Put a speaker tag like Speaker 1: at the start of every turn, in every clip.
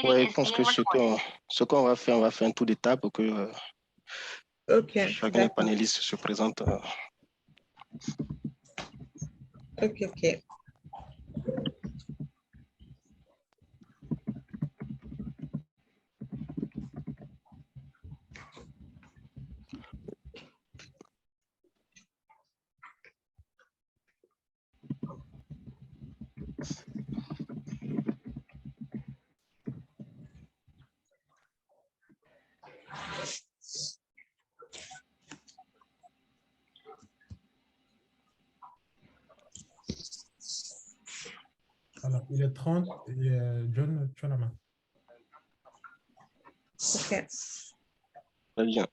Speaker 1: Ouais, je pense que ce qu'on va faire, on va faire un tour d'étape pour que chacun des panélistes se présente.
Speaker 2: Ok.
Speaker 3: Alors, il est 30 et John, tu as la main.
Speaker 2: Ok.
Speaker 1: Très bien.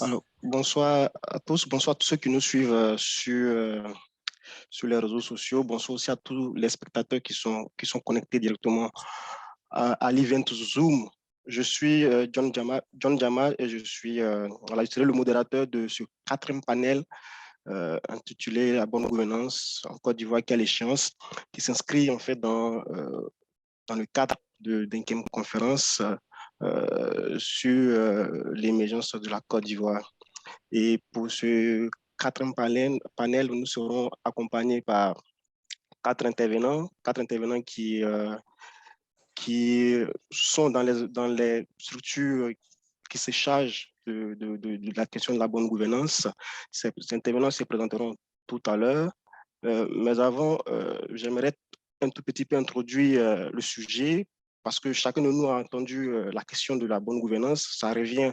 Speaker 1: Alors, bonsoir à tous ceux qui nous suivent sur les réseaux sociaux. Bonsoir aussi à tous les spectateurs qui sont connectés directement à l'event Zoom. Je suis John Jamal et je serai le modérateur de ce 4e panel intitulé La bonne gouvernance en Côte d'Ivoire, quelle échéance, qui s'inscrit en fait dans le cadre d'une 5e conférence sur l'émergence de la Côte d'Ivoire. Et pour ce 4e panel, nous serons accompagnés par 4 intervenants qui sont dans les structures qui se chargent de la question de la bonne gouvernance. Ces intervenants se présenteront tout à l'heure. Mais avant, j'aimerais un tout petit peu introduire le sujet parce que chacun de nous a entendu la question de la bonne gouvernance. Ça revient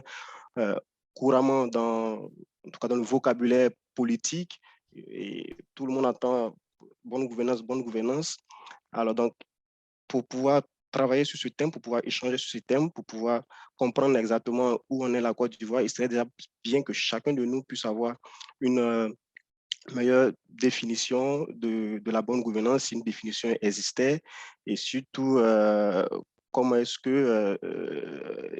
Speaker 1: couramment en tout cas dans le vocabulaire politique et tout le monde entend bonne gouvernance. Alors donc, pour pouvoir travailler sur ce thème, pour pouvoir échanger sur ce thème, pour pouvoir comprendre exactement où en est la Côte d'Ivoire, il serait déjà bien que chacun de nous puisse avoir une meilleure définition de la bonne gouvernance, si une définition existait, et surtout comment est-ce que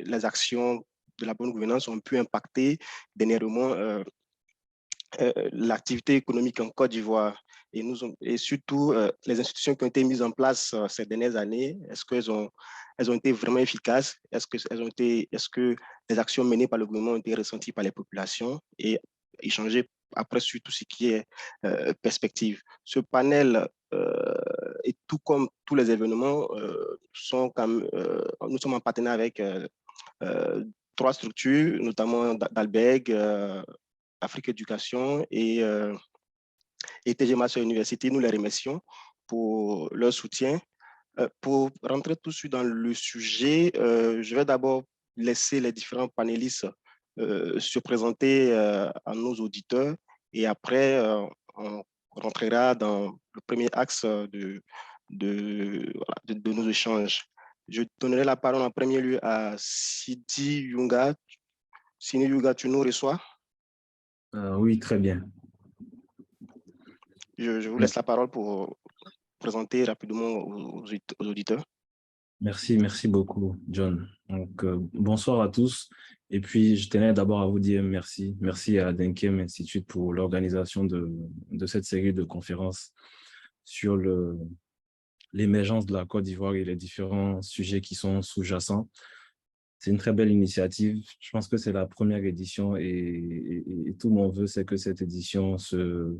Speaker 1: les actions de la bonne gouvernance ont pu impacter dernièrement l'activité économique en Côte d'Ivoire et surtout les institutions qui ont été mises en place ces dernières années, est-ce qu'elles ont été vraiment efficaces? Est-ce que les actions menées par le gouvernement ont été ressenties par les populations et échanger après sur tout ce qui est perspective. Ce panel, et tout comme tous les événements, nous sommes en partenariat avec 3 structures, notamment d'Albeg, Afrique Éducation et TG Master Université. Nous les remercions pour leur soutien. Pour rentrer tout de suite dans le sujet, je vais d'abord laisser les différents panélistes se présenter à nos auditeurs et après, on rentrera dans le premier axe de nos échanges. Je donnerai la parole en premier lieu à Sidi Yunga. Sidi Yunga, tu nous reçois?
Speaker 4: Oui, très bien.
Speaker 1: Je vous laisse la parole pour présenter rapidement aux auditeurs.
Speaker 4: Merci beaucoup, John. Donc, bonsoir à tous. Et puis, je tenais d'abord à vous dire merci. Merci à Denkem Institute pour l'organisation de cette série de conférences sur l'émergence de la Côte d'Ivoire et les différents sujets qui sont sous-jacents. C'est une très belle initiative. Je pense que c'est la première édition et tout mon vœu, c'est que cette édition se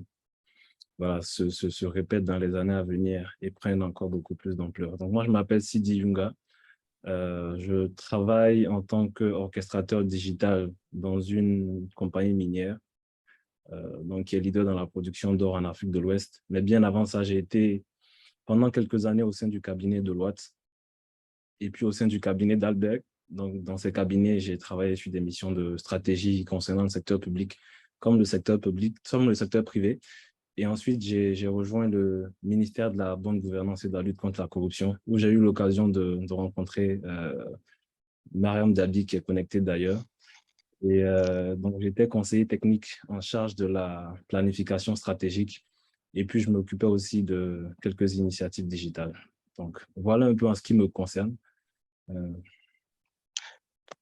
Speaker 4: répète dans les années à venir et prenne encore beaucoup plus d'ampleur. Donc, moi, je m'appelle Sidi Yunga. Je travaille en tant qu'orchestrateur digital dans une compagnie minière, donc qui est leader dans la production d'or en Afrique de l'Ouest. Mais bien avant ça, j'ai été pendant quelques années au sein du cabinet de Deloitte et puis au sein du cabinet d'Albert. Donc, dans ces cabinets, j'ai travaillé sur des missions de stratégie concernant le secteur public comme le secteur privé. Et ensuite, j'ai rejoint le ministère de la bonne gouvernance et de la lutte contre la corruption, où j'ai eu l'occasion de rencontrer Mariam Dabi, qui est connectée d'ailleurs. Et donc, j'étais conseiller technique en charge de la planification stratégique. Et puis, je m'occupais aussi de quelques initiatives digitales. Donc, voilà un peu en ce qui me concerne.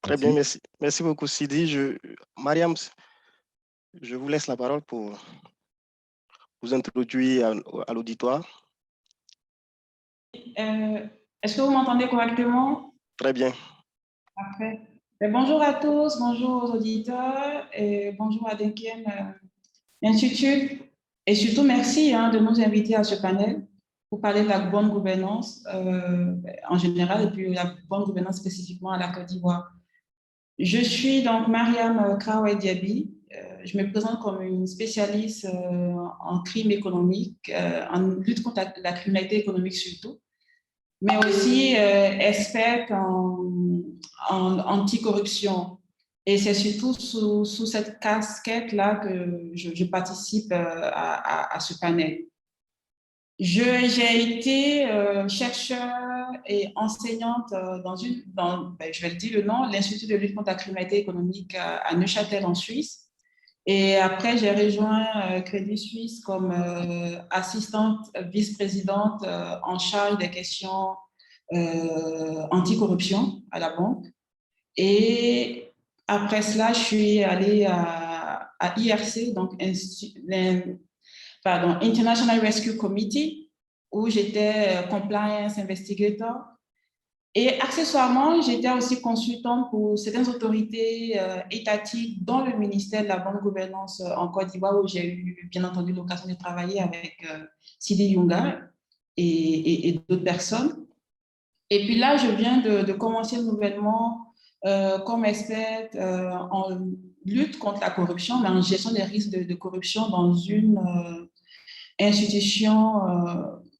Speaker 1: Très bien, merci. Merci beaucoup, Sidi. Mariam, je vous laisse la parole pour vous introduire à l'auditoire.
Speaker 5: Est-ce que vous m'entendez correctement?
Speaker 1: Très bien.
Speaker 5: Parfait. Bonjour à tous, bonjour aux auditeurs et bonjour à Denkiem Institute. Et surtout, merci de nous inviter à ce panel pour parler de la bonne gouvernance en général et puis la bonne gouvernance spécifiquement à la Côte d'Ivoire. Je suis donc Mariam Traoré Diaby. Je me présente comme une spécialiste en crime économique, en lutte contre la criminalité économique surtout, mais aussi experte en anticorruption. Et c'est surtout sous cette casquette-là que je participe à ce panel. J'ai été chercheur et enseignante je vais le dire le nom, l'Institut de lutte contre la criminalité économique à Neuchâtel en Suisse. Et après, j'ai rejoint Crédit Suisse comme assistante vice-présidente en charge des questions anticorruption à la banque. Et après cela, je suis allée à IRC, donc International Rescue Committee, où j'étais compliance investigator. Et accessoirement, j'étais aussi consultante pour certaines autorités étatiques, dont le ministère de la bonne gouvernance en Côte d'Ivoire, où j'ai eu bien entendu l'occasion de travailler avec Sidi Yunga et d'autres personnes. Et puis là, je viens de commencer nouvellement comme experte en lutte contre la corruption, mais en gestion des risques de corruption dans une institution,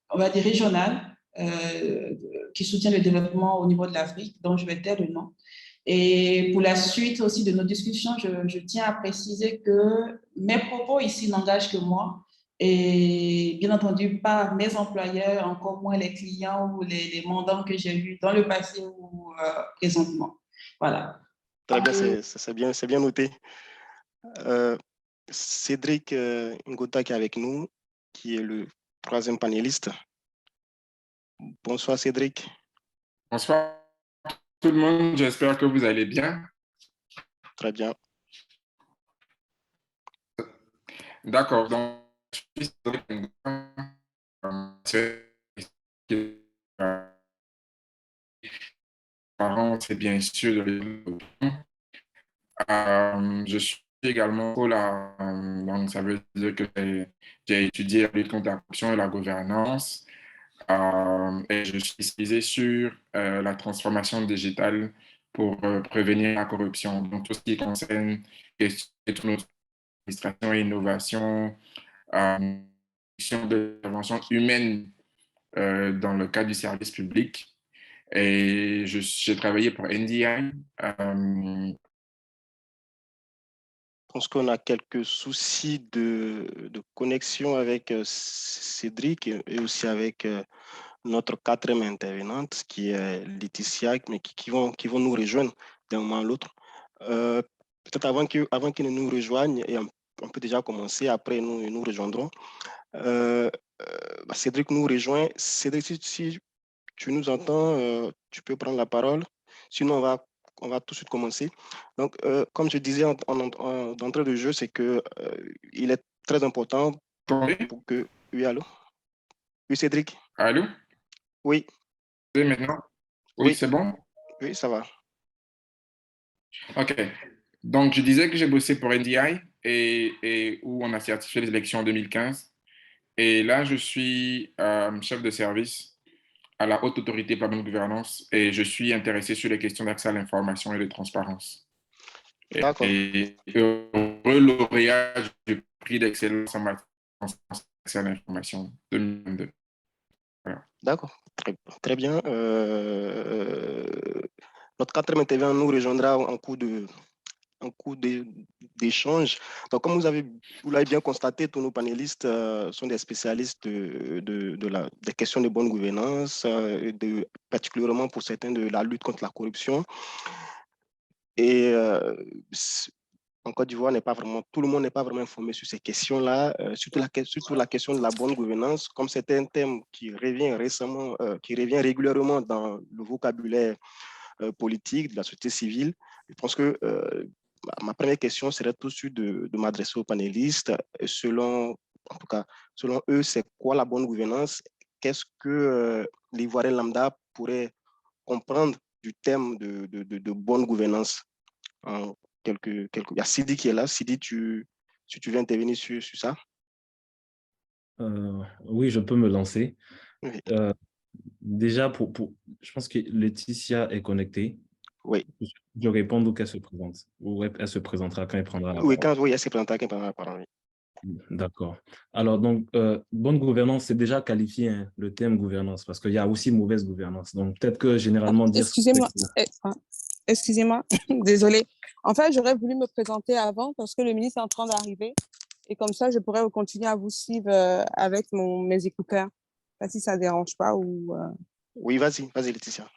Speaker 5: on va dire régionale, qui soutient le développement au niveau de l'Afrique, dont je vais taire le nom. Et pour la suite aussi de nos discussions, je tiens à préciser que mes propos ici n'engagent que moi, et bien entendu pas mes employeurs, encore moins les clients ou les mandants que j'ai eus dans le passé ou présentement. Voilà.
Speaker 1: Très bien, c'est bien noté. Cédric Ngota qui est avec nous, qui est le troisième panéliste. Bonsoir Cédric.
Speaker 6: Bonsoir tout le monde, j'espère que vous allez bien.
Speaker 1: Très bien.
Speaker 6: D'accord, donc je suis c'est bien sûr je suis également là, donc ça veut dire que j'ai étudié la lutte contre la corruption et la gouvernance. Et je suis spécialisé sur la transformation digitale pour prévenir la corruption. Donc, tout ce qui concerne toute notre administration et innovation, question d'intervention humaine dans le cadre du service public. Et j'ai travaillé pour NDI.
Speaker 1: Je pense qu'on a quelques soucis de connexion avec Cédric et aussi avec notre quatrième intervenante, qui est Laetitia, mais qui vont nous rejoindre d'un moment à l'autre. Peut-être avant qu'ils ne nous rejoignent, et on peut déjà commencer, après nous rejoindrons. Cédric nous rejoint. Cédric, si tu nous entends, tu peux prendre la parole. Sinon, on va tout de suite commencer. Donc, comme je disais d'entrée de jeu, c'est que il est très important pour que... Oui, allô? Oui, Cédric?
Speaker 6: Allô?
Speaker 1: Oui.
Speaker 6: Maintenant? Oui, c'est bon?
Speaker 1: Oui, ça va.
Speaker 6: OK. Donc, je disais que j'ai bossé pour NDI et où on a certifié les élections en 2015. Et là, je suis chef de service à la Haute Autorité pour la bonne gouvernance et je suis intéressé sur les questions d'accès à l'information et de transparence.
Speaker 1: D'accord.
Speaker 6: Et heureux lauréat du prix d'excellence en matière d'accès à l'information 2022. Voilà.
Speaker 1: D'accord, très bien. Notre quatrième intervenant nous rejoindra en cours d'échange. Donc, comme vous l'avez bien constaté, tous nos panélistes sont des spécialistes des questions de bonne gouvernance, particulièrement pour certains de la lutte contre la corruption. Et en Côte d'Ivoire, tout le monde n'est pas vraiment informé sur ces questions-là, surtout la question de la bonne gouvernance, comme c'est un thème qui revient régulièrement dans le vocabulaire politique de la société civile. Je pense que ma première question serait tout de suite de m'adresser aux panélistes. En tout cas, selon eux, c'est quoi la bonne gouvernance? Qu'est-ce que l'Ivoirien lambda pourrait comprendre du thème de bonne gouvernance en quelques... Il y a Sidi qui est là. Sidi, si tu veux intervenir sur ça.
Speaker 4: Oui, je peux me lancer.
Speaker 1: Oui.
Speaker 4: Déjà, je pense que Laetitia est connectée.
Speaker 1: Oui.
Speaker 4: Je réponds qu'elle se présente. Ou elle se présentera quand elle prendra la
Speaker 1: Oui,
Speaker 4: parole.
Speaker 1: oui, elle se présentera quand elle prendra la parole. Oui.
Speaker 4: D'accord. Alors, donc, bonne gouvernance, c'est déjà qualifié, hein, le terme gouvernance, parce qu'il y a aussi mauvaise gouvernance. Donc, peut-être que généralement dire...
Speaker 7: Excusez-moi, excusez-moi, désolée. En fait, j'aurais voulu me présenter avant parce que le ministre est en train d'arriver. Et comme ça, je pourrais continuer à vous suivre avec mes écouteurs. Pas si ça ne dérange pas ou...
Speaker 1: Oui, vas-y, Laetitia.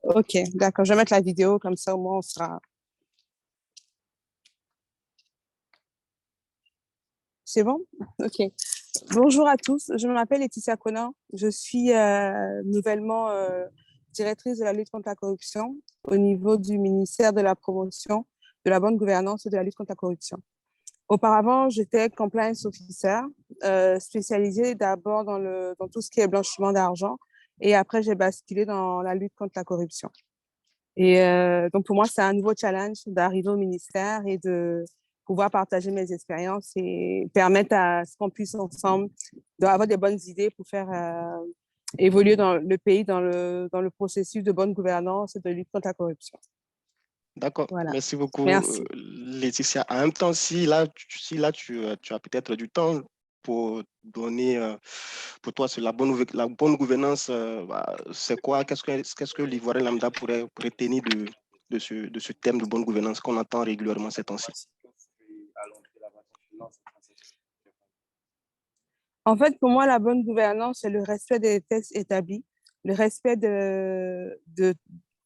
Speaker 7: Ok, d'accord. Je vais mettre la vidéo, comme ça au moins on sera... C'est bon? Ok. Bonjour à tous. Je m'appelle Laetitia Conan. Je suis nouvellement directrice de la lutte contre la corruption au niveau du ministère de la promotion, de la bonne gouvernance et de la lutte contre la corruption. Auparavant, j'étais compliance officer, spécialisée d'abord dans tout ce qui est blanchiment d'argent. Et après, j'ai basculé dans la lutte contre la corruption. Et donc, pour moi, c'est un nouveau challenge d'arriver au ministère et de pouvoir partager mes expériences et permettre à ce qu'on puisse ensemble avoir des bonnes idées pour faire évoluer le pays dans le processus de bonne gouvernance et de lutte contre la corruption.
Speaker 1: D'accord,
Speaker 7: Voilà.
Speaker 1: Merci beaucoup,
Speaker 7: Merci.
Speaker 1: Laetitia. En même temps, si là tu as peut-être du temps pour donner, pour toi, sur la bonne gouvernance, c'est quoi? Qu'est-ce que l'Ivoirien lambda pourrait retenir de ce thème de bonne gouvernance qu'on entend régulièrement ces temps-ci?
Speaker 7: En fait, pour moi, la bonne gouvernance, c'est le respect des textes établis, le respect de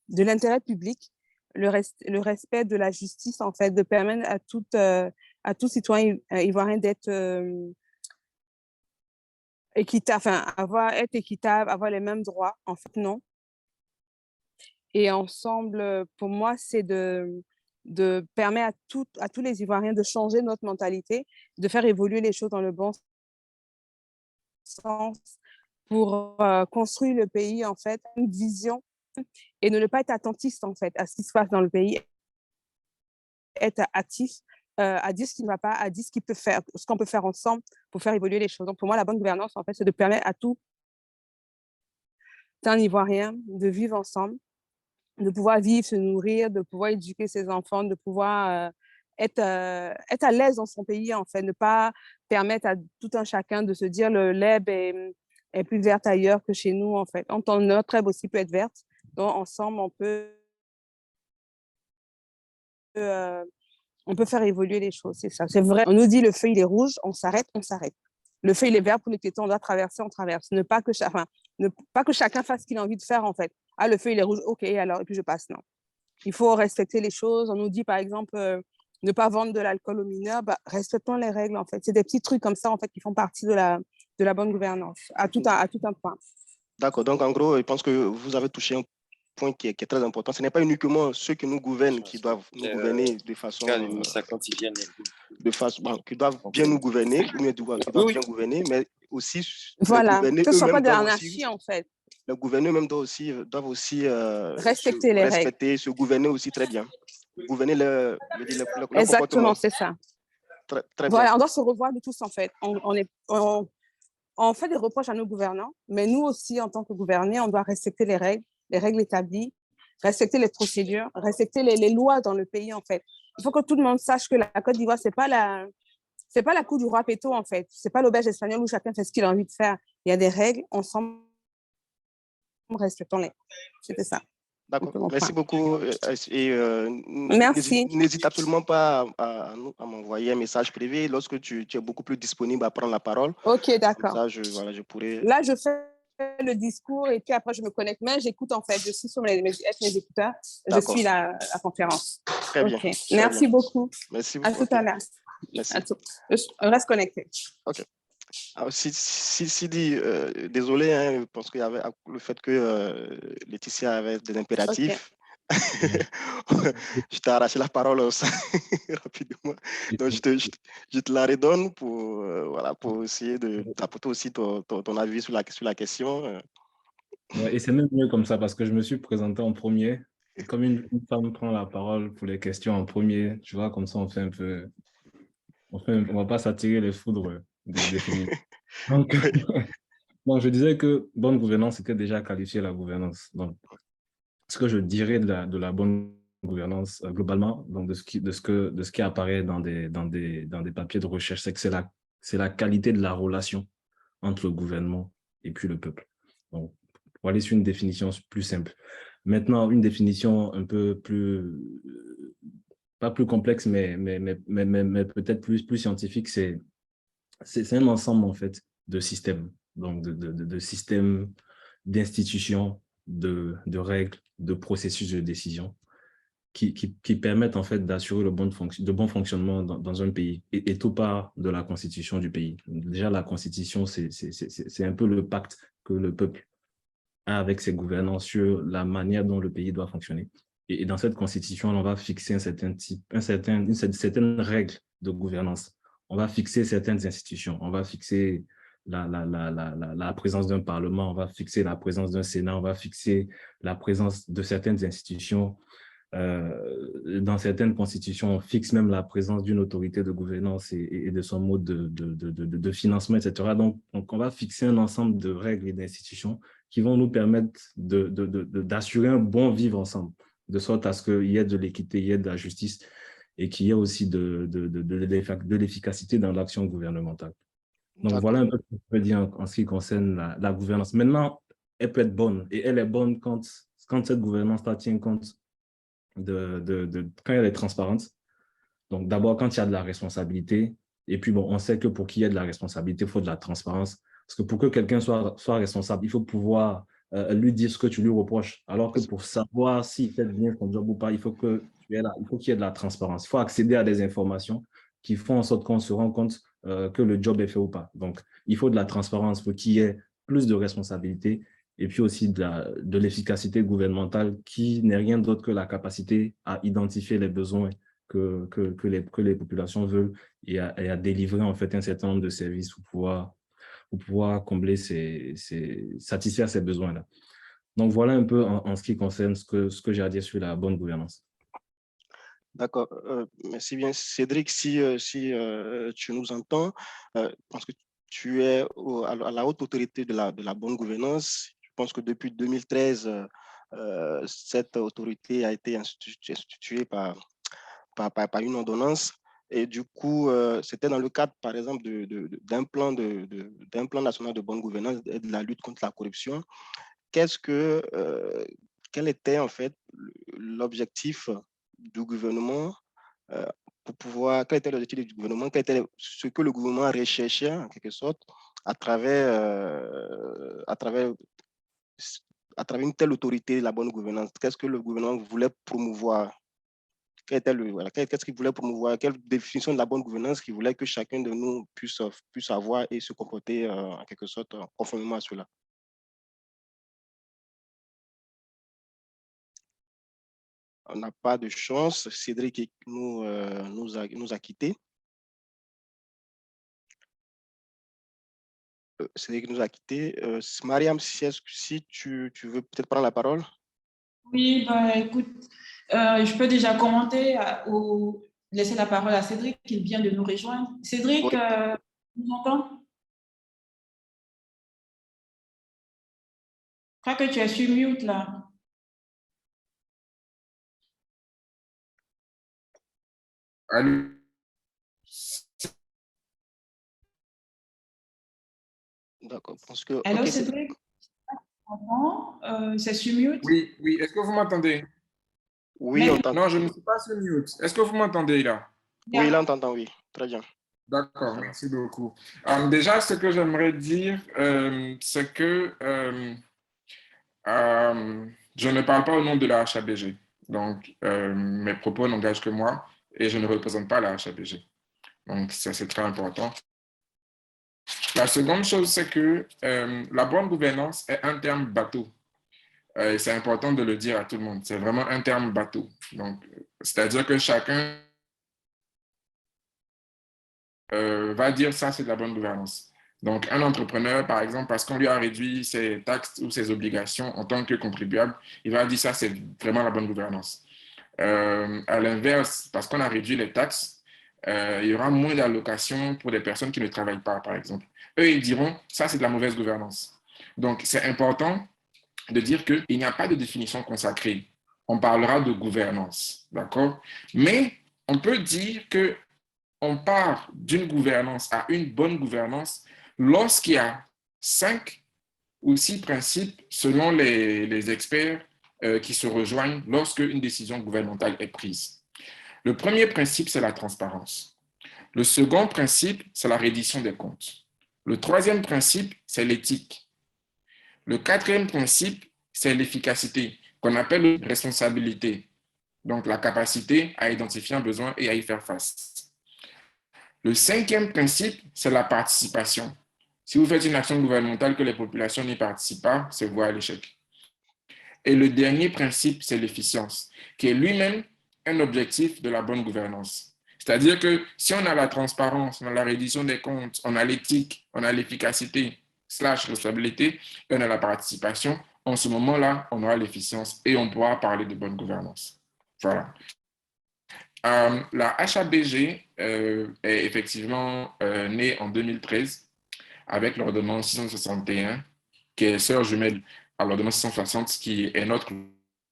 Speaker 7: l'intérêt public, le respect de la justice, en fait, de permettre à tout citoyen ivoirien d'être équitable, enfin, être équitable, avoir les mêmes droits. En fait, non. Et ensemble, pour moi, c'est de permettre à tous les Ivoiriens de changer notre mentalité, de faire évoluer les choses dans le bon sens pour construire le pays, en fait, une vision et ne pas être attentiste, en fait, à ce qui se passe dans le pays, être actif, à dire ce qui ne va pas, à dire ce qu'on peut faire ensemble pour faire évoluer les choses. Donc, pour moi, la bonne gouvernance, en fait, c'est de permettre à tout un Ivoirien de vivre ensemble, de pouvoir vivre, se nourrir, de pouvoir éduquer ses enfants, de pouvoir être à l'aise dans son pays, en fait, ne pas permettre à tout un chacun de se dire l'herbe est plus verte ailleurs que chez nous, en fait. Notre herbe aussi peut être verte. Donc, ensemble, on peut faire évoluer les choses, c'est ça. C'est vrai. On nous dit le feu, il est rouge, on s'arrête, on s'arrête. Le feu, il est vert pour les piétons, on doit traverser, on traverse. Ne pas que chacun fasse ce qu'il a envie de faire, en fait. Ah, le feu, il est rouge, ok, alors, et puis je passe. Non. Il faut respecter les choses. On nous dit, par exemple, ne pas vendre de l'alcool aux mineurs. Respectons les règles, en fait. C'est des petits trucs comme ça, en fait, qui font partie de la bonne gouvernance, à tout un point.
Speaker 1: D'accord. Donc, en gros, je pense que vous avez touché un point qui est très important. Ce n'est pas uniquement ceux qui nous gouvernent qui doivent nous gouverner de façon... qui doivent bien nous gouverner, ou bien qui doivent bien gouverner, mais aussi
Speaker 7: voilà,
Speaker 1: gouverner
Speaker 7: que ce soit pas
Speaker 1: eux-mêmes
Speaker 7: de l'anarchie, en fait.
Speaker 1: Les gouverneurs eux-mêmes doivent aussi
Speaker 7: respecter les règles.
Speaker 1: Se gouverner aussi très bien. Gouverner le
Speaker 7: Exactement, c'est ça.
Speaker 1: Très
Speaker 7: voilà,
Speaker 1: bien.
Speaker 7: On doit se revoir de tous, en fait. On fait des reproches à nos gouvernants, mais nous aussi, en tant que gouvernés, on doit respecter les règles établies, respecter les procédures, respecter les lois dans le pays, en fait. Il faut que tout le monde sache que la Côte d'Ivoire, c'est pas la cour du roi Péto, en fait. C'est pas l'auberge espagnole où chacun fait ce qu'il a envie de faire. Il y a des règles, ensemble, respectons-les. C'était ça.
Speaker 1: D'accord. Merci beaucoup.
Speaker 7: Merci.
Speaker 1: N'hésite absolument pas à m'envoyer un message privé lorsque tu es beaucoup plus disponible à prendre la parole.
Speaker 7: Ok, d'accord.
Speaker 1: Comme ça, je pourrais...
Speaker 7: Là, je fais le discours et puis après, je me connecte. Mais j'écoute, en fait. Je suis sur mes écouteurs. Je suis la conférence.
Speaker 1: Très bien.
Speaker 7: Okay. Merci beaucoup.
Speaker 1: Merci beaucoup.
Speaker 7: À tout à l'heure.
Speaker 1: Merci.
Speaker 7: Je reste connecté.
Speaker 1: OK. Alors, Sidi, désolé, hein, parce qu'il y avait le fait que Laetitia avait des impératifs. Okay. Je t'ai arraché la parole rapidement. Donc, je te la redonne pour essayer d'apporter aussi ton avis sur la question.
Speaker 4: Ouais, et c'est même mieux comme ça parce que je me suis présenté en premier. Et comme une femme prend la parole pour les questions en premier, tu vois, comme ça, on fait un peu. On va pas s'attirer les foudres des féministes. Donc,
Speaker 1: Oui,
Speaker 4: bon, je disais que bonne gouvernance, c'était déjà qualifier la gouvernance. Donc, ce que je dirais de la bonne gouvernance globalement, donc de ce qui apparaît dans des papiers de recherche, c'est que c'est la qualité de la relation entre le gouvernement et puis le peuple. Donc, pour aller sur une définition plus simple. Maintenant, une définition un peu plus, pas plus complexe, mais peut-être plus scientifique, c'est un ensemble, en fait, de systèmes. Donc, de systèmes, d'institutions, de règles, de processus de décision qui permettent, en fait, d'assurer le bon fonctionnement dans un pays. Et tout part de la constitution du pays. Déjà, la constitution, c'est un peu le pacte que le peuple a avec ses gouvernants sur la manière dont le pays doit fonctionner. Et dans cette constitution, on va fixer une certaine règle de gouvernance. On va fixer certaines institutions. On va fixer la présence d'un parlement, on va fixer la présence d'un Sénat, on va fixer la présence de certaines institutions. Dans certaines constitutions, on fixe même la présence d'une autorité de gouvernance et de son mode de financement, etc. Donc, on va fixer un ensemble de règles et d'institutions qui vont nous permettre d'assurer un bon vivre ensemble, de sorte à ce qu'il y ait de l'équité, il y ait de la justice et qu'il y ait aussi de l'efficacité dans l'action gouvernementale. Donc, voilà
Speaker 1: d'accord.
Speaker 4: un peu ce que je peux dire en ce qui concerne la gouvernance. Maintenant, elle peut être bonne et elle est bonne quand cette gouvernance tient compte quand elle est transparente. Donc, d'abord, quand il y a de la responsabilité, et puis, bon, on sait que pour qu'il y ait de la responsabilité, il faut de la transparence. Parce que pour que quelqu'un soit responsable, il faut pouvoir lui dire ce que tu lui reproches. Alors que pour savoir s'il fait bien son job ou pas, il faut qu'il y ait de la transparence. Il faut accéder à des informations qui font en sorte qu'on se rend compte que le job est fait ou pas. Donc, il faut de la transparence pour qu'il y ait plus de responsabilité et puis aussi de l'efficacité gouvernementale qui n'est rien d'autre que la capacité à identifier les besoins que les populations veulent et à délivrer en fait un certain nombre de services pour pouvoir combler satisfaire ces besoins-là. Donc voilà un peu en ce qui concerne ce que j'ai à dire sur la bonne gouvernance.
Speaker 1: D'accord. Merci bien, Cédric. Si tu nous entends, parce que tu es à la haute autorité de la bonne gouvernance. Je pense que depuis 2013, cette autorité a été instituée par une ordonnance. Et du coup, c'était dans le cadre, par exemple, d'un plan national de bonne gouvernance et de la lutte contre la corruption. Quel était en fait l'objectif du gouvernement pour pouvoir, quel était l'objectif du gouvernement, quel était ce que le gouvernement recherchait en quelque sorte à travers, à travers, à travers une telle autorité, la bonne gouvernance. Qu'est-ce que le gouvernement voulait promouvoir? Qu'est-ce qu'il voulait promouvoir? Quelle définition de la bonne gouvernance qu'il voulait que chacun de nous puisse avoir et se comporter en quelque sorte conformément à cela? On n'a pas de chance. Cédric nous a quittés. Cédric nous a quittés. Mariam, si tu veux peut-être prendre la parole.
Speaker 5: Oui, bah, écoute, je peux déjà commenter ou laisser la parole à Cédric qui vient de nous rejoindre. Cédric,
Speaker 1: Oui.
Speaker 5: tu nous entends? Je crois que tu es sur mute là.
Speaker 6: Allô?
Speaker 1: D'accord. Parce que,
Speaker 5: Allô,
Speaker 1: ok,
Speaker 5: Cédric? C'est sur mute?
Speaker 6: Oui, oui. Est-ce que vous m'entendez?
Speaker 1: oui, on t'entend.
Speaker 6: Non, je ne suis pas sur mute. Est-ce que vous m'entendez là?
Speaker 1: Oui, là, on t'entend, oui. Très bien.
Speaker 6: D'accord, merci beaucoup. Déjà, ce que j'aimerais dire, c'est que je ne parle pas au nom de la HABG. Donc, mes propos n'engagent que moi et je ne représente pas la HABG. Donc, ça, c'est très important. La seconde chose, c'est que la bonne gouvernance est un terme bateau. C'est important de le dire à tout le monde. C'est vraiment un terme bateau. Donc, c'est-à-dire que chacun va dire ça, c'est de la bonne gouvernance. Donc, un entrepreneur, par exemple, parce qu'on lui a réduit ses taxes ou ses obligations en tant que contribuable, il va dire ça, c'est vraiment la bonne gouvernance. À l'inverse, parce qu'on a réduit les taxes, il y aura moins d'allocations pour des personnes qui ne travaillent pas, par exemple. Eux, ils diront, ça, c'est de la mauvaise gouvernance. Donc, c'est important de dire qu'il n'y a pas de définition consacrée. On parlera de gouvernance, d'accord? Mais on peut dire qu'on part d'une gouvernance à une bonne gouvernance lorsqu'il y a 5 ou 6 principes, selon les experts, qui se rejoignent lorsque une décision gouvernementale est prise. Le premier principe, c'est la transparence. Le second principe, c'est la reddition des comptes. Le troisième principe, c'est l'éthique. Le quatrième principe, c'est l'efficacité, qu'on appelle responsabilité. Donc, la capacité à identifier un besoin et à y faire face. Le cinquième principe, c'est la participation. Si vous faites une action gouvernementale que les populations n'y participent pas, c'est voué à l'échec. Et le dernier principe, c'est l'efficience, qui est lui-même un objectif de la bonne gouvernance. C'est-à-dire que si on a la transparence, on a la reddition des comptes, on a l'éthique, on a l'efficacité / responsabilité, et on a la participation, en ce moment-là, on aura l'efficience et on pourra parler de bonne gouvernance. Voilà. La HABG est effectivement née en 2013 avec l'ordonnance 661, qui est sœur jumelle à l'ordonnance 660, qui est notre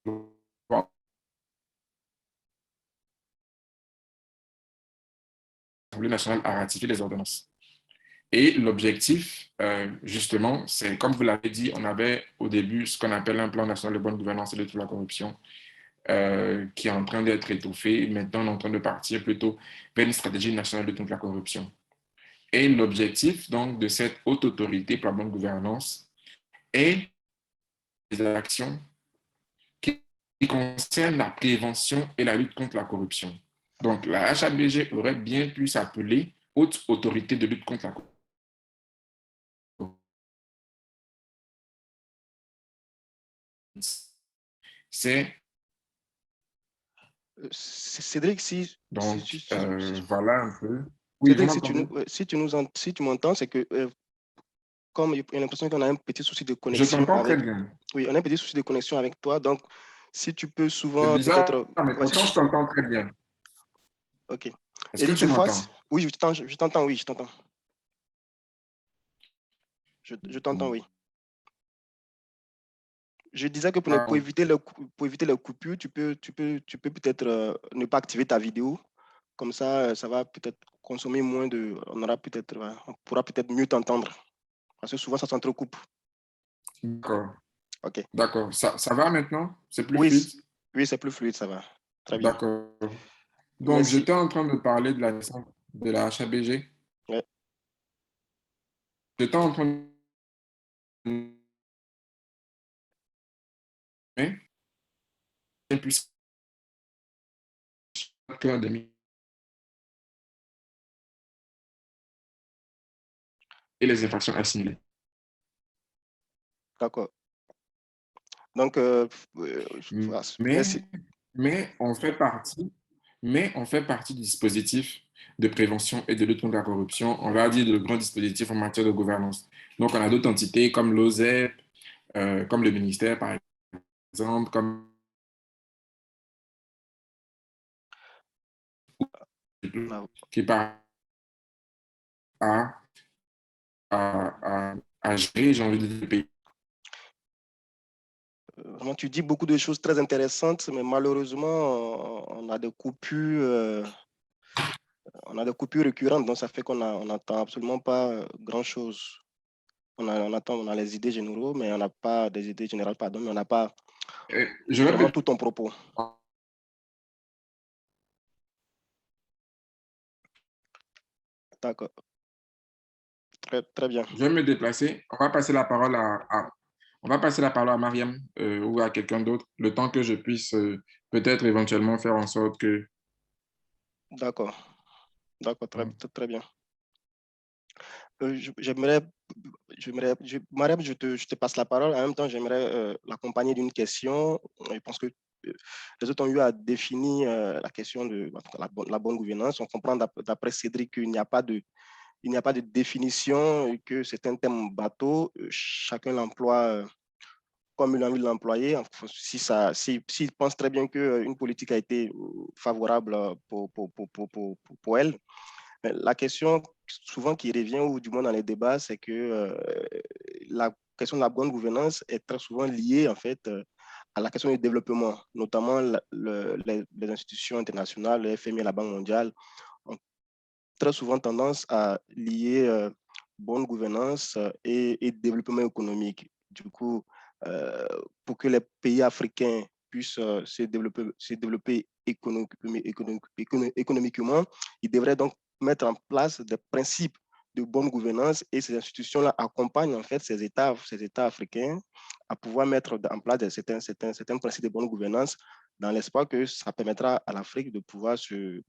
Speaker 6: loi. L'Assemblée nationale a ratifié les ordonnances. Et l'objectif, justement, c'est, comme vous l'avez dit, on avait au début ce qu'on appelle un plan national de bonne gouvernance et de lutte contre la corruption, qui est en train d'être étoffé. Maintenant, on est en train de partir plutôt vers une stratégie nationale de lutte contre la corruption. Et l'objectif, donc, de cette haute autorité pour la bonne gouvernance est des actions qui concernent la prévention et la lutte contre la corruption. Donc, la HABG aurait bien pu s'appeler Haute Autorité de lutte contre la corruption. C'est
Speaker 1: Cédric,
Speaker 6: donc,
Speaker 1: si-
Speaker 6: voilà un peu. Oui,
Speaker 1: Cédric,
Speaker 6: vous
Speaker 1: si tu m'entends, c'est que comme il y a l'impression qu'on a un petit souci de
Speaker 6: Je
Speaker 1: connexion
Speaker 6: t'entends très
Speaker 1: avec.
Speaker 6: bien.
Speaker 1: Oui, on a un petit souci de connexion avec toi. Donc, si tu peux
Speaker 6: C'est
Speaker 1: souvent
Speaker 6: bizarre,
Speaker 1: peut-être.
Speaker 6: mais pourtant, je t'entends très bien.
Speaker 1: OK.
Speaker 6: Est-ce
Speaker 1: Et
Speaker 6: que tu
Speaker 1: des fois,
Speaker 6: m'entends?
Speaker 1: oui, je t'entends, oui, je t'entends. Je t'entends, oui. Je disais que pour éviter les coupures, tu peux peut-être ne pas activer ta vidéo. Comme ça va peut-être consommer moins de. On pourra peut-être mieux t'entendre. Parce que souvent, ça s'entrecoupe.
Speaker 6: D'accord.
Speaker 1: OK.
Speaker 6: D'accord. Ça va maintenant? C'est plus
Speaker 1: Oui,
Speaker 6: fluide?
Speaker 1: oui, c'est plus fluide, ça va. Très bien.
Speaker 6: D'accord. Donc,
Speaker 1: Merci.
Speaker 6: j'étais en train de parler de la HABG.
Speaker 1: Ouais.
Speaker 6: J'étais en train de... et les infractions assimilées.
Speaker 1: D'accord. Donc, voilà. Merci.
Speaker 6: Mais on fait partie du dispositif de prévention et de lutte contre la corruption, on va dire de grands dispositifs en matière de gouvernance. Donc, on a d'autres entités comme l'OSEP, comme le ministère, par exemple, comme qui parle à gérer, j'ai envie de dire, le pays.
Speaker 1: Vraiment, tu dis beaucoup de choses très intéressantes, mais malheureusement, on a des coupures. On a des coupures récurrentes, donc ça fait qu'on n'entend absolument pas grand-chose. On a les idées généraux, mais on n'a pas des idées générales, pardon, mais on n'a pas
Speaker 6: Je
Speaker 1: vraiment
Speaker 6: répète.
Speaker 1: tout ton propos. D'accord. Très, très bien.
Speaker 6: Je vais me déplacer. On va passer la parole à Mariam ou à quelqu'un d'autre, le temps que je puisse peut-être éventuellement faire en sorte que...
Speaker 1: D'accord. D'accord, très bien. Mariam, je te passe la parole. En même temps, j'aimerais l'accompagner d'une question. Je pense que les autres ont eu à définir la question de la bonne gouvernance. On comprend d'après Cédric qu'il n'y a pas de il n'y a pas de définition, et que c'est un terme bateau, chacun l'emploie comme il a envie de l'employer. S'il pense très bien qu'une politique a été favorable pour elle. Mais la question souvent qui revient, ou du moins dans les débats, c'est que la question de la bonne gouvernance est très souvent liée en fait à la question du développement, notamment les institutions internationales, le FMI et la Banque mondiale ont très souvent tendance à lier bonne gouvernance et développement économique. Du coup, pour que les pays africains puissent se développer économiquement, ils devraient donc mettre en place des principes de bonne gouvernance, et ces institutions-là accompagnent en fait ces États africains à pouvoir mettre en place certains principes de bonne gouvernance, dans l'espoir que ça permettra à l'Afrique de pouvoir se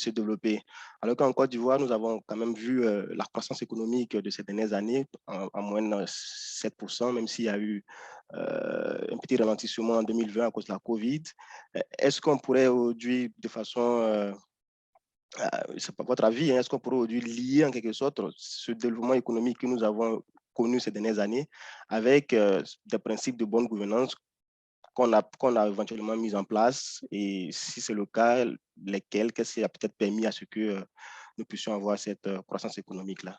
Speaker 1: développer. Alors qu'en Côte d'Ivoire, nous avons quand même vu la croissance économique de ces dernières années en moyenne 7%, même s'il y a eu un petit ralentissement en 2020 à cause de la Covid. Est-ce qu'on pourrait aujourd'hui, de façon, c'est pas votre avis, est-ce qu'on pourrait aujourd'hui lier en quelque sorte ce développement économique que nous avons connu ces dernières années avec des principes de bonne gouvernance qu'on a éventuellement mis en place, et si c'est le cas, lesquels, qu'est-ce qui a peut-être permis à ce que nous puissions avoir cette croissance économique-là?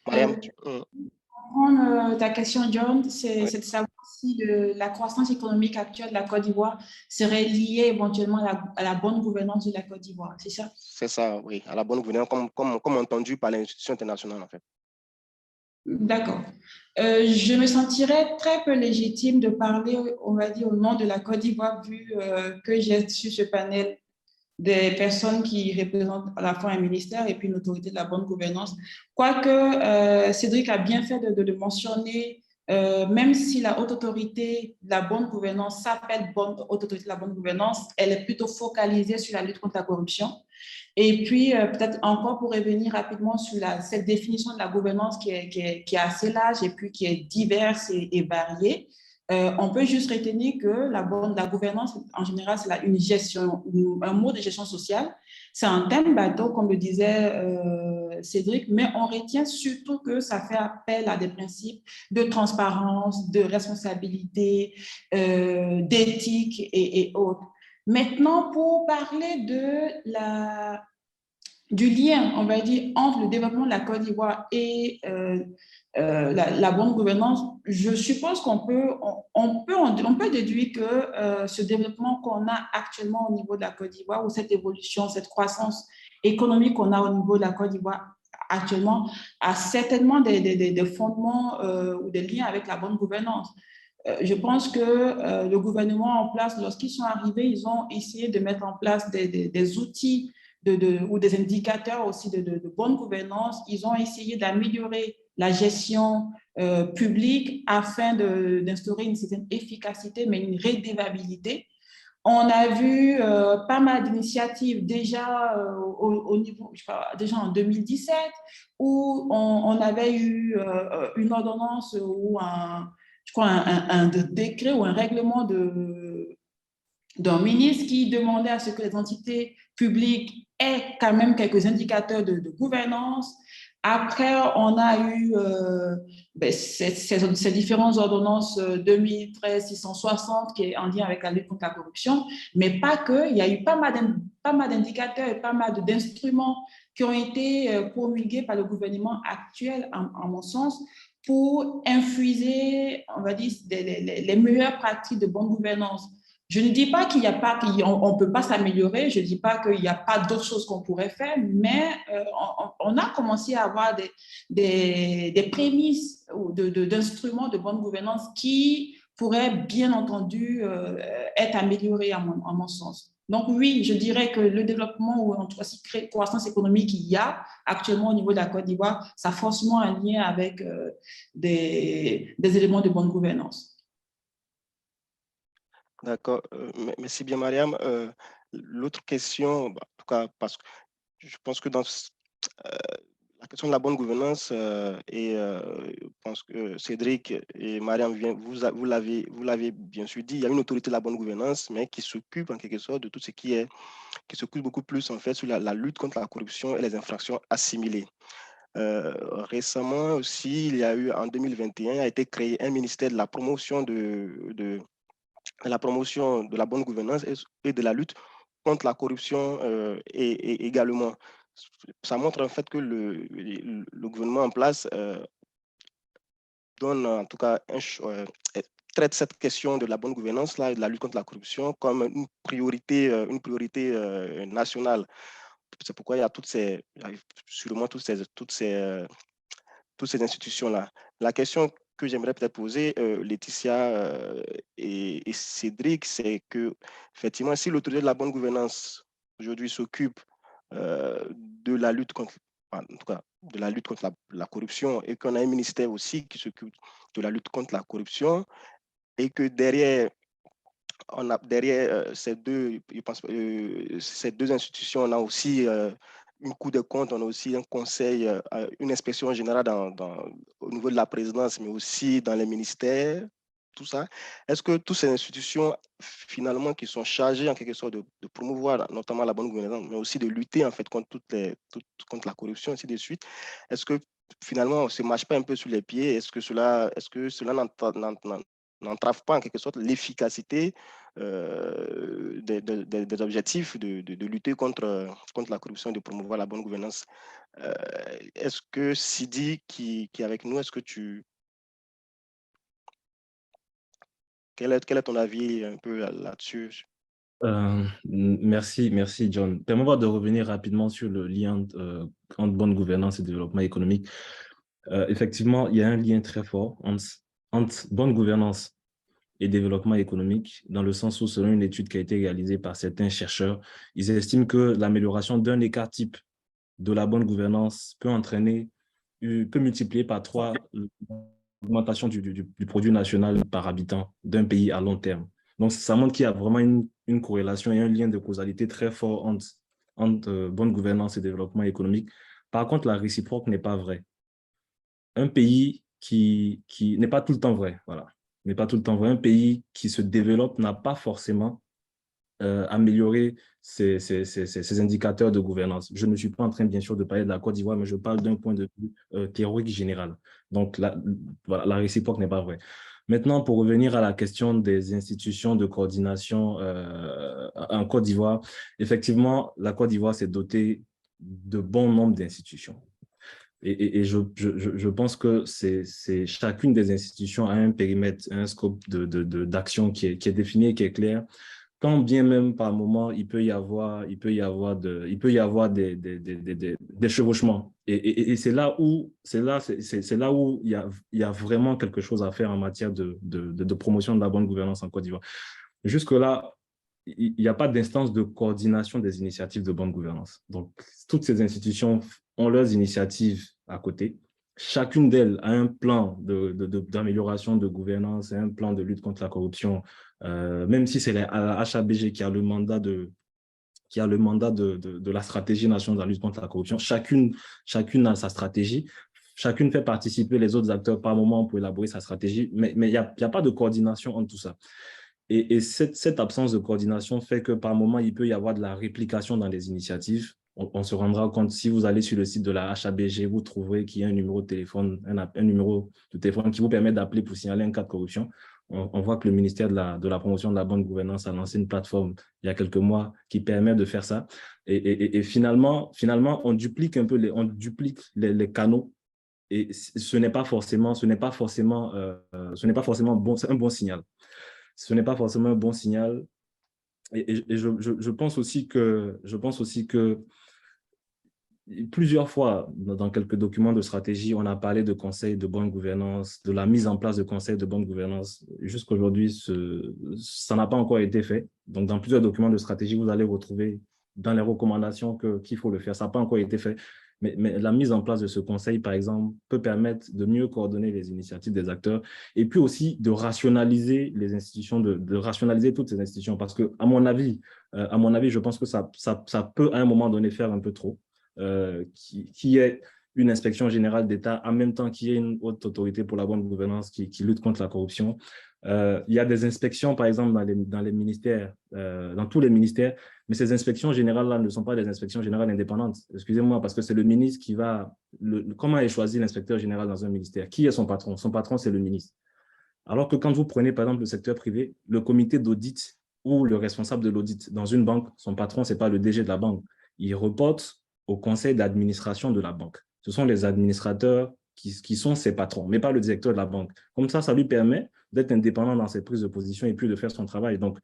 Speaker 1: Mariam,
Speaker 5: Comprendre ta question, John, c'est
Speaker 1: oui,
Speaker 5: de savoir si la croissance économique actuelle de la Côte d'Ivoire serait liée éventuellement à la bonne gouvernance de la Côte d'Ivoire, c'est ça?
Speaker 1: c'est ça, oui, à la bonne gouvernance, comme entendu par l'institution internationale, en fait.
Speaker 5: D'accord. Je me sentirais très peu légitime de parler, on va dire, au nom de la Côte d'Ivoire, vu que j'ai sur ce panel des personnes qui représentent à la fois un ministère et puis une autorité de la bonne gouvernance. Quoique Cédric a bien fait de le mentionner, même si la haute autorité de la bonne gouvernance s'appelle haute autorité de la bonne gouvernance, elle est plutôt focalisée sur la lutte contre la corruption. Et puis, peut-être encore pour revenir rapidement sur cette définition de la gouvernance qui est assez large et puis qui est diverse et variée. On peut juste retenir que la gouvernance, en général, c'est une gestion, un mot de gestion sociale. C'est un thème bateau, comme le disait Cédric, mais on retient surtout que ça fait appel à des principes de transparence, de responsabilité, d'éthique et autres. Maintenant, pour parler du lien, on va dire, entre le développement de la Côte d'Ivoire et la bonne gouvernance, je suppose qu'on peut déduire que ce développement qu'on a actuellement au niveau de la Côte d'Ivoire, ou cette évolution, cette croissance économique qu'on a au niveau de la Côte d'Ivoire actuellement, a certainement des fondements ou des liens avec la bonne gouvernance. Je pense que le gouvernement en place, lorsqu'ils sont arrivés, ils ont essayé de mettre en place des outils ou des indicateurs aussi de bonne gouvernance. Ils ont essayé d'améliorer la gestion publique afin d'instaurer une certaine efficacité, mais une redevabilité. On a vu pas mal d'initiatives déjà au niveau, je sais pas, déjà en 2017, où on avait eu une ordonnance ou je crois un décret ou un règlement d'un ministre qui demandait à ce que les entités publiques aient quand même quelques indicateurs de gouvernance. Après, on a eu ces différentes ordonnances 2013-660 qui est en lien avec la lutte contre la corruption, mais pas que. Il y a eu pas mal d'indicateurs et pas mal d'instruments qui ont été promulgués par le gouvernement actuel, en mon sens, pour infuser, on va dire, les meilleures pratiques de bonne gouvernance. Je ne dis pas qu'il n'y a pas, qu'on ne peut pas s'améliorer, je ne dis pas qu'il n'y a pas d'autres choses qu'on pourrait faire, mais on a commencé à avoir des prémices d'instruments de bonne gouvernance qui pourraient bien entendu être améliorés à mon sens. Donc oui, je dirais que le développement ou en tout cas croissance économique qu'il y a actuellement au niveau de la Côte d'Ivoire, ça a forcément un lien avec des éléments de bonne gouvernance.
Speaker 1: D'accord. Merci bien, Mariam. L'autre question, en tout cas, parce que je pense que dans la question de la bonne gouvernance, je pense que Cédric et Mariam, vous l'avez bien sûr dit, il y a une autorité de la bonne gouvernance, mais qui s'occupe en quelque sorte de tout ce qui s'occupe beaucoup plus en fait sur la lutte contre la corruption et les infractions assimilées. Récemment aussi, il y a eu en 2021, a été créé un ministère de la promotion de la bonne gouvernance et de la lutte contre la corruption et également. Ça montre en fait que le gouvernement en place donne en tout cas traite cette question de la bonne gouvernance là, et de la lutte contre la corruption comme une priorité nationale. C'est pourquoi il y a sûrement toutes ces institutions-là. La question que j'aimerais peut-être poser, Laetitia et Cédric, c'est que, effectivement, si l'autorité de la bonne gouvernance aujourd'hui s'occupe de la lutte contre, en tout cas, de la lutte contre la corruption et qu'on a un ministère aussi qui s'occupe de la lutte contre la corruption et que derrière, ces deux, je pense, ces deux institutions, on a aussi une Cour des comptes, on a aussi un conseil, une inspection générale au niveau de la présidence, mais aussi dans les ministères, tout ça. Est-ce que toutes ces institutions, finalement, qui sont chargées en quelque sorte de promouvoir notamment la bonne gouvernance, mais aussi de lutter en fait contre contre la corruption, ainsi de suite, est-ce que finalement, on ne se marche pas un peu sur les pieds? Est-ce que cela n'entrave pas en quelque sorte l'efficacité des objectifs de lutter contre la corruption et de promouvoir la bonne gouvernance? Est-ce que Sidi, qui est avec nous, quel est ton avis un peu là-dessus?
Speaker 4: Merci John. Permets-moi de revenir rapidement sur le lien entre bonne gouvernance et développement économique. Effectivement, il y a un lien très fort entre bonne gouvernance et développement économique, dans le sens où, selon une étude qui a été réalisée par certains chercheurs, ils estiment que l'amélioration d'un écart type de la bonne gouvernance peut multiplier par 3 l'augmentation du produit national par habitant d'un pays à long terme. Donc, ça montre qu'il y a vraiment une corrélation et un lien de causalité très fort entre bonne gouvernance et développement économique. Par contre, la réciproque n'est pas vraie. Un pays qui n'est pas tout le temps vrai, voilà. N'est pas tout le temps vrai. Un pays qui se développe n'a pas forcément amélioré ces indicateurs de gouvernance. Je ne suis pas en train, bien sûr, de parler de la Côte d'Ivoire, mais je parle d'un point de vue théorique général. Donc, voilà, la réciproque n'est pas vraie. Maintenant, pour revenir à la question des institutions de coordination en Côte d'Ivoire, effectivement, la Côte d'Ivoire s'est dotée de bon nombre d'institutions. Et je pense que chacune des institutions a un périmètre, un scope d'action qui est défini et qui est clair. Quand bien même par moment, il peut y avoir des chevauchements. Et c'est là où il y a vraiment quelque chose à faire en matière de promotion de la bonne gouvernance en Côte d'Ivoire. Jusque-là, il n'y a pas d'instance de coordination des initiatives de bonne gouvernance. Donc, toutes ces institutions ont leurs initiatives à côté. Chacune d'elles a un plan d'amélioration de gouvernance, un plan de lutte contre la corruption, même si c'est la HABG qui a le mandat de la stratégie nationale de la lutte contre la corruption. Chacune a sa stratégie. Chacune fait participer les autres acteurs par moment pour élaborer sa stratégie, mais il n'y a pas de coordination entre tout ça. Et cette absence de coordination fait que par moment, il peut y avoir de la réplication dans les initiatives. On se rendra compte, si vous allez sur le site de la HABG, vous trouverez qu'il y a un numéro de téléphone, un numéro de téléphone qui vous permet d'appeler pour signaler un cas de corruption. On voit que le ministère de la promotion de la bonne gouvernance a lancé une plateforme il y a quelques mois qui permet de faire ça. Et finalement, on duplique un peu les canaux. Et ce n'est pas forcément bon, c'est un bon signal. Ce n'est pas forcément un bon signal. Et je pense aussi que plusieurs fois, dans quelques documents de stratégie, on a parlé de conseils de bonne gouvernance, de la mise en place de conseils de bonne gouvernance. Jusqu'aujourd'hui, ça n'a pas encore été fait. Donc, dans plusieurs documents de stratégie, vous allez retrouver dans les recommandations qu'il faut le faire. Ça n'a pas encore été fait. Mais la mise en place de ce conseil, par exemple, peut permettre de mieux coordonner les initiatives des acteurs et puis aussi de rationaliser les institutions, de rationaliser toutes ces institutions. Parce que, à mon avis, je pense que ça peut à un moment donné faire un peu trop. Qui est une inspection générale d'État en même temps qu'il y ait une haute autorité pour la bonne gouvernance qui lutte contre la corruption. Il y a des inspections, par exemple, dans les ministères, dans tous les ministères, mais ces inspections générales-là ne sont pas des inspections générales indépendantes. Excusez-moi, parce que c'est le ministre qui va… Comment est choisi l'inspecteur général dans un ministère? Qui est son patron? Son patron, c'est le ministre. Alors que quand vous prenez, par exemple, le secteur privé, le comité d'audit ou le responsable de l'audit dans une banque, son patron, ce n'est pas le DG de la banque. Il reporte au conseil d'administration de la banque. Ce sont les administrateurs qui sont ses patrons, mais pas le directeur de la banque. Comme ça lui permet d'être indépendant dans ses prises de position et puis de faire son travail. Donc,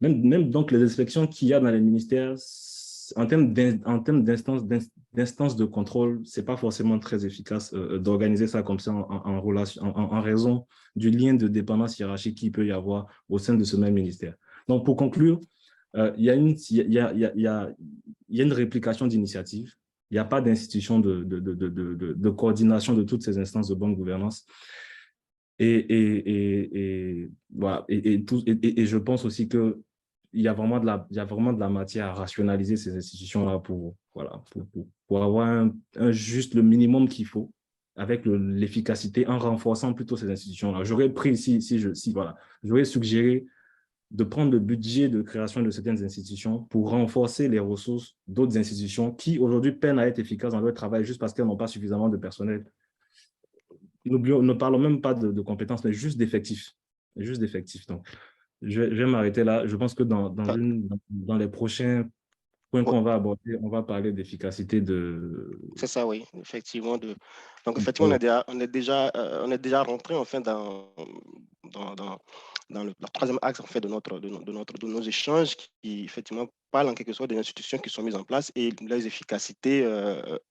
Speaker 4: même donc les inspections qu'il y a dans les ministères, en termes d'instances de contrôle, ce n'est pas forcément très efficace d'organiser ça comme ça en raison du lien de dépendance hiérarchique qu'il peut y avoir au sein de ce même ministère. Donc, pour conclure, il y a une réplication d'initiatives. Il n'y a pas d'institution de coordination de toutes ces instances de bonne gouvernance. Voilà. Et je pense aussi qu'il y a vraiment de la matière à rationaliser ces institutions-là pour avoir juste le minimum qu'il faut avec l'efficacité en renforçant plutôt ces institutions-là. J'aurais j'aurais suggéré de prendre le budget de création de certaines institutions pour renforcer les ressources d'autres institutions qui aujourd'hui peinent à être efficaces dans leur travail juste parce qu'elles n'ont pas suffisamment de personnel. Ne parlons même pas de compétences, mais juste d'effectifs. Juste d'effectifs. Donc, je vais m'arrêter là. Je pense que dans les prochains points qu'on va aborder, on va parler d'efficacité de…
Speaker 1: C'est ça, oui, effectivement. Donc, effectivement, on est déjà rentré en fait dans le troisième axe en fait, de nos échanges qui, effectivement, parlent en quelque sorte des institutions qui sont mises en place et leurs efficacités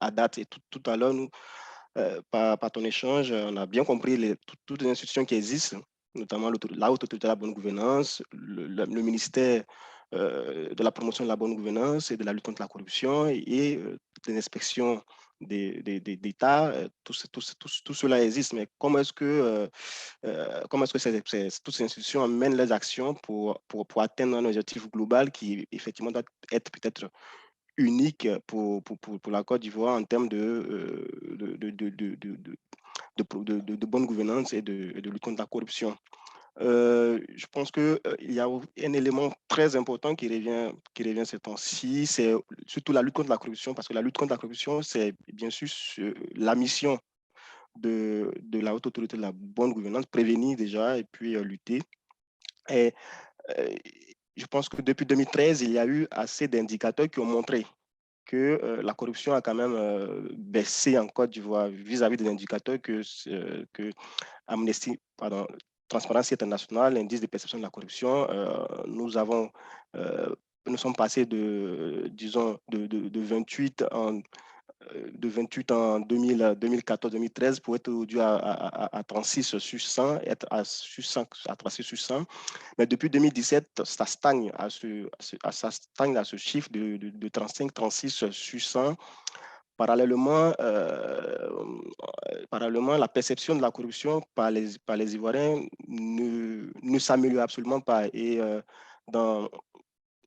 Speaker 1: à date. Et tout à l'heure, nous, par ton échange, on a bien compris toutes les institutions qui existent, notamment la haute autorité de la bonne gouvernance, le ministère de la promotion de la bonne gouvernance et de la lutte contre la corruption et les inspections d'État, tout cela existe. Mais comment est-ce que toutes ces institutions amènent les actions pour atteindre un objectif global qui, effectivement, doit être peut-être unique pour la Côte d'Ivoire en termes de bonne gouvernance et de lutte contre la corruption. Je pense qu'il y a un élément très important qui revient ces temps-ci, c'est surtout la lutte contre la corruption, parce que la lutte contre la corruption, c'est bien sûr la mission de la haute autorité de la bonne gouvernance, prévenir déjà et puis lutter. Et je pense que depuis 2013, il y a eu assez d'indicateurs qui ont montré que la corruption a quand même baissé en Côte d'Ivoire vis-à-vis des indicateurs que Amnesty, Transparency International, l'indice de perception de la corruption, nous sommes passés de 28 en 2014-2013 pour être dû à 36 sur 100, être à 36 sur 100. Mais depuis 2017, ça stagne à ce chiffre de 35-36 sur 100. Parallèlement, la perception de la corruption par les Ivoiriens ne s'améliore absolument pas. Et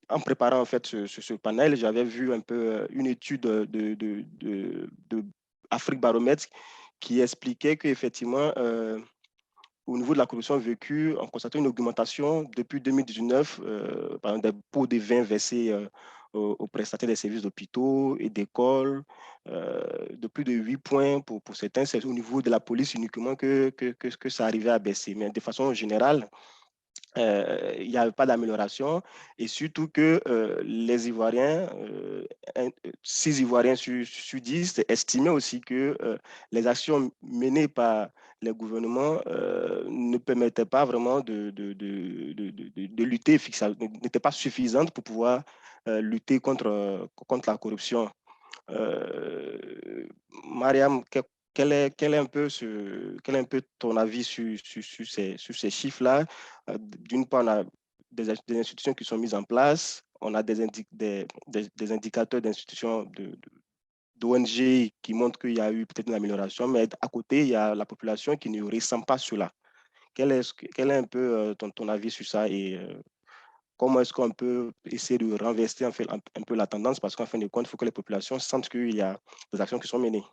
Speaker 1: en préparant en fait ce panel, j'avais vu un peu une étude de Afrique Baromètre qui expliquait qu'effectivement, au niveau de la corruption vécue, on constate une augmentation depuis 2019 par exemple, des pots de vin versés aux prestataires des services d'hôpitaux et d'écoles, de plus de 8 points pour certains. C'est au niveau de la police uniquement que ça arrivait à baisser. Mais de façon générale, il n'y avait pas d'amélioration et surtout que les Ivoiriens, 6 Ivoiriens sur 10 estimaient aussi que les actions menées par les gouvernements ne permettaient pas vraiment de lutter, n'étaient pas suffisantes pour pouvoir lutter contre la corruption. Mariam, quel est un peu ton avis sur ces chiffres-là? D'une part, on a des institutions qui sont mises en place, on a des indicateurs d'institutions d'ONG qui montrent qu'il y a eu peut-être une amélioration, mais à côté, il y a la population qui ne ressent pas cela. Quel est un peu ton avis sur ça et comment est-ce qu'on peut essayer de renverser un peu la tendance, parce qu'en fin de compte, il faut que les populations sentent qu'il y a des actions qui sont menées.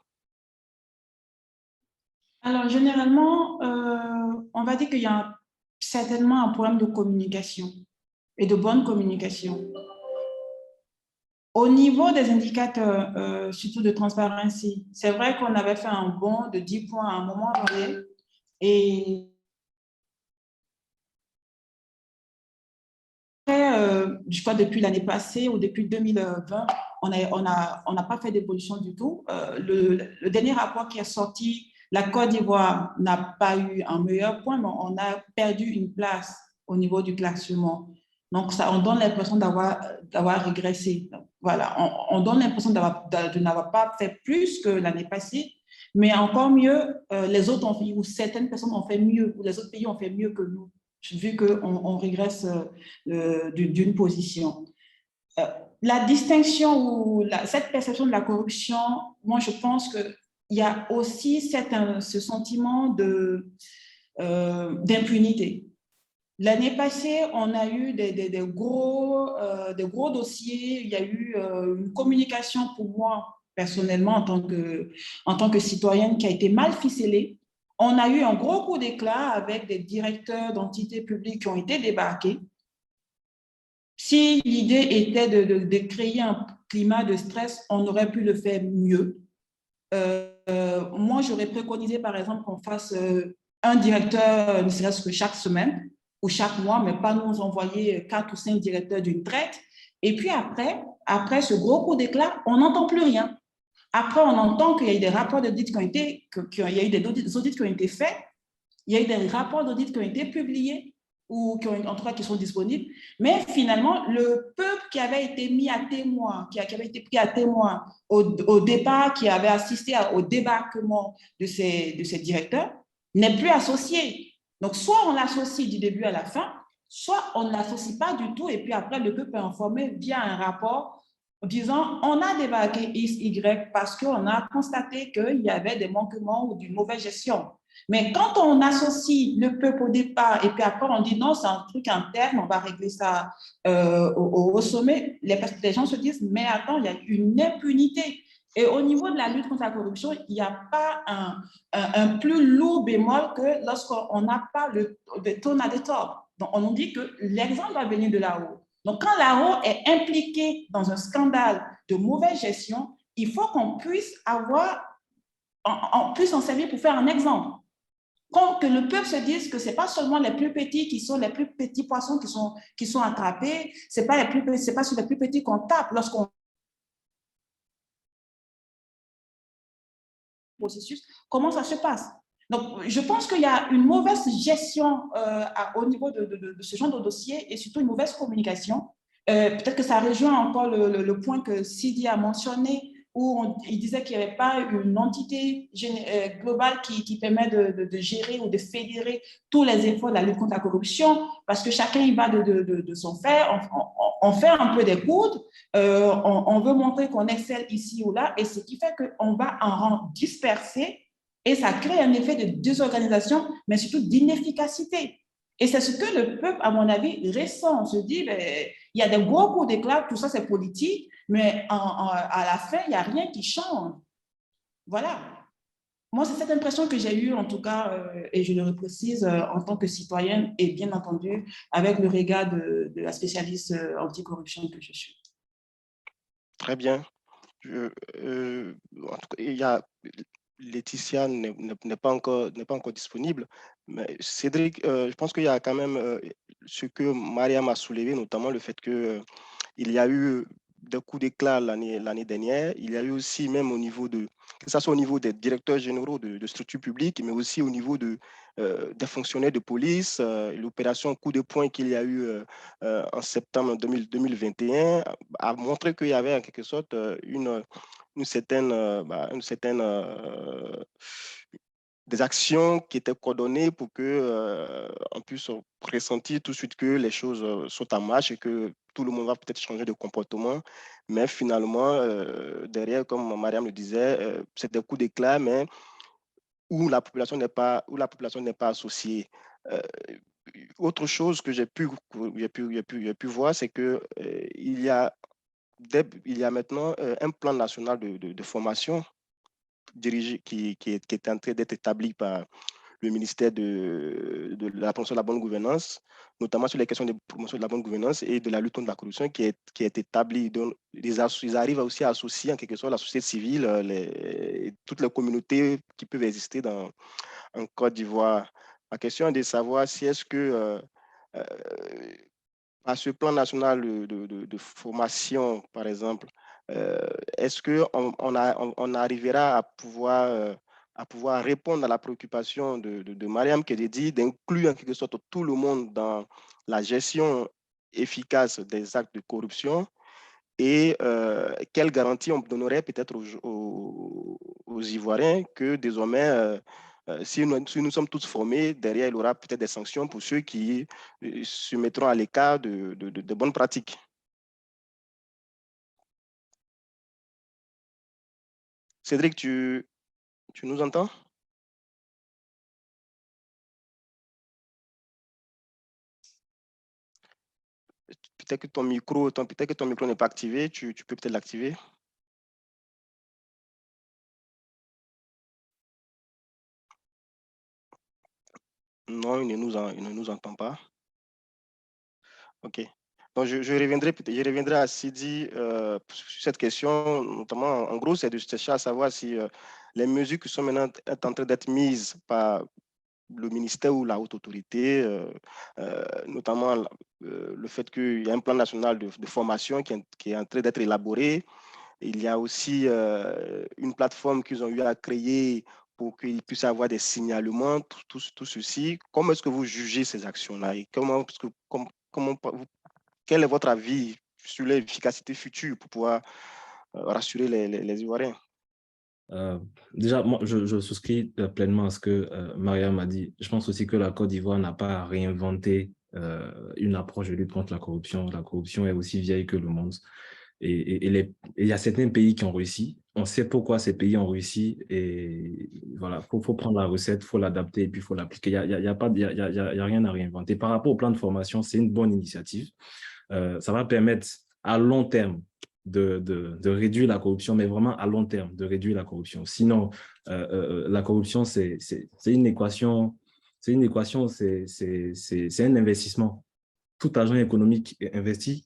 Speaker 5: Alors, généralement, on va dire qu'il y a certainement un problème de communication et de bonne communication. Au niveau des indicateurs, surtout de transparence, c'est vrai qu'on avait fait un bond de 10 points à un moment donné et je crois depuis l'année passée ou depuis 2020, on n'a pas fait d'évolution du tout. Le dernier rapport qui est sorti, la Côte d'Ivoire n'a pas eu un meilleur point, mais on a perdu une place au niveau du classement. Donc, ça, on donne l'impression d'avoir régressé. Voilà, on donne l'impression de n'avoir pas fait plus que l'année passée, mais encore mieux, les autres ont fait, ou certaines personnes ont fait mieux, ou les autres pays ont fait mieux que nous, vu qu'on régresse d'une position. La distinction ou cette perception de la corruption, moi, je pense qu'il y a aussi ce sentiment d'impunité. L'année passée, on a eu des gros dossiers, il y a eu une communication pour moi, personnellement, en tant que citoyenne, qui a été mal ficelée. On a eu un gros coup d'éclat avec des directeurs d'entités publiques qui ont été débarqués. Si l'idée était de créer un climat de stress, on aurait pu le faire mieux. Moi, j'aurais préconisé, par exemple, qu'on fasse un directeur, ne serait-ce que chaque semaine ou chaque mois, mais pas nous envoyer 4 ou 5 directeurs d'une traite. Et puis après ce gros coup d'éclat, on n'entend plus rien. Après, on entend qu'il y a eu des rapports d'audit qui ont été, qu'il y a eu des audits qui ont été faits, il y a eu des rapports d'audit qui ont été publiés ou en tout cas qui sont disponibles, mais finalement, le peuple qui avait été mis à témoin, qui avait été pris à témoin au départ, qui avait assisté au débarquement de ces directeurs, n'est plus associé. Donc, soit on l'associe du début à la fin, soit on ne l'associe pas du tout, et puis après, le peuple est informé via un rapport disant on a débarqué X, Y parce qu'on a constaté qu'il y avait des manquements ou d'une mauvaise gestion. Mais quand on associe le peuple au départ et puis après on dit non, c'est un truc interne, on va régler ça au sommet, les gens se disent mais attends, il y a une impunité. Et au niveau de la lutte contre la corruption, il n'y a pas un plus lourd bémol que lorsqu'on n'a pas le ton à détordre. Donc on nous dit que l'exemple va venir de là-haut. Donc quand là-haut est impliqué dans un scandale de mauvaise gestion, il faut qu'on puisse on puisse en servir pour faire un exemple. Que le peuple se dise que ce n'est pas seulement les plus petits qui sont les plus petits poissons qui sont attrapés, ce n'est pas sur les plus petits qu'on tape lorsqu'on processus, comment ça se passe. Donc, je pense qu'il y a une mauvaise gestion au niveau de ce genre de dossier et surtout une mauvaise communication. Peut-être que ça rejoint encore le point que Sidi a mentionné, où il disait qu'il n'y avait pas une entité globale qui permet de gérer ou de fédérer tous les efforts de la lutte contre la corruption, parce que chacun y va de son faire, on fait un peu des coudes, on veut montrer qu'on excelle ici ou là, et ce qui fait qu'on va en rang dispersé, et ça crée un effet de désorganisation, mais surtout d'inefficacité. Et c'est ce que le peuple, à mon avis, ressent. On se dit, ben, il y a des gros coups d'éclat, tout ça c'est politique, mais à la fin, il n'y a rien qui change. Voilà. Moi, c'est cette impression que j'ai eue, en tout cas, et je le reprécise, en tant que citoyenne, et bien entendu, avec le regard de la spécialiste anticorruption que je suis.
Speaker 1: Très bien. En tout cas, il y a Laetitia n'est pas encore disponible, mais Cédric, je pense qu'il y a quand même ce que Mariam a soulevé, notamment le fait que il y a eu des coups d'éclat l'année dernière. Il y a eu aussi, même au niveau que ce soit au niveau des directeurs généraux de structures publiques, mais aussi au niveau des fonctionnaires de police. L'opération coup de poing qu'il y a eu en septembre 2021 a montré qu'il y avait en quelque sorte une certaine des actions qui étaient coordonnées pour que on puisse ressentir tout de suite que les choses sont en marche et que tout le monde va peut-être changer de comportement. Mais finalement, derrière, comme Mariam le disait, c'est des coups d'éclat, mais où la population n'est pas associée. Autre chose que j'ai pu voir, c'est que il y a maintenant un plan national de formation qui est en train d'être établi par le ministère de la promotion de la bonne gouvernance, notamment sur les questions de promotion de la bonne gouvernance et de la lutte contre la corruption qui est établi. Donc, ils arrivent aussi à associer en quelque sorte la société civile, toutes les communautés qui peuvent exister en Côte d'Ivoire. La question est de savoir si est-ce que à ce plan national de formation, par exemple, est-ce qu'on arrivera à pouvoir répondre à la préoccupation de Mariam Kededi d'inclure en quelque sorte tout le monde dans la gestion efficace des actes de corruption et quelle garantie on donnerait peut-être aux Ivoiriens que désormais, si nous sommes tous formés, derrière, il y aura peut-être des sanctions pour ceux qui se mettront à l'écart de bonnes pratiques. Cédric, tu nous entends? Peut-être que ton micro n'est pas activé, tu peux peut-être l'activer. Non, il ne nous entend pas. OK. Donc, je reviendrai à Sidi sur cette question, notamment, en gros, c'est de chercher à savoir si les mesures qui sont maintenant en train d'être mises par le ministère ou la haute autorité, notamment le fait qu'il y a un plan national de formation qui est en train d'être élaboré. Il y a aussi une plateforme qu'ils ont eu à créer pour qu'ils puissent avoir des signalements, tout ceci. Comment est-ce que vous jugez ces actions-là et quel est votre avis sur l'efficacité future pour pouvoir rassurer les Ivoiriens?
Speaker 4: Déjà, moi, je souscris pleinement à ce que Mariam a dit. Je pense aussi que la Côte d'Ivoire n'a pas réinventé une approche de lutte contre la corruption. La corruption est aussi vieille que le monde. Et il y a certains pays qui ont réussi. On sait pourquoi ces pays ont réussi. Et voilà, faut prendre la recette, il faut l'adapter et puis il faut l'appliquer. Il n'y a rien à réinventer. Par rapport au plan de formation, c'est une bonne initiative. Ça va permettre à long terme de réduire la corruption, mais vraiment à long terme, de réduire la corruption. Sinon, la corruption, c'est une équation, c'est un investissement. Tout agent économique investi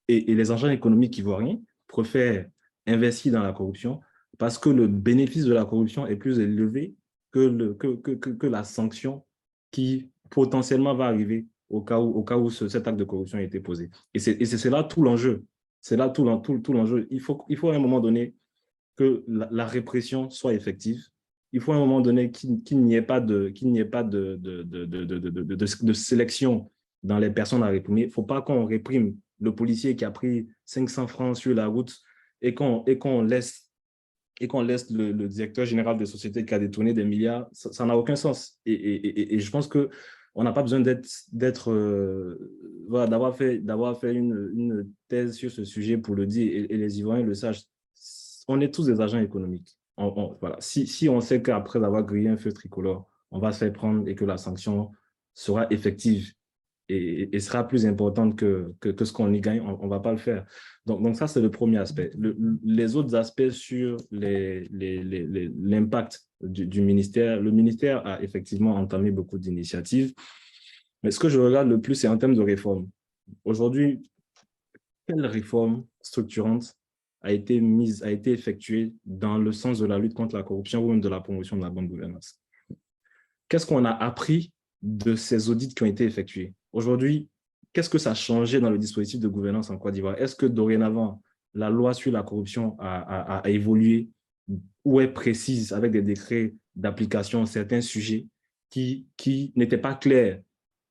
Speaker 4: et les agents économiques ivoiriens préfèrent investir dans la corruption parce que le bénéfice de la corruption est plus élevé que la sanction qui potentiellement va arriver au cas où cet acte de corruption a été posé. Et c'est là tout l'enjeu. C'est là tout l'enjeu. Il faut à un moment donné que la répression soit effective. Il faut à un moment donné qu'il n'y ait pas de sélection dans les personnes à réprimer. Il ne faut pas qu'on réprime le policier qui a pris 500 francs sur la route et qu'on laisse le directeur général de société qui a détourné des milliards. Ça n'a aucun sens. Et je pense que on n'a pas besoin d'avoir fait une thèse sur ce sujet pour le dire et les Ivoiriens le sachent. On est tous des agents économiques. Voilà. Si on sait qu'après avoir grillé un feu tricolore, on va se faire prendre et que la sanction sera effective et sera plus importante que ce qu'on y gagne, on ne va pas le faire. Donc ça, c'est le premier aspect. Les autres aspects sur l'impact du ministère, le ministère a effectivement entamé beaucoup d'initiatives, mais ce que je regarde le plus, c'est en termes de réforme. Aujourd'hui, quelle réforme structurante a été effectuée dans le sens de la lutte contre la corruption ou même de la promotion de la bonne gouvernance? Qu'est-ce qu'on a appris de ces audits qui ont été effectués? Aujourd'hui, qu'est-ce que ça a changé dans le dispositif de gouvernance en Côte d'Ivoire? Est-ce que dorénavant, la loi sur la corruption a évolué ou est précise avec des décrets d'application certains sujets qui n'étaient pas clairs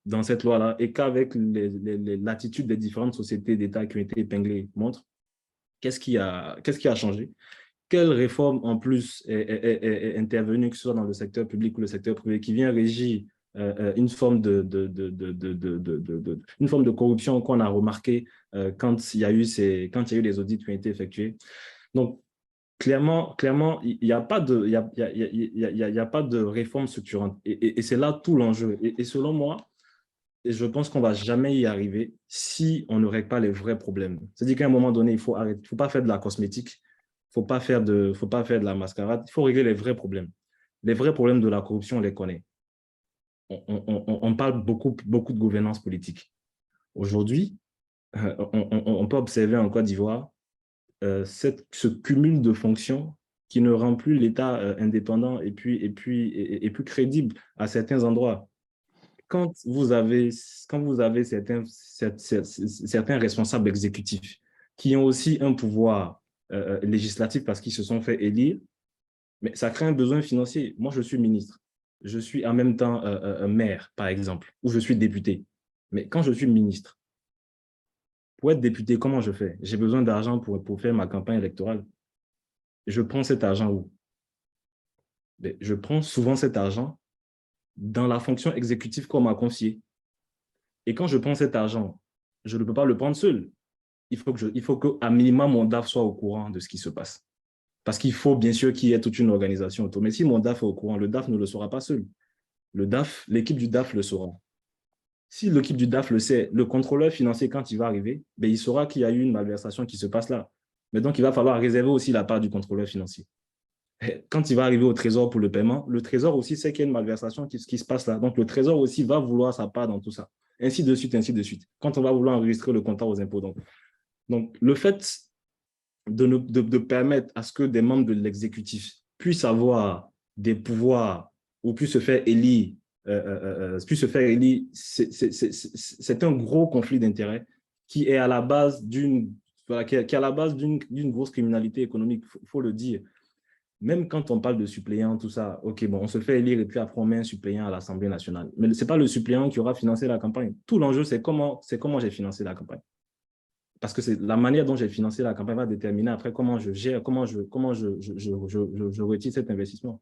Speaker 4: dans cette loi-là et qu'avec l'attitude des différentes sociétés d'État qui ont été épinglées montre? Qu'est-ce qui a changé? Quelle réforme en plus est intervenue, que ce soit dans le secteur public ou le secteur privé, qui vient régir une forme de corruption qu'on a remarqué quand il y a eu les audits qui ont été effectués. Donc, clairement, il n'y a pas de réforme structurante. Et c'est là tout l'enjeu. Et selon moi, et je pense qu'on ne va jamais y arriver si on ne règle pas les vrais problèmes. C'est-à-dire qu'à un moment donné, il ne faut pas faire de la cosmétique. faut pas faire de la mascarade. Il faut régler les vrais problèmes. Les vrais problèmes de la corruption, on les connaît. On parle beaucoup de gouvernance politique. Aujourd'hui, on peut observer en Côte d'Ivoire ce cumul de fonctions qui ne rend plus l'État indépendant et puis crédible à certains endroits. Quand vous avez certains responsables exécutifs qui ont aussi un pouvoir législatif parce qu'ils se sont fait élire, mais ça crée un besoin financier. Moi, je suis ministre. Je suis en même temps maire, par exemple, ou je suis député. Mais quand je suis ministre, pour être député, comment je fais? J'ai besoin d'argent pour faire ma campagne électorale. Je prends cet argent où? Je prends souvent cet argent dans la fonction exécutive qu'on m'a confiée. Et quand je prends cet argent, je ne peux pas le prendre seul. Il faut qu'à minima, mon DAF soit au courant de ce qui se passe. Parce qu'il faut bien sûr qu'il y ait toute une organisation autour. Mais si mon DAF est au courant, le DAF ne le saura pas seul. L'équipe du DAF le saura. Si l'équipe du DAF le sait, le contrôleur financier, quand il va arriver, il saura qu'il y a eu une malversation qui se passe là. Mais donc, il va falloir réserver aussi la part du contrôleur financier. Quand il va arriver au trésor pour le paiement, le trésor aussi sait qu'il y a une malversation qui se passe là. Donc, le trésor aussi va vouloir sa part dans tout ça. Ainsi de suite, ainsi de suite. Quand on va vouloir enregistrer le comptant aux impôts. Donc le fait de permettre à ce que des membres de l'exécutif puissent avoir des pouvoirs ou puissent se faire élire, c'est un gros conflit d'intérêts qui est à la base d'une grosse criminalité économique, il faut le dire. Même quand on parle de suppléants, tout ça, OK, bon, on se fait élire et puis après on met un suppléant à l'Assemblée nationale. Mais ce n'est pas le suppléant qui aura financé la campagne. Tout l'enjeu, c'est comment j'ai financé la campagne. Parce que c'est la manière dont j'ai financé la campagne va déterminer après comment je gère, comment je retire cet investissement.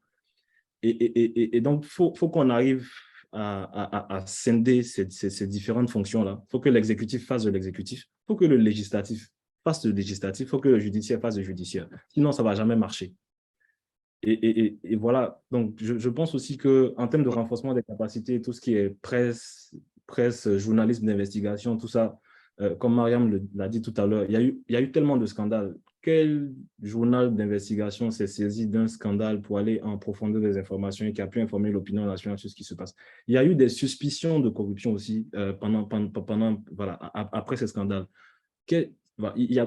Speaker 4: Et donc, il faut qu'on arrive à scinder ces différentes fonctions-là. Il faut que l'exécutif fasse de l'exécutif. Il faut que le législatif fasse de législatif. Il faut que le judiciaire fasse de judiciaire. Sinon, ça ne va jamais marcher. Et voilà. Donc, je pense aussi qu'en termes de renforcement des capacités, tout ce qui est presse, journalisme d'investigation, tout ça, comme Mariam l'a dit tout à l'heure, il y a eu tellement de scandales. Quel journal d'investigation s'est saisi d'un scandale pour aller en profondeur des informations et qui a pu informer l'opinion nationale sur ce qui se passe? Il y a eu des suspicions de corruption aussi après ces scandales. Il n'y a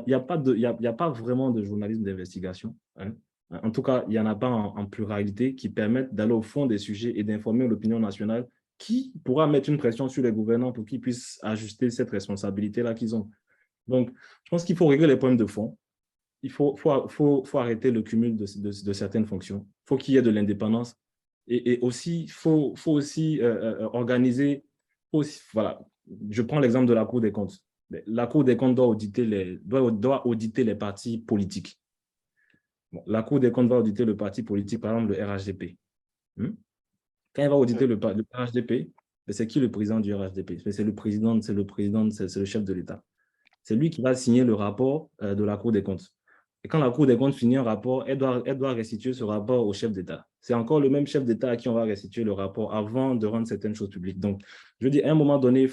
Speaker 4: pas vraiment de journalisme d'investigation. Hein. En tout cas, il n'y en a pas en pluralité qui permettent d'aller au fond des sujets et d'informer l'opinion nationale qui pourra mettre une pression sur les gouvernants pour qu'ils puissent ajuster cette responsabilité-là qu'ils ont. Donc, je pense qu'il faut régler les problèmes de fond. Il faut arrêter le cumul de certaines fonctions. Il faut qu'il y ait de l'indépendance. Et aussi, il faut aussi organiser. Voilà, je prends l'exemple de la Cour des comptes. La Cour des comptes doit auditer les partis politiques. Bon, la Cour des comptes va auditer le parti politique, par exemple le RHDP. Quand elle va auditer le RHDP, c'est qui le président du RHDP? C'est le président, c'est le chef de l'État. C'est lui qui va signer le rapport de la Cour des comptes. Et quand la Cour des comptes finit un rapport, elle doit restituer ce rapport au chef d'État. C'est encore le même chef d'État à qui on va restituer le rapport avant de rendre certaines choses publiques. Donc, je dis, à un moment donné,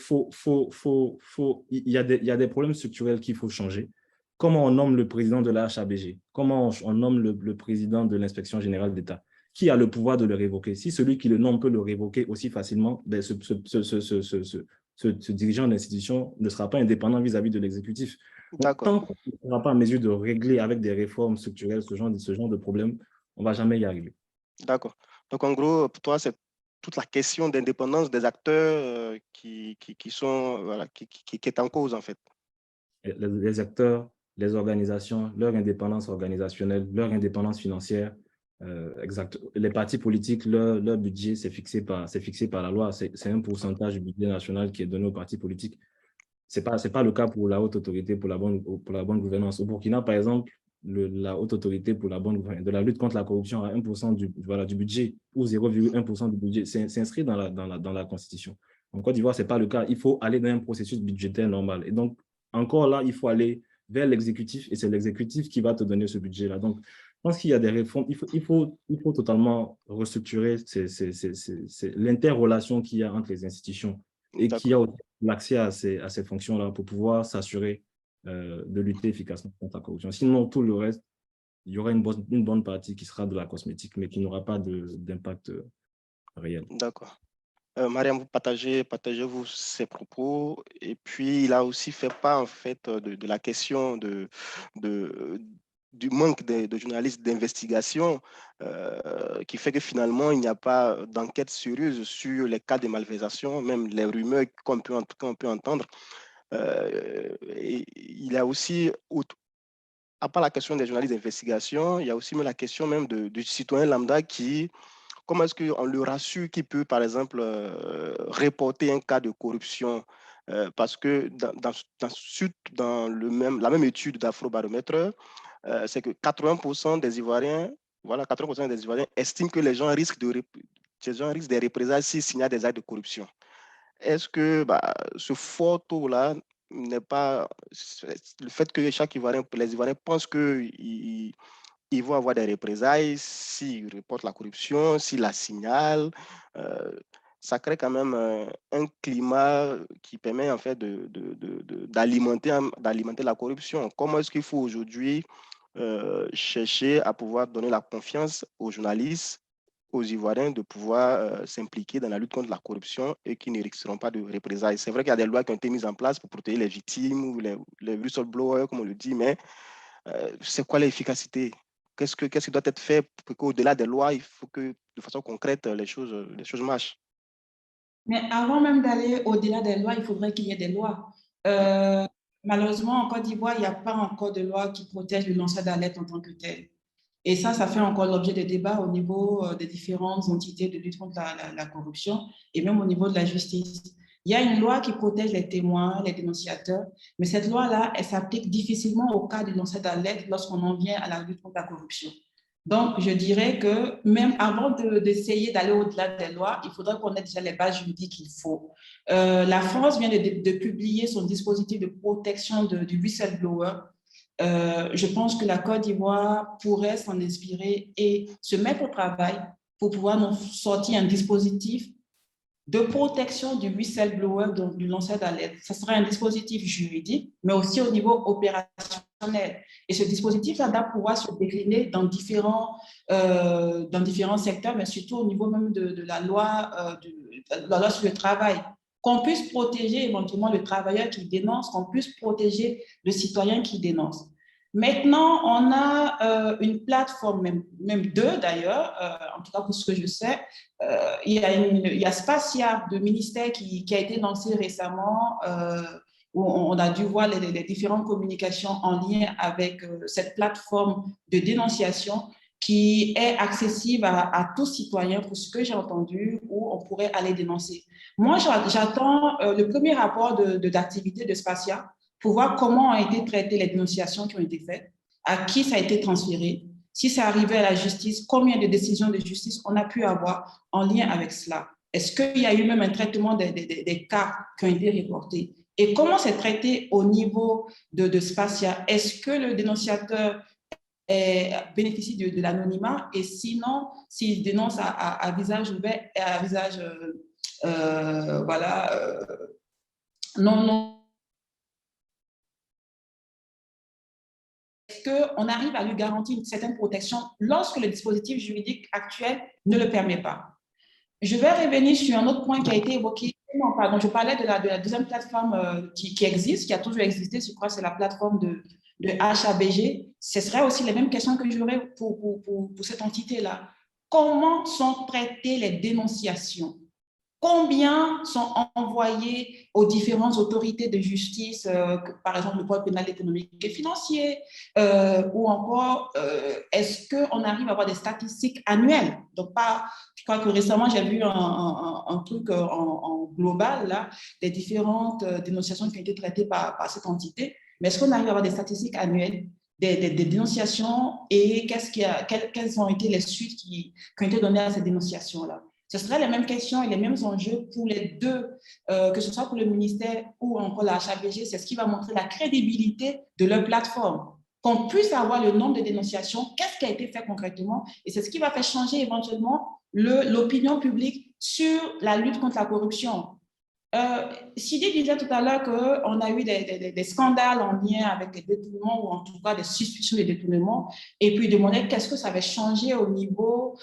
Speaker 4: il y a des problèmes structurels qu'il faut changer. Comment on nomme le président de la HABG? Comment on nomme le président de l'Inspection générale d'État? Qui a le pouvoir de le révoquer? Si celui qui le nomme peut le révoquer aussi facilement, ce dirigeant d'institution ne sera pas indépendant vis-à-vis de l'exécutif. Tant qu'on ne sera pas en mesure de régler avec des réformes structurelles ce genre de problème, on ne va jamais y arriver.
Speaker 1: D'accord. Donc, en gros, pour toi, c'est toute la question d'indépendance des acteurs qui est en cause, en fait.
Speaker 4: Les acteurs, les organisations, leur indépendance organisationnelle, leur indépendance financière, exact. Les partis politiques, leur budget, c'est fixé par la loi. C'est un pourcentage du budget national qui est donné aux partis politiques. Ce n'est pas le cas pour la haute autorité pour la bonne gouvernance. Au Burkina, par exemple, la haute autorité pour de la lutte contre la corruption à 1% du budget ou 0,1% du budget. C'est inscrit dans la Constitution. En Côte d'Ivoire, ce n'est pas le cas. Il faut aller dans un processus budgétaire normal. Et donc, encore là, il faut aller vers l'exécutif et c'est l'exécutif qui va te donner ce budget-là. Donc, je pense qu'il y a des réformes. Il faut totalement restructurer l'interrelation qu'il y a entre les institutions et qu'il y a aussi l'accès à ces fonctions-là pour pouvoir s'assurer de lutter efficacement contre la corruption. Sinon, tout le reste, il y aura une bonne partie qui sera de la cosmétique, mais qui n'aura pas d'impact réel.
Speaker 1: D'accord. Mariam, vous partagez-vous ces propos. Et puis, il a aussi fait part, en fait, de la question du manque de journalistes d'investigation qui fait que finalement, il n'y a pas d'enquête sérieuse sur les cas de malversation, même les rumeurs qu'on peut entendre. Et il y a aussi, à part la question des journalistes d'investigation, il y a aussi la question même du citoyen lambda qui, comment est-ce qu'on le rassure qu'il peut, par exemple, reporter un cas de corruption parce que dans la même étude d'Afrobaromètre, c'est que 80% des Ivoiriens, voilà, 80% des Ivoiriens estiment que les gens risquent des représailles s'ils signent des actes de corruption. Est-ce que ce fort taux-là n'est pas le fait que les Ivoiriens pensent qu'ils vont avoir des représailles s'ils reportent la corruption, s'ils la signalent, ça crée quand même un climat qui permet en fait d'alimenter la corruption. Comment est-ce qu'il faut aujourd'hui chercher à pouvoir donner la confiance aux journalistes, aux Ivoiriens de pouvoir s'impliquer dans la lutte contre la corruption et qui ne risqueront pas de représailles? C'est vrai qu'il y a des lois qui ont été mises en place pour protéger les victimes ou les whistleblowers, comme on le dit, mais c'est quoi l'efficacité? Qu'est-ce qui doit être fait pour qu'au-delà des lois, il faut que de façon concrète, les choses marchent?
Speaker 5: Mais avant même d'aller au-delà des lois, il faudrait qu'il y ait des lois. Malheureusement, en Côte d'Ivoire, il n'y a pas encore de loi qui protège le lanceur d'alerte en tant que tel. Et ça fait encore l'objet de débats au niveau des différentes entités de lutte contre la corruption et même au niveau de la justice. Il y a une loi qui protège les témoins, les dénonciateurs, mais cette loi-là, elle s'applique difficilement au cas du lanceur d'alerte lorsqu'on en vient à la lutte contre la corruption. Donc, je dirais que même avant d'essayer d'aller au-delà des lois, il faudrait qu'on ait déjà les bases juridiques qu'il faut. La France vient de publier son dispositif de protection du whistleblower. Je pense que la Côte d'Ivoire pourrait s'en inspirer et se mettre au travail pour pouvoir nous sortir un dispositif de protection du whistleblower, donc du lanceur d'alerte. Ce sera un dispositif juridique, mais aussi au niveau opérationnel. Et ce dispositif-là pourra se décliner dans différents secteurs, mais surtout au niveau même de la loi sur le travail. Qu'on puisse protéger éventuellement le travailleur qui dénonce, qu'on puisse protéger le citoyen qui dénonce. Maintenant, on a une plateforme, même deux d'ailleurs, en tout cas pour ce que je sais. Il y a Spatia, de ministère qui a été lancé récemment, où on a dû voir les différentes communications en lien avec cette plateforme de dénonciation qui est accessible à tout citoyen, pour ce que j'ai entendu, où on pourrait aller dénoncer. Moi, j'attends le premier rapport d'activité de Spatia pour voir comment ont été traitées les dénonciations qui ont été faites, à qui ça a été transféré, si c'est arrivé à la justice, combien de décisions de justice on a pu avoir en lien avec cela. Est-ce qu'il y a eu même un traitement des cas qui ont été reportés? Et comment c'est traité au niveau de Spatia? Est-ce que le dénonciateur bénéficie de l'anonymat? Et sinon, s'il dénonce à visage ouvert, à visage non. Est-ce qu'on arrive à lui garantir une certaine protection lorsque le dispositif juridique actuel ne le permet pas? Je vais revenir sur un autre point qui a été évoqué. Non, pardon, je parlais de la deuxième plateforme qui existe, qui a toujours existé. Je crois que c'est la plateforme de HABG. Ce serait aussi les mêmes questions que j'aurais pour cette entité-là. Comment sont traitées les dénonciations? Combien sont envoyés aux différentes autorités de justice, par exemple le Code pénal économique et financier, ou encore, est-ce qu'on arrive à avoir des statistiques annuelles? Donc, je crois que récemment, j'ai vu un truc en global, là, des différentes dénonciations qui ont été traitées par cette entité, mais est-ce qu'on arrive à avoir des statistiques annuelles des dénonciations et quelles ont été les suites qui ont été données à ces dénonciations-là? Ce seraient les mêmes questions et les mêmes enjeux pour les deux, que ce soit pour le ministère ou encore la HABG. C'est ce qui va montrer la crédibilité de leur plateforme. Qu'on puisse avoir le nombre de dénonciations, qu'est-ce qui a été fait concrètement, et c'est ce qui va faire changer éventuellement l'opinion publique sur la lutte contre la corruption. Sidi disait tout à l'heure qu'on a eu des scandales en lien avec les détournements, ou en tout cas des suspicions de détournements, et puis demandait qu'est-ce que ça avait changé au niveau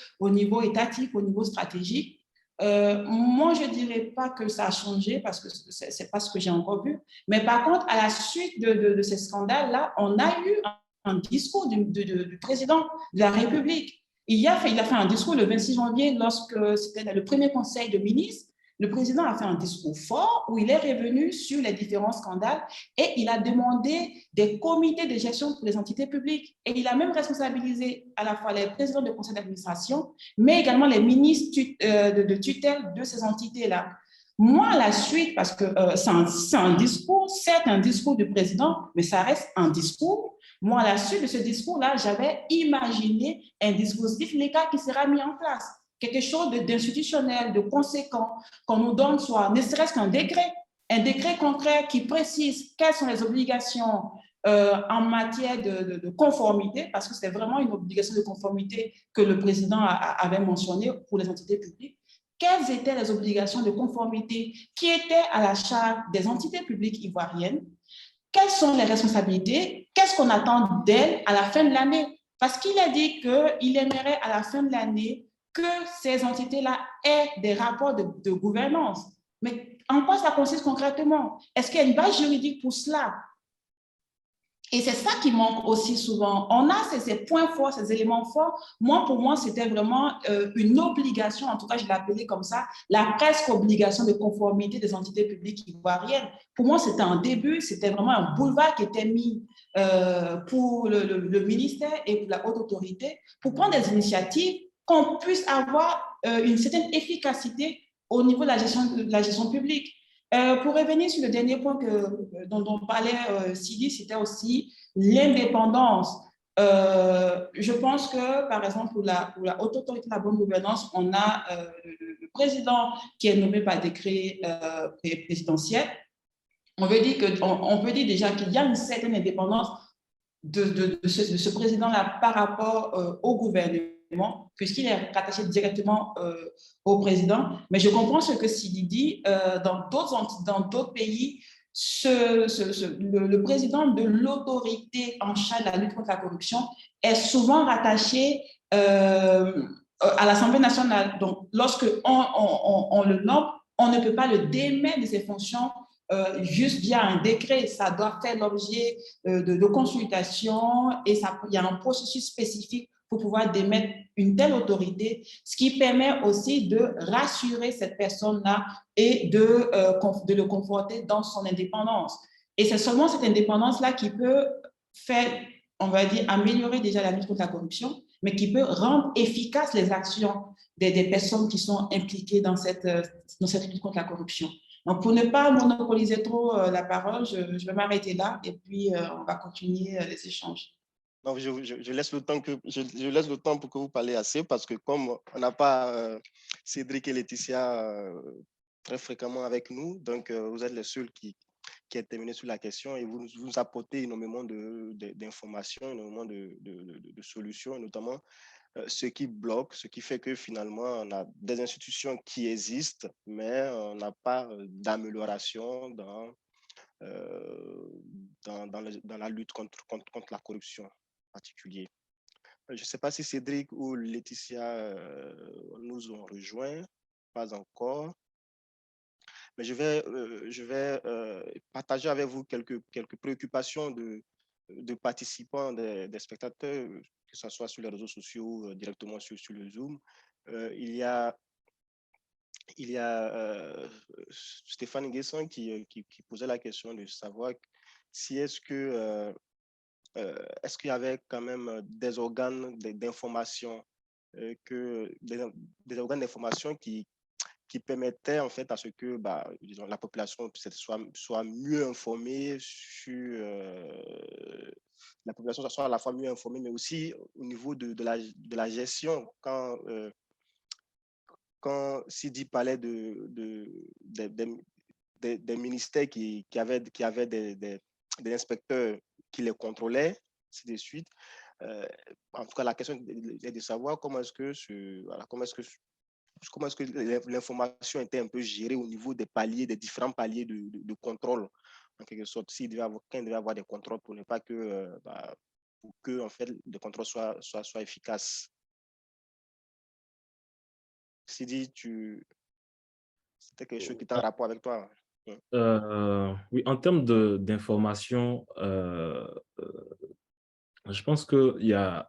Speaker 5: étatique, au niveau stratégique. Moi, je ne dirais pas que ça a changé parce que ce n'est pas ce que j'ai encore vu. Mais par contre, à la suite de ces scandales-là, on a eu un discours du président de la République. Il a fait un discours le 26 janvier lorsque c'était le premier conseil de ministres. Le président a fait un discours fort où il est revenu sur les différents scandales et il a demandé des comités de gestion pour les entités publiques. Et il a même responsabilisé à la fois les présidents de conseil d'administration, mais également les ministres de tutelle de ces entités-là. Moi, à la suite, parce que c'est un discours, certes un discours du président, mais ça reste un discours. Moi, à la suite de ce discours-là, j'avais imaginé un dispositif légal qui sera mis en place. Quelque chose d'institutionnel, de conséquent, qu'on nous donne soit ne serait-ce qu'un décret, un décret concret qui précise quelles sont les obligations en matière de conformité, parce que c'est vraiment une obligation de conformité que le président avait mentionnée pour les entités publiques. Quelles étaient les obligations de conformité qui étaient à la charge des entités publiques ivoiriennes? Quelles sont les responsabilités? Qu'est-ce qu'on attend d'elles à la fin de l'année? Parce qu'il a dit qu'il aimerait à la fin de l'année que ces entités-là aient des rapports de gouvernance. Mais en quoi ça consiste concrètement? Est-ce qu'il y a une base juridique pour cela? Et c'est ça qui manque aussi souvent. On a ces points forts, ces éléments forts. Pour moi, c'était vraiment une obligation, en tout cas, je l'appelais comme ça, la presque obligation de conformité des entités publiques ivoiriennes. Pour moi, c'était un début, c'était vraiment un boulevard qui était mis pour le ministère et pour la haute autorité pour prendre des initiatives, qu'on puisse avoir une certaine efficacité au niveau de la gestion publique. Pour revenir sur le dernier point dont parlait Sidi, c'était aussi l'indépendance. Je pense que, par exemple, pour la haute autorité de la bonne gouvernance, on a le président qui est nommé par décret présidentiel. On peut dire déjà qu'il y a une certaine indépendance de ce président-là par rapport au gouvernement, puisqu'il est rattaché directement au président. Mais je comprends ce que Sidi dit. Dans d'autres pays, le président de l'autorité en charge de la lutte contre la corruption est souvent rattaché à l'Assemblée nationale. Donc, lorsque on le nomme, on ne peut pas le démettre de ses fonctions juste via un décret. Ça doit faire l'objet de consultation et il y a un processus spécifique pour pouvoir démettre une telle autorité, ce qui permet aussi de rassurer cette personne-là et de le conforter dans son indépendance. Et c'est seulement cette indépendance-là qui peut faire, on va dire, améliorer déjà la lutte contre la corruption, mais qui peut rendre efficaces les actions des personnes qui sont impliquées dans cette lutte contre la corruption. Donc, pour ne pas monopoliser trop la parole, je vais m'arrêter là et puis on va continuer les échanges.
Speaker 1: Donc, je laisse le temps pour que vous parliez assez parce que comme on n'a pas Cédric et Laetitia très fréquemment avec nous, donc vous êtes les seuls qui intervenez sur la question et vous apportez énormément d'informations, énormément de solutions, notamment ce qui bloque, ce qui fait que finalement, on a des institutions qui existent, mais on n'a pas d'amélioration dans la lutte contre la corruption en particulier. Je ne sais pas si Cédric ou Laetitia nous ont rejoints, pas encore. Mais je vais partager avec vous quelques préoccupations de participants, des spectateurs, que ce soit sur les réseaux sociaux, directement sur le Zoom. Il y a Stéphane Nguessan qui posait la question de savoir si est-ce qu'il y avait quand même des organes d'information, des organes d'information qui permettaient en fait à ce que disons, la population soit mieux informée sur la population soit à la fois mieux informée, mais aussi au niveau de la gestion. Quand Sidi parlait des ministères qui avaient des inspecteurs qui les contrôlaient, ainsi de suite. En tout cas, la question est de savoir comment est-ce que comment est-ce que l'information était un peu gérée au niveau des paliers, des différents paliers de contrôle, en quelque sorte, quand il devait avoir des contrôles pour ne pas que, pour que en fait, le contrôle soit efficace. Sidi, c'était quelque chose qui était en rapport avec toi.
Speaker 4: Oui, en termes d'information, je pense qu'il y a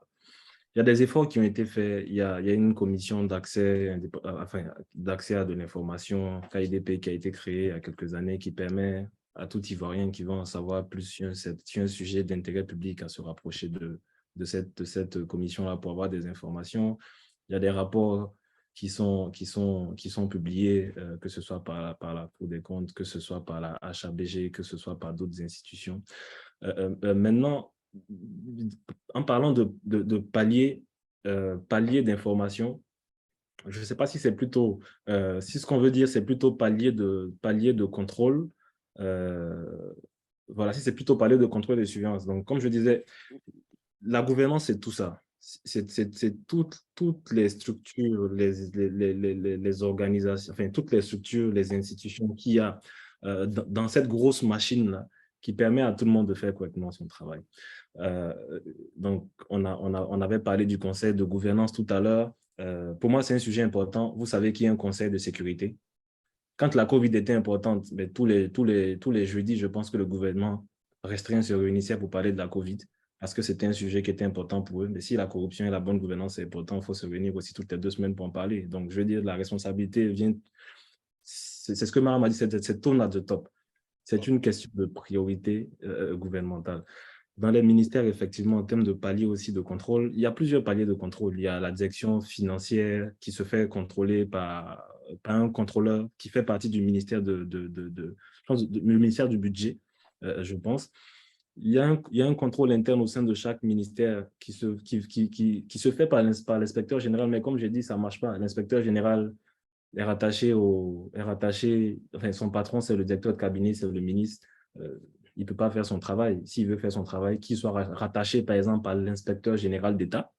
Speaker 4: des efforts qui ont été faits. Il y a une commission d'accès à de l'information, KIDP, qui a été créée il y a quelques années, qui permet à tout Ivoirien qui va en savoir plus sur un sujet d'intérêt public à se rapprocher de cette commission-là pour avoir des informations. Il y a des rapports qui sont publiés, que ce soit par la Cour des comptes, que ce soit par la HABG, que ce soit par d'autres institutions. Maintenant, en parlant de paliers d'information, je ne sais pas si c'est plutôt, si ce qu'on veut dire, c'est plutôt palier de contrôle. Voilà, si c'est plutôt palier de contrôle et de surveillance. Donc, comme je disais, la gouvernance, c'est tout ça. C'est toutes les structures, les organisations, enfin, toutes les structures, les institutions qu'il y a dans cette grosse machine-là qui permet à tout le monde de faire correctement son travail. Donc, on avait parlé du conseil de gouvernance tout à l'heure. Pour moi, c'est un sujet important. Vous savez qu'il y a un conseil de sécurité. Quand la COVID était importante, mais tous les jeudis, je pense que le gouvernement restreint se réunissait pour parler de la COVID parce que c'était un sujet qui était important pour eux. Mais si la corruption et la bonne gouvernance c'est important, il faut se réunir aussi toutes les 2 semaines pour en parler. Donc, je veux dire, la responsabilité vient... C'est ce que Mara m'a dit, c'est tourne à the top. C'est une question de priorité gouvernementale. Dans les ministères, effectivement, en termes de paliers aussi de contrôle, il y a plusieurs paliers de contrôle. Il y a la direction financière qui se fait contrôler par un contrôleur qui fait partie du ministère le ministère du budget, je pense. Il y a un contrôle interne au sein de chaque ministère qui se fait par l'inspecteur général, mais comme j'ai dit, ça ne marche pas. L'inspecteur général est rattaché, enfin, son patron, c'est le directeur de cabinet, c'est le ministre. Il ne peut pas faire son travail. S'il veut faire son travail, qu'il soit rattaché, par exemple, à l'inspecteur général d'État,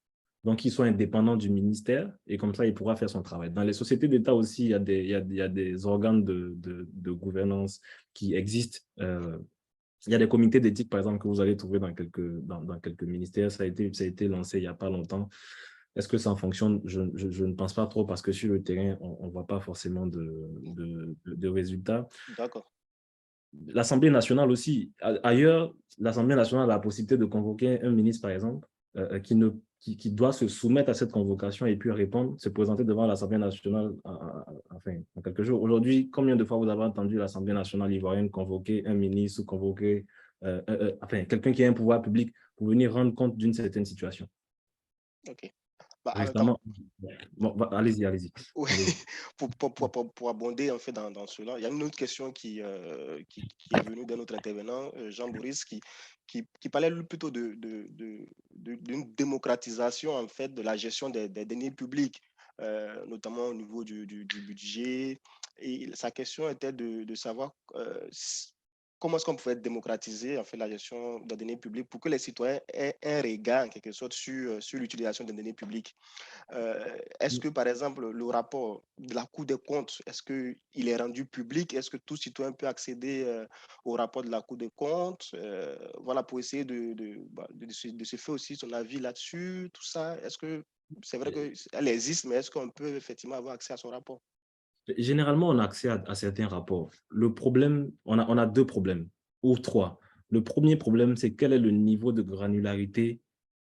Speaker 4: donc qu'il soit indépendant du ministère, et comme ça, il pourra faire son travail. Dans les sociétés d'État aussi, il y a des organes de gouvernance qui existent. Il y a des comités d'éthique, par exemple, que vous allez trouver dans quelques ministères. Ça a été lancé il n'y a pas longtemps. Est-ce que ça fonctionne? Je ne pense pas trop parce que sur le terrain, on ne voit pas forcément de résultats.
Speaker 1: D'accord.
Speaker 4: L'Assemblée nationale aussi. Ailleurs, l'Assemblée nationale a la possibilité de convoquer un ministre, par exemple, qui doit se soumettre à cette convocation et puis répondre, se présenter devant l'Assemblée nationale en quelques jours. Aujourd'hui, combien de fois vous avez entendu l'Assemblée nationale ivoirienne convoquer un ministre ou convoquer quelqu'un qui a un pouvoir public pour venir rendre compte d'une certaine situation?
Speaker 1: OK.
Speaker 4: Récemment, allez-y.
Speaker 1: Oui, pour abonder en fait dans cela, il y a une autre question qui est venue d'un autre intervenant, Jean-Boris, qui parlait plutôt d'une démocratisation en fait de la gestion des deniers publics, notamment au niveau du budget. Et sa question était de savoir comment est-ce qu'on pouvait démocratiser en fait la gestion des deniers publics pour que les citoyens aient un regard en quelque sorte sur l'utilisation des deniers publics. Est-ce que, par exemple, le rapport de la Cour des comptes, est-ce qu'il est rendu public? Est-ce que tout citoyen peut accéder au rapport de la Cour des comptes? Voilà, pour essayer de se faire aussi son avis là-dessus, tout ça. Est-ce que c'est vrai qu'elle existe, mais est-ce qu'on peut effectivement avoir accès à son rapport?
Speaker 4: Généralement, on a accès à certains rapports. Le problème, on a 2 problèmes, ou 3. Le premier problème, c'est quel est le niveau de granularité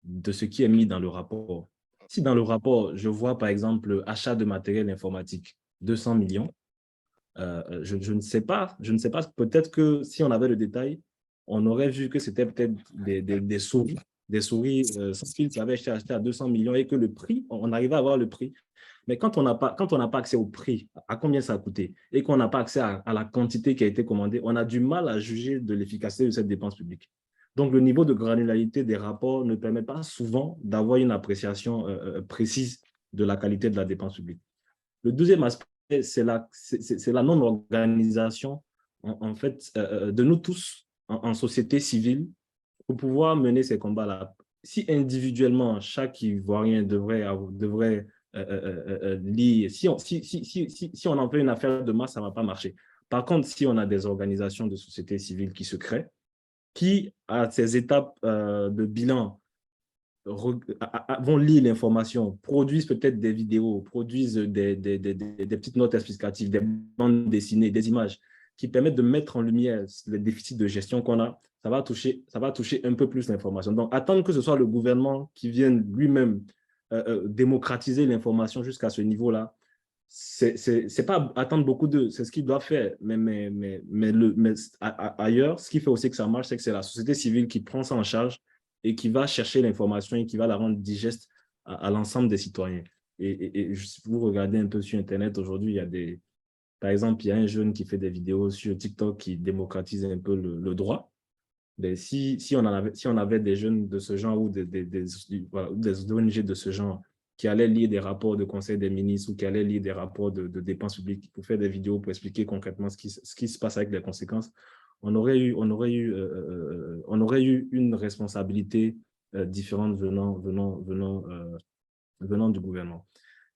Speaker 4: de ce qui est mis dans le rapport. Si dans le rapport, je vois par exemple achat de matériel informatique, 200 millions, je ne sais pas, peut-être que si on avait le détail, on aurait vu que c'était peut-être des souris sans fil qui avaient été achetées à 200 millions et que le prix, on arrivait à avoir le prix. Mais quand on n'a pas accès au prix, à combien ça a coûté, et qu'on n'a pas accès à la quantité qui a été commandée, on a du mal à juger de l'efficacité de cette dépense publique. Donc, le niveau de granularité des rapports ne permet pas souvent d'avoir une appréciation précise de la qualité de la dépense publique. Le deuxième aspect, c'est la non-organisation en fait, de nous tous en société civile pour pouvoir mener ces combats-là. Si individuellement, chaque Ivoirien devrait lire. Si on en fait une affaire de masse, ça ne va pas marcher. Par contre, si on a des organisations de société civile qui se créent, qui, à ces étapes de bilan, vont lire l'information, produisent peut-être des vidéos, produisent des petites notes explicatives, des bandes dessinées, des images qui permettent de mettre en lumière les déficits de gestion qu'on a, ça va toucher un peu plus l'information. Donc, attendre que ce soit le gouvernement qui vienne lui-même démocratiser l'information jusqu'à ce niveau-là, c'est pas attendre beaucoup d'eux, c'est ce qu'ils doivent faire. Mais ailleurs, ce qui fait aussi que ça marche, c'est que c'est la société civile qui prend ça en charge et qui va chercher l'information et qui va la rendre digeste à l'ensemble des citoyens. Et si vous regardez un peu sur Internet, aujourd'hui, il y a par exemple, il y a un jeune qui fait des vidéos sur TikTok qui démocratise un peu le droit. Mais si on avait des jeunes de ce genre ou des ONG de ce genre qui allaient lire des rapports de conseil des ministres ou qui allaient lire des rapports de dépenses publiques pour faire des vidéos pour expliquer concrètement ce qui se passe avec les conséquences, on aurait eu une responsabilité différente venant du gouvernement.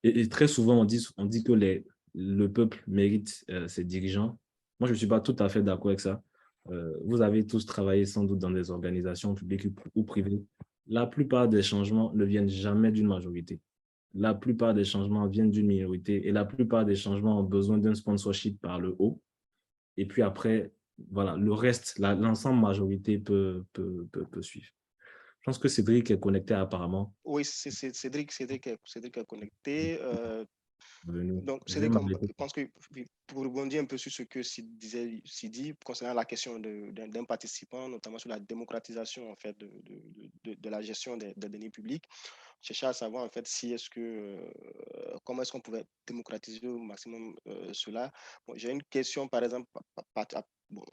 Speaker 4: Et très souvent, on dit que le peuple mérite ses dirigeants. Moi, je ne suis pas tout à fait d'accord avec ça. Vous avez tous travaillé sans doute dans des organisations publiques ou privées. La plupart des changements ne viennent jamais d'une majorité. La plupart des changements viennent d'une minorité et la plupart des changements ont besoin d'un sponsorship par le haut. Et puis après, voilà, le reste, l'ensemble majorité peut suivre. Je pense que Cédric est connecté apparemment.
Speaker 1: Oui, c'est Cédric est connecté. Donc,
Speaker 4: Je
Speaker 1: Cédric,
Speaker 4: vais
Speaker 1: je pense que pour rebondir un peu sur ce que disait Sidi concernant la question d'un participant, notamment sur la démocratisation en fait, de la gestion des deniers publics, je cherchais à savoir en fait si comment est-ce qu'on pouvait démocratiser au maximum cela. Bon, j'ai une question par exemple, bon,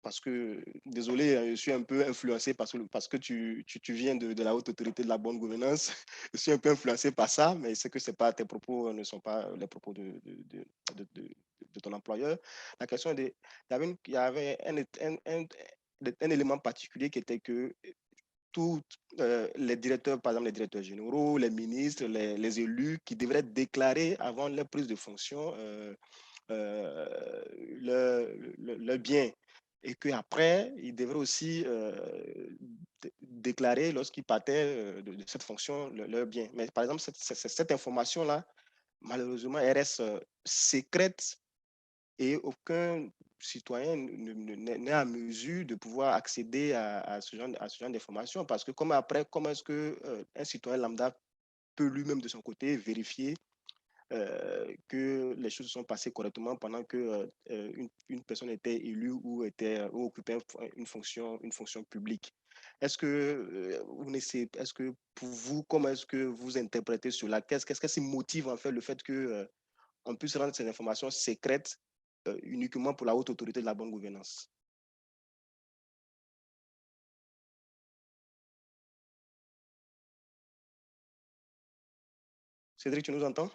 Speaker 1: parce que, désolé, je suis un peu influencé parce que tu viens de la haute autorité de la bonne gouvernance. Je suis un peu influencé par ça, mais c'est que tes propos ne sont pas les propos de ton employeur. La question est, il y avait un élément particulier qui était que tous les directeurs, par exemple les directeurs généraux, les ministres, les élus, qui devraient déclarer avant leur prise de fonction le bien. Et qu'après, ils devraient aussi déclarer, lorsqu'ils partaient de cette fonction, leur bien. Mais par exemple, cette information-là, malheureusement, elle reste secrète et aucun citoyen n'est à mesure de pouvoir accéder à ce genre d'informations. Parce que comment est-ce qu'un citoyen lambda peut lui-même de son côté vérifier que les choses se sont passées correctement pendant que une personne était élue ou occupait une fonction publique. Est-ce que pour vous, comment est-ce que vous interprétez cela? Qu'est-ce qui motive en fait le fait que on puisse rendre ces informations secrètes uniquement pour la haute autorité de la bonne gouvernance? Cédric, tu nous entends?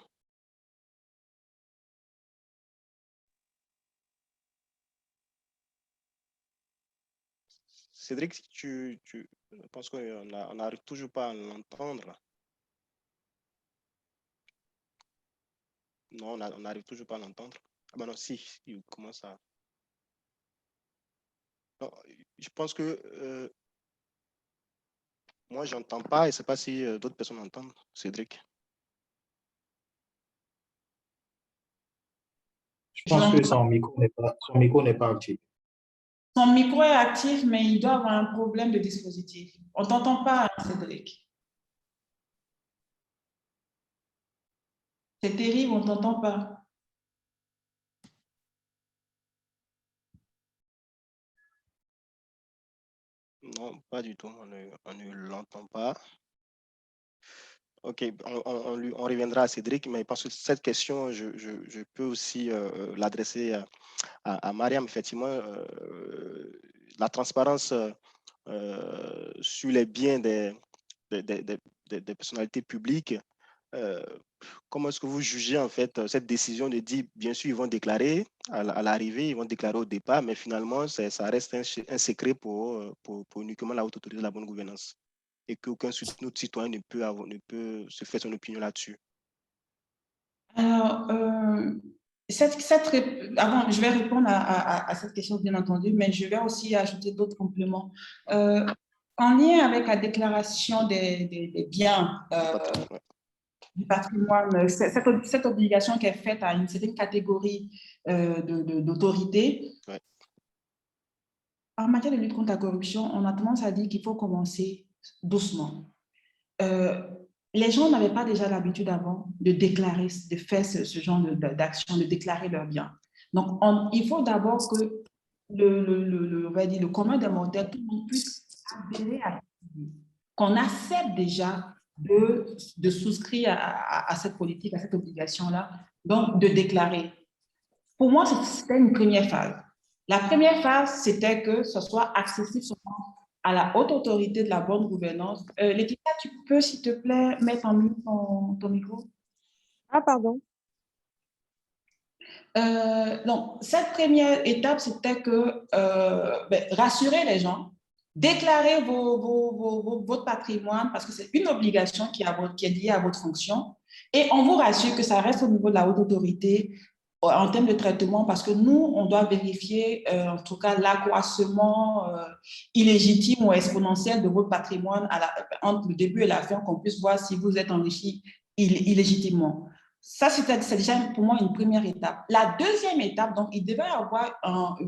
Speaker 1: Cédric, je pense qu'on n'arrive toujours pas à l'entendre. Non, on n'arrive toujours pas à l'entendre. Ah ben non, si, il commence à... Non, je pense que moi, j'entends pas et je ne sais pas si d'autres personnes entendent, Cédric.
Speaker 8: Je pense que son micro n'est pas actif.
Speaker 5: Son micro est actif, mais il doit avoir un problème de dispositif. On ne t'entend pas, Cédric. C'est terrible, on ne t'entend pas.
Speaker 1: Non, pas du tout, on ne l'entend pas. Ok, on reviendra à Cédric, mais parce que cette question, je peux aussi l'adresser à Mariam. Effectivement, la transparence sur les biens des personnalités publiques, comment est-ce que vous jugez en fait cette décision de dire, bien sûr, ils vont déclarer à l'arrivée, ils vont déclarer au départ, mais finalement, ça reste un secret pour uniquement la haute autorité de la bonne gouvernance et qu'aucun autre citoyen ne peut se faire son opinion là-dessus?
Speaker 5: Avant, je vais répondre à cette question, bien entendu, mais je vais aussi ajouter d'autres compléments. En lien avec la déclaration des biens du patrimoine, cette obligation qui est faite à une certaine catégorie d'autorités,
Speaker 1: ouais.
Speaker 5: En matière de lutte contre la corruption, on a tendance à dire qu'il faut commencer doucement. Les gens n'avaient pas déjà l'habitude avant de déclarer, de faire ce genre d'action, de déclarer leurs biens. Donc, il faut d'abord que on va dire, le commun des mortels, tout le monde puisse adhérer à qu'on accepte déjà de souscrire à cette politique, à cette obligation-là, donc de déclarer. Pour moi, c'était une première phase. La première phase, c'était que ce soit accessible seulement à la haute autorité de la bonne gouvernance. Laetitia, tu peux, s'il te plaît, mettre en mute ton micro?
Speaker 7: Ah, pardon.
Speaker 5: Donc, cette première étape, c'était que rassurer les gens, déclarer votre patrimoine, parce que c'est une obligation qui est liée à votre fonction, et on vous rassure que ça reste au niveau de la haute autorité en termes de traitement, parce que nous, on doit vérifier, en tout cas, l'accroissement illégitime ou exponentiel de votre patrimoine entre le début et la fin, qu'on puisse voir si vous êtes enrichi illégitimement. Ça, c'est déjà pour moi une première étape. La deuxième étape, donc, il devait y avoir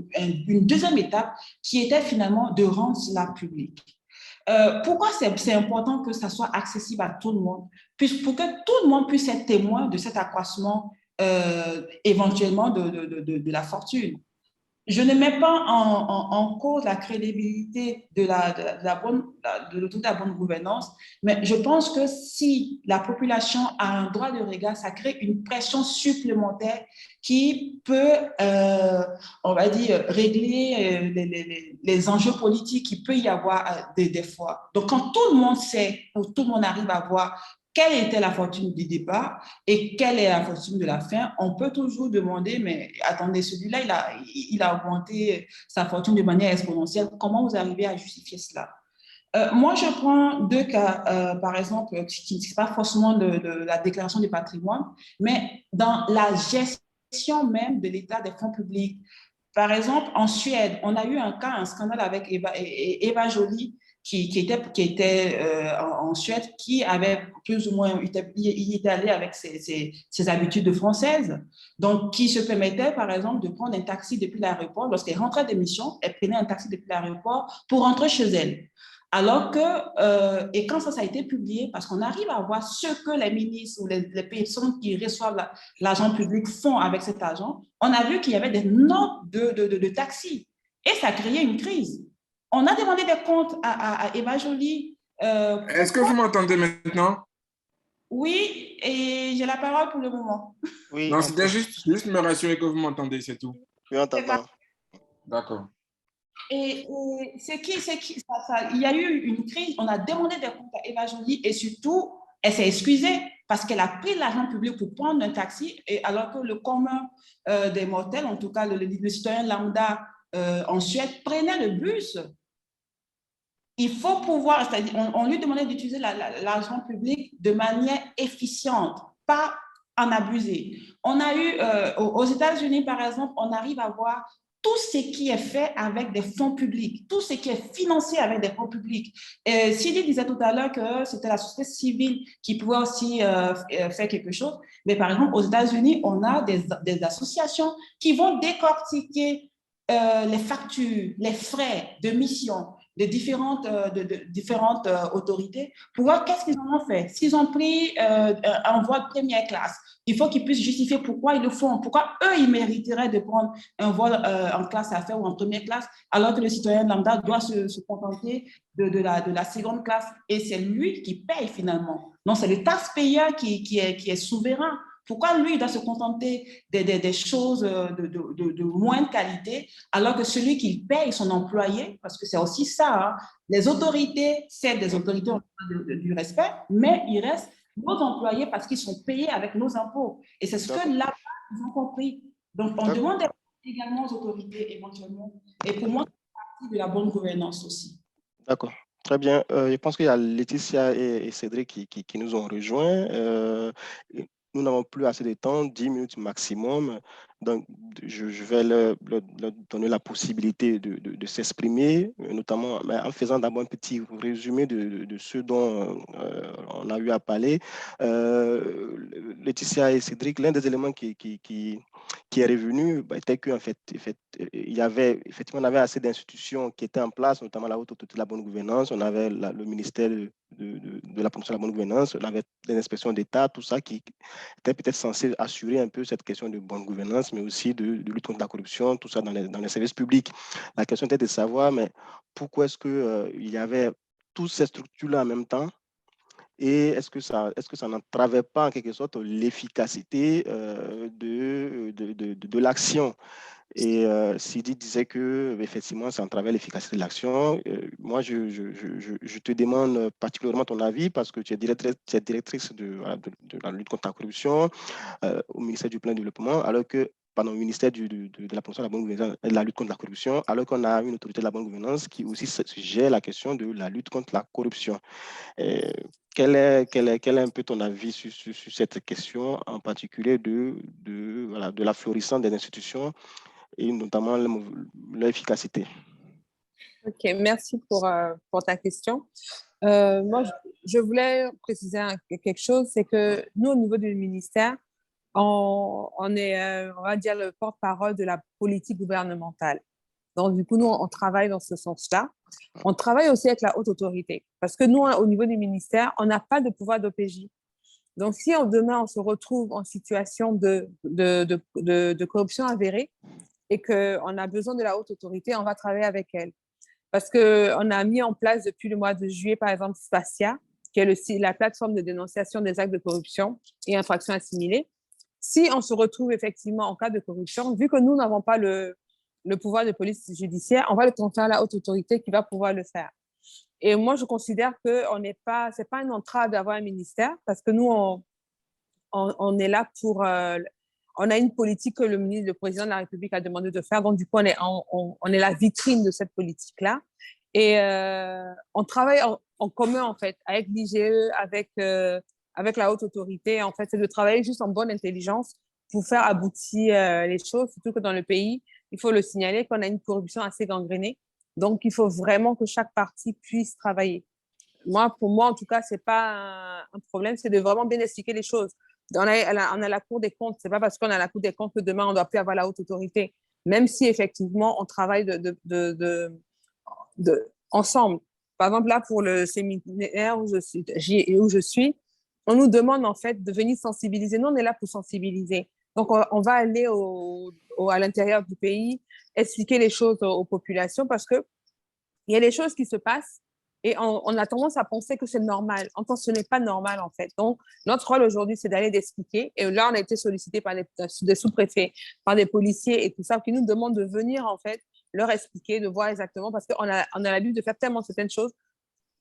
Speaker 5: une deuxième étape qui était finalement de rendre cela public. Pourquoi c'est important que ça soit accessible à tout le monde? Pour que tout le monde puisse être témoin de cet accroissement éventuellement de la fortune. Je ne mets pas en cause la crédibilité de l'autorité de la bonne gouvernance, mais je pense que si la population a un droit de regard, ça crée une pression supplémentaire qui peut, on va dire, régler les enjeux politiques qu'il peut y avoir des fois. Donc, quand tout le monde sait, ou tout le monde arrive à voir quelle était la fortune du départ et quelle est la fortune de la fin, on peut toujours demander, mais attendez, celui-là, il a augmenté sa fortune de manière exponentielle. Comment vous arrivez à justifier cela? Moi, je prends deux cas, par exemple, qui ne sont pas forcément de la déclaration du patrimoine, mais dans la gestion même de l'état des fonds publics. Par exemple, en Suède, on a eu un scandale avec Eva Joly, qui était en Suède, qui avait plus ou moins, il était allé avec ses habitudes françaises, donc qui se permettait, par exemple, de prendre un taxi depuis l'aéroport. Lorsqu'elle rentrait de mission, elle prenait un taxi depuis l'aéroport pour rentrer chez elle. Alors que, et quand ça a été publié, parce qu'on arrive à voir ce que les ministres ou les personnes qui reçoivent l'argent public font avec cet argent, on a vu qu'il y avait des notes de taxi. Et ça a créé une crise. On a demandé des comptes à Eva Joly.
Speaker 6: Est-ce que vous m'entendez maintenant?
Speaker 5: Oui, et j'ai la parole pour le moment.
Speaker 1: Oui,
Speaker 6: non, c'était juste me rassurer que vous m'entendez, c'est tout.
Speaker 1: Oui, on t'entend.
Speaker 6: D'accord.
Speaker 5: Et il y a eu une crise, on a demandé des comptes à Eva Joly et surtout, elle s'est excusée parce qu'elle a pris l'argent public pour prendre un taxi, et alors que le commun des mortels, en tout cas le citoyen lambda en Suède, prenait le bus. Il faut pouvoir, c'est-à-dire, on lui demandait d'utiliser l'argent public de manière efficiente, pas en abuser. On a eu, aux États-Unis, par exemple, on arrive à voir tout ce qui est fait avec des fonds publics, tout ce qui est financé avec des fonds publics. Sylvie disait tout à l'heure que c'était la société civile qui pouvait aussi faire quelque chose. Mais par exemple, aux États-Unis, on a des associations qui vont décortiquer les factures, les frais de mission de différentes autorités pour voir qu'est-ce qu'ils en ont fait. S'ils ont pris un vol première classe, il faut qu'ils puissent justifier pourquoi ils le font, pourquoi eux, ils mériteraient de prendre un vol en classe affaires ou en première classe, alors que le citoyen lambda doit se contenter de la seconde classe. Et c'est lui qui paye finalement. Donc, c'est le taxpayeur qui est souverain. Pourquoi lui, il doit se contenter des choses de moindre qualité, alors que celui qui paye son employé, parce que c'est aussi ça, hein, les autorités, c'est des autorités du respect, mais il reste nos employés parce qu'ils sont payés avec nos impôts. Et c'est ce que là-bas, ils ont compris. Donc, on demande également aux autorités éventuellement. Et pour moi, c'est partie de la bonne gouvernance aussi.
Speaker 1: D'accord. Très bien. Je pense qu'il y a Laetitia et Cédric qui nous ont rejoints. nous n'avons plus assez de temps, 10 minutes maximum. Donc, je vais leur donner la possibilité de s'exprimer, notamment en faisant d'abord un petit résumé de ce dont on a eu à parler. Laetitia et Cédric, l'un des éléments qui est revenu était qu'en fait, il y avait, effectivement, on avait assez d'institutions qui étaient en place, notamment la Haute Autorité de la Bonne Gouvernance, on avait le ministère de la promotion de la bonne gouvernance, on avait des inspections d'État, tout ça qui était peut-être censé assurer un peu cette question de bonne gouvernance, mais aussi de lutte contre la corruption, tout ça dans les services publics. La question était de savoir, mais pourquoi est-ce qu'il y avait toutes ces structures-là en même temps, et est-ce que ça n'entravait pas en quelque sorte l'efficacité de l'action? Et Sidi disait que effectivement, ça entravait l'efficacité de l'action. Moi, je te demande particulièrement ton avis parce que tu es directrice de la lutte contre la corruption au ministère du Plan de Développement, alors que pardon, au ministère de la promotion de la bonne gouvernance et de la lutte contre la corruption, alors qu'on a une autorité de la bonne gouvernance qui aussi gère la question de la lutte contre la corruption. Quel est un peu ton avis sur cette question, en particulier de la florissance des institutions et notamment leur efficacité?
Speaker 7: Ok, merci pour ta question. Moi, je voulais préciser quelque chose, c'est que nous, au niveau du ministère, on est, on va dire, le porte-parole de la politique gouvernementale. Donc, du coup, nous, on travaille dans ce sens-là. On travaille aussi avec la haute autorité parce que nous, au niveau du ministère, on n'a pas de pouvoir d'OPJ. Donc, si demain, on se retrouve en situation de corruption avérée et qu'on a besoin de la haute autorité, on va travailler avec elle. Parce qu'on a mis en place depuis le mois de juillet, par exemple, Spatia, qui est la plateforme de dénonciation des actes de corruption et infractions assimilées. Si on se retrouve effectivement en cas de corruption, vu que nous n'avons pas le pouvoir de police judiciaire, on va le confier à la haute autorité qui va pouvoir le faire. Et moi, je considère que c'est pas une entrave d'avoir un ministère, parce que nous, on est là pour... on a une politique que le président de la République a demandé de faire, donc du coup, on est la vitrine de cette politique-là. Et on travaille en commun, en fait, avec l'IGE, avec la haute autorité. En fait, c'est de travailler juste en bonne intelligence pour faire aboutir les choses, surtout que dans le pays, il faut le signaler qu'on a une corruption assez gangrénée. Donc, il faut vraiment que chaque partie puisse travailler. Pour moi, en tout cas, c'est pas un problème, c'est de vraiment bien expliquer les choses. On a la Cour des comptes. C'est pas parce qu'on a la Cour des comptes que demain, on doit plus avoir la haute autorité. Même si, effectivement, on travaille ensemble. Par exemple, là, pour le séminaire où je suis, on nous demande, en fait, de venir sensibiliser. Nous, on est là pour sensibiliser. Donc, on va aller à l'intérieur du pays, expliquer les choses aux populations parce que il y a des choses qui se passent et on a tendance à penser que c'est normal. En tant que ce n'est pas normal, en fait. Donc, notre rôle aujourd'hui, c'est d'aller d'expliquer. Et là, on a été sollicité par des sous-préfets, par des policiers et tout ça, qui nous demandent de venir, en fait, leur expliquer, de voir exactement, parce qu'on a l'habitude de faire tellement certaines choses,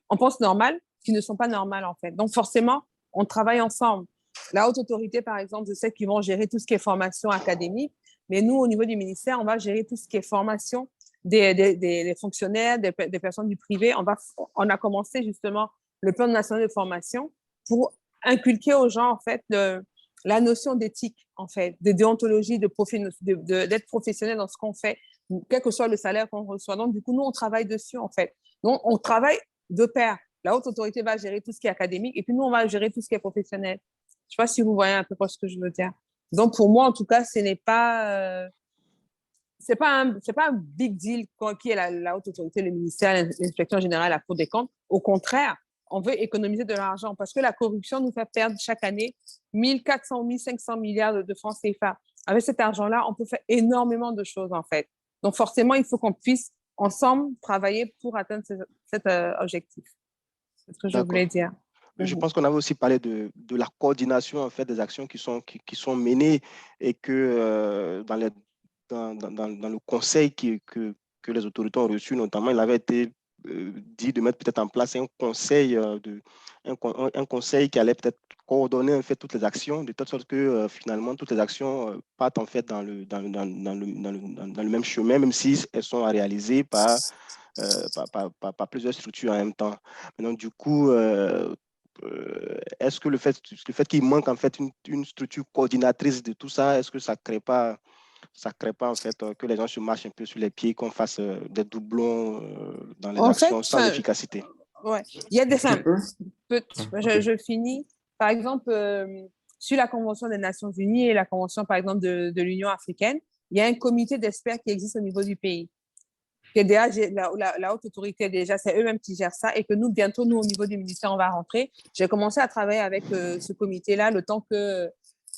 Speaker 7: on pense normales, qui ne sont pas normales, en fait. Donc, forcément, on travaille ensemble. La haute autorité, par exemple, je sais qu'ils vont gérer tout ce qui est formation académique, mais nous, au niveau du ministère, on va gérer tout ce qui est formation des fonctionnaires, des personnes du privé. On a commencé justement le plan national de formation pour inculquer aux gens, en fait, la notion d'éthique, en fait, de déontologie, d'être professionnel dans ce qu'on fait, quel que soit le salaire qu'on reçoit. Donc, du coup, nous, on travaille dessus, en fait. Donc, on travaille de pair. La haute autorité va gérer tout ce qui est académique et puis nous, on va gérer tout ce qui est professionnel. Je ne sais pas si vous voyez un peu ce que je veux dire. Donc, pour moi, en tout cas, ce n'est pas... c'est pas un big deal qui est la haute autorité, le ministère, l'inspection générale, la Cour des comptes. Au contraire, on veut économiser de l'argent parce que la corruption nous fait perdre chaque année 1400 ou 1500 milliards de francs CFA. Avec cet argent-là, on peut faire énormément de choses, en fait. Donc, forcément, il faut qu'on puisse ensemble travailler pour atteindre cet objectif. C'est ce que je voulais dire.
Speaker 1: Je pense qu'on avait aussi parlé de la coordination, en fait, des actions qui sont menées et que dans le conseil que les autorités ont reçu, notamment, il avait été dit de mettre peut-être en place un conseil, un conseil qui allait peut-être coordonner en fait toutes les actions, de telle sorte que finalement toutes les actions partent en fait dans le même chemin, même si elles sont réalisées par plusieurs structures en même temps. Donc, du coup, est-ce que le fait qu'il manque en fait une structure coordinatrice de tout ça, est-ce que ça crée pas en fait que les gens se marchent un peu sur les pieds, qu'on fasse des doublons dans les
Speaker 7: En
Speaker 1: actions
Speaker 7: fait,
Speaker 1: sans efficacité?
Speaker 7: ouais, il y a des
Speaker 6: Je peux?
Speaker 7: je finis. Par exemple, sur la Convention des Nations Unies et la Convention, par exemple, de l'Union africaine, il y a un comité d'experts qui existe au niveau du pays. Que déjà, la haute autorité, déjà, c'est eux-mêmes qui gèrent ça et que nous, bientôt, nous, au niveau du ministère, on va rentrer. J'ai commencé à travailler avec ce comité-là, le temps que,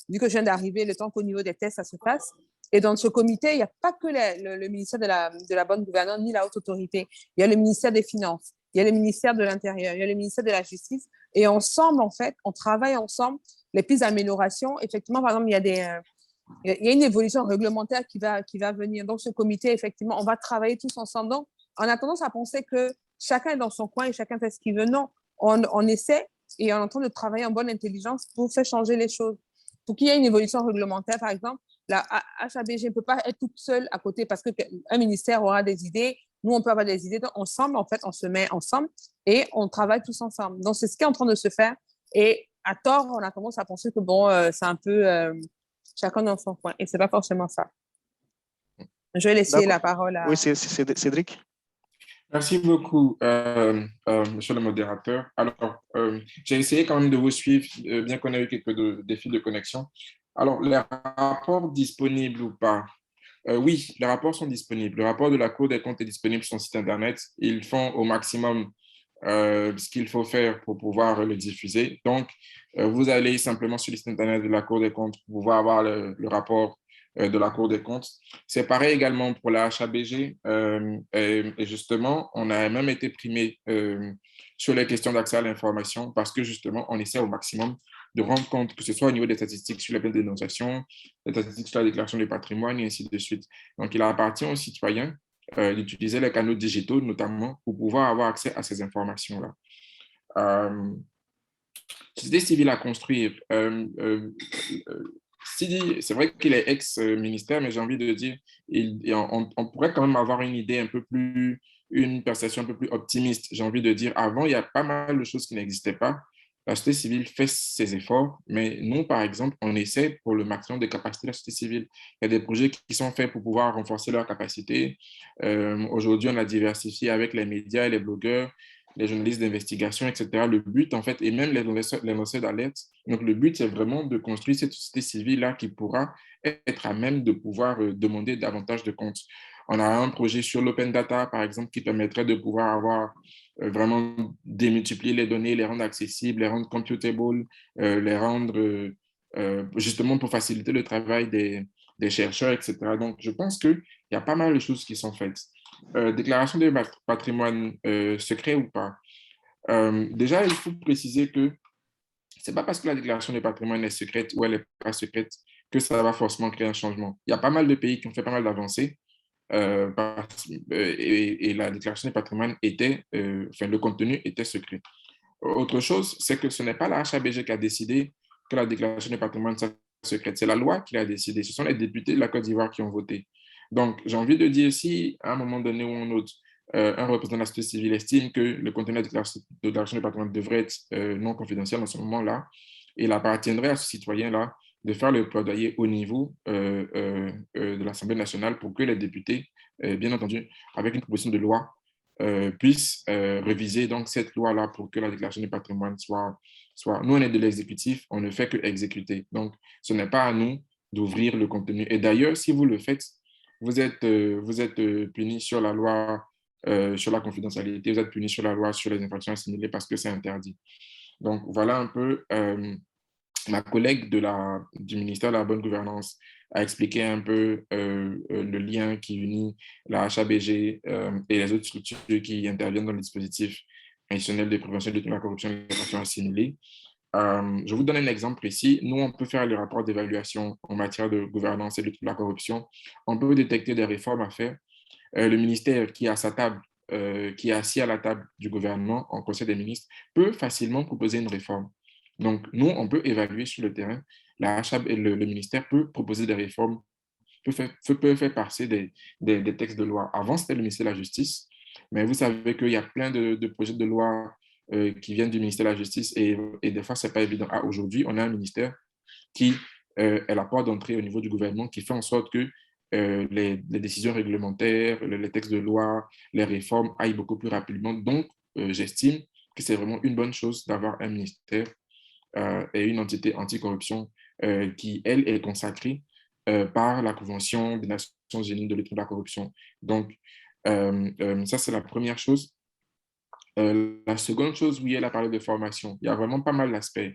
Speaker 7: vu que je viens d'arriver, le temps qu'au niveau des tests, ça se passe. Et dans ce comité, il n'y a pas que le ministère de la bonne gouvernance ni la haute autorité. Il y a le ministère des Finances, il y a le ministère de l'Intérieur, il y a le ministère de la Justice. Et ensemble, en fait, on travaille ensemble les pistes d'amélioration. Effectivement, par exemple, il y a une évolution réglementaire qui va venir. Donc, ce comité, effectivement, on va travailler tous ensemble. Donc, on a tendance à penser que chacun est dans son coin et chacun fait ce qu'il veut. Non, on essaie et on est en train de travailler en bonne intelligence pour faire changer les choses. Pour qu'il y ait une évolution réglementaire, par exemple, la HABG ne peut pas être toute seule à côté parce qu'un ministère aura des idées. Nous, on peut avoir des idées. Donc, ensemble, en fait, on se met ensemble et on travaille tous ensemble. Donc, c'est ce qui est en train de se faire. Et à tort, on a tendance à penser que, bon, c'est un peu chacun dans son coin. Et ce n'est pas forcément ça. Je vais laisser la parole à...
Speaker 1: Oui, c'est Cédric.
Speaker 6: Merci beaucoup, monsieur le modérateur. Alors, j'ai essayé quand même de vous suivre, bien qu'on ait eu quelques défis de connexion. Alors, les rapports disponibles ou pas? Oui, les rapports sont disponibles. Le rapport de la Cour des comptes est disponible sur son site Internet. Ils font au maximum ce qu'il faut faire pour pouvoir le diffuser. Donc, vous allez simplement sur le site Internet de la Cour des comptes pour pouvoir avoir le rapport de la Cour des comptes. C'est pareil également pour la HABG. Et justement, on a même été primé sur les questions d'accès à l'information parce que justement, on essaie au maximum de rendre compte que ce soit au niveau des statistiques sur la peine de dénonciation, des statistiques sur la déclaration du patrimoine et ainsi de suite. Donc, il appartient aux citoyens d'utiliser les canaux digitaux, notamment, pour pouvoir avoir accès à ces informations-là. Société civile à construire. Sidi, c'est vrai qu'il est ex-ministère, mais j'ai envie de dire, on pourrait quand même avoir une idée un peu plus, une perception un peu plus optimiste. J'ai envie de dire, avant, il y a pas mal de choses qui n'existaient pas. La société civile fait ses efforts, mais nous, par exemple, on essaie pour le maximum de capacités de la société civile. Il y a des projets qui sont faits pour pouvoir renforcer leurs capacités. Aujourd'hui, on a diversifié avec les médias et les blogueurs, les journalistes d'investigation, etc. Le but, en fait, et même les lanceurs d'alerte. Donc, le but, c'est vraiment de construire cette société civile-là qui pourra être à même de pouvoir demander davantage de comptes. On a un projet sur l'open data, par exemple, qui permettrait de pouvoir avoir vraiment démultiplier les données, les rendre accessibles, les rendre computables, les rendre justement pour faciliter le travail des chercheurs, etc. Donc, je pense qu'il y a pas mal de choses qui sont faites. Déclaration de patrimoine secret ou pas. Déjà, il faut préciser que ce n'est pas parce que la déclaration de patrimoine est secrète ou elle n'est pas secrète que ça va forcément créer un changement. Il y a pas mal de pays qui ont fait pas mal d'avancées et la déclaration de patrimoine était, enfin, le contenu était secret. Autre chose, c'est que ce n'est pas la HABG qui a décidé que la déclaration de patrimoine soit secrète, c'est la loi qui l'a décidé. Ce sont les députés de la Côte d'Ivoire qui ont voté. Donc, j'ai envie de dire, si à un moment donné ou un autre, un représentant de la société civile estime que le contenu de la déclaration de patrimoine devrait être non confidentiel en ce moment-là, il appartiendrait à ce citoyen-là de faire le plaidoyer au niveau de l'Assemblée nationale pour que les députés, bien entendu, avec une proposition de loi, puissent réviser donc cette loi-là pour que la déclaration de patrimoine soit... Nous, on est de l'exécutif, on ne fait que exécuter. Donc, ce n'est pas à nous d'ouvrir le contenu. Et d'ailleurs, si vous le faites, vous êtes puni sur la loi sur la confidentialité, vous êtes puni sur la loi sur les infractions assimilées parce que c'est interdit. Donc, voilà un peu, ma collègue du ministère de la Bonne Gouvernance a expliqué un peu le lien qui unit la HABG et les autres structures qui interviennent dans le dispositif institutionnel de prévention de la corruption et des infractions assimilées. Je vous donne un exemple précis. Nous, on peut faire le rapport d'évaluation en matière de gouvernance et de la corruption. On peut détecter des réformes à faire. Le ministère qui est à sa table, qui est assis à la table du gouvernement en Conseil des ministres, peut facilement proposer une réforme. Donc, nous, on peut évaluer sur le terrain. Le ministère peut proposer des réformes, peut faire passer des textes de loi. Avant, c'était le ministère de la Justice, mais vous savez qu'il y a plein de projets de loi qui viennent du ministère de la Justice et des fois, ce n'est pas évident. Aujourd'hui, on a un ministère qui est la porte d'entrée au niveau du gouvernement qui fait en sorte que les décisions réglementaires, les textes de loi, les réformes aillent beaucoup plus rapidement. Donc, j'estime que c'est vraiment une bonne chose d'avoir un ministère et une entité anticorruption qui, elle, est consacrée par la Convention des Nations Unies de lutte contre la corruption. Donc, ça, c'est la première chose. La seconde chose, oui, elle a parlé de formation. Il y a vraiment pas mal d'aspects.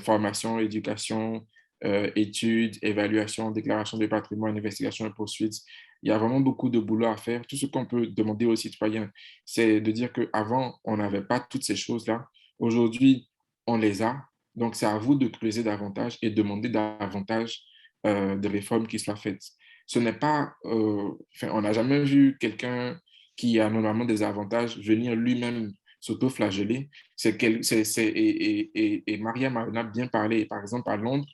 Speaker 6: Formation, éducation, études, évaluation, déclaration de patrimoine, investigation et poursuites. Il y a vraiment beaucoup de boulot à faire. Tout ce qu'on peut demander aux citoyens, c'est de dire qu'avant, on n'avait pas toutes ces choses-là. Aujourd'hui, on les a. Donc, c'est à vous de creuser davantage et demander davantage de réformes qui soient faites. Ce n'est pas... on n'a jamais vu quelqu'un qui a normalement des avantages venir lui-même s'auto-flageller. Et Mariam en a bien parlé. Par exemple, à Londres,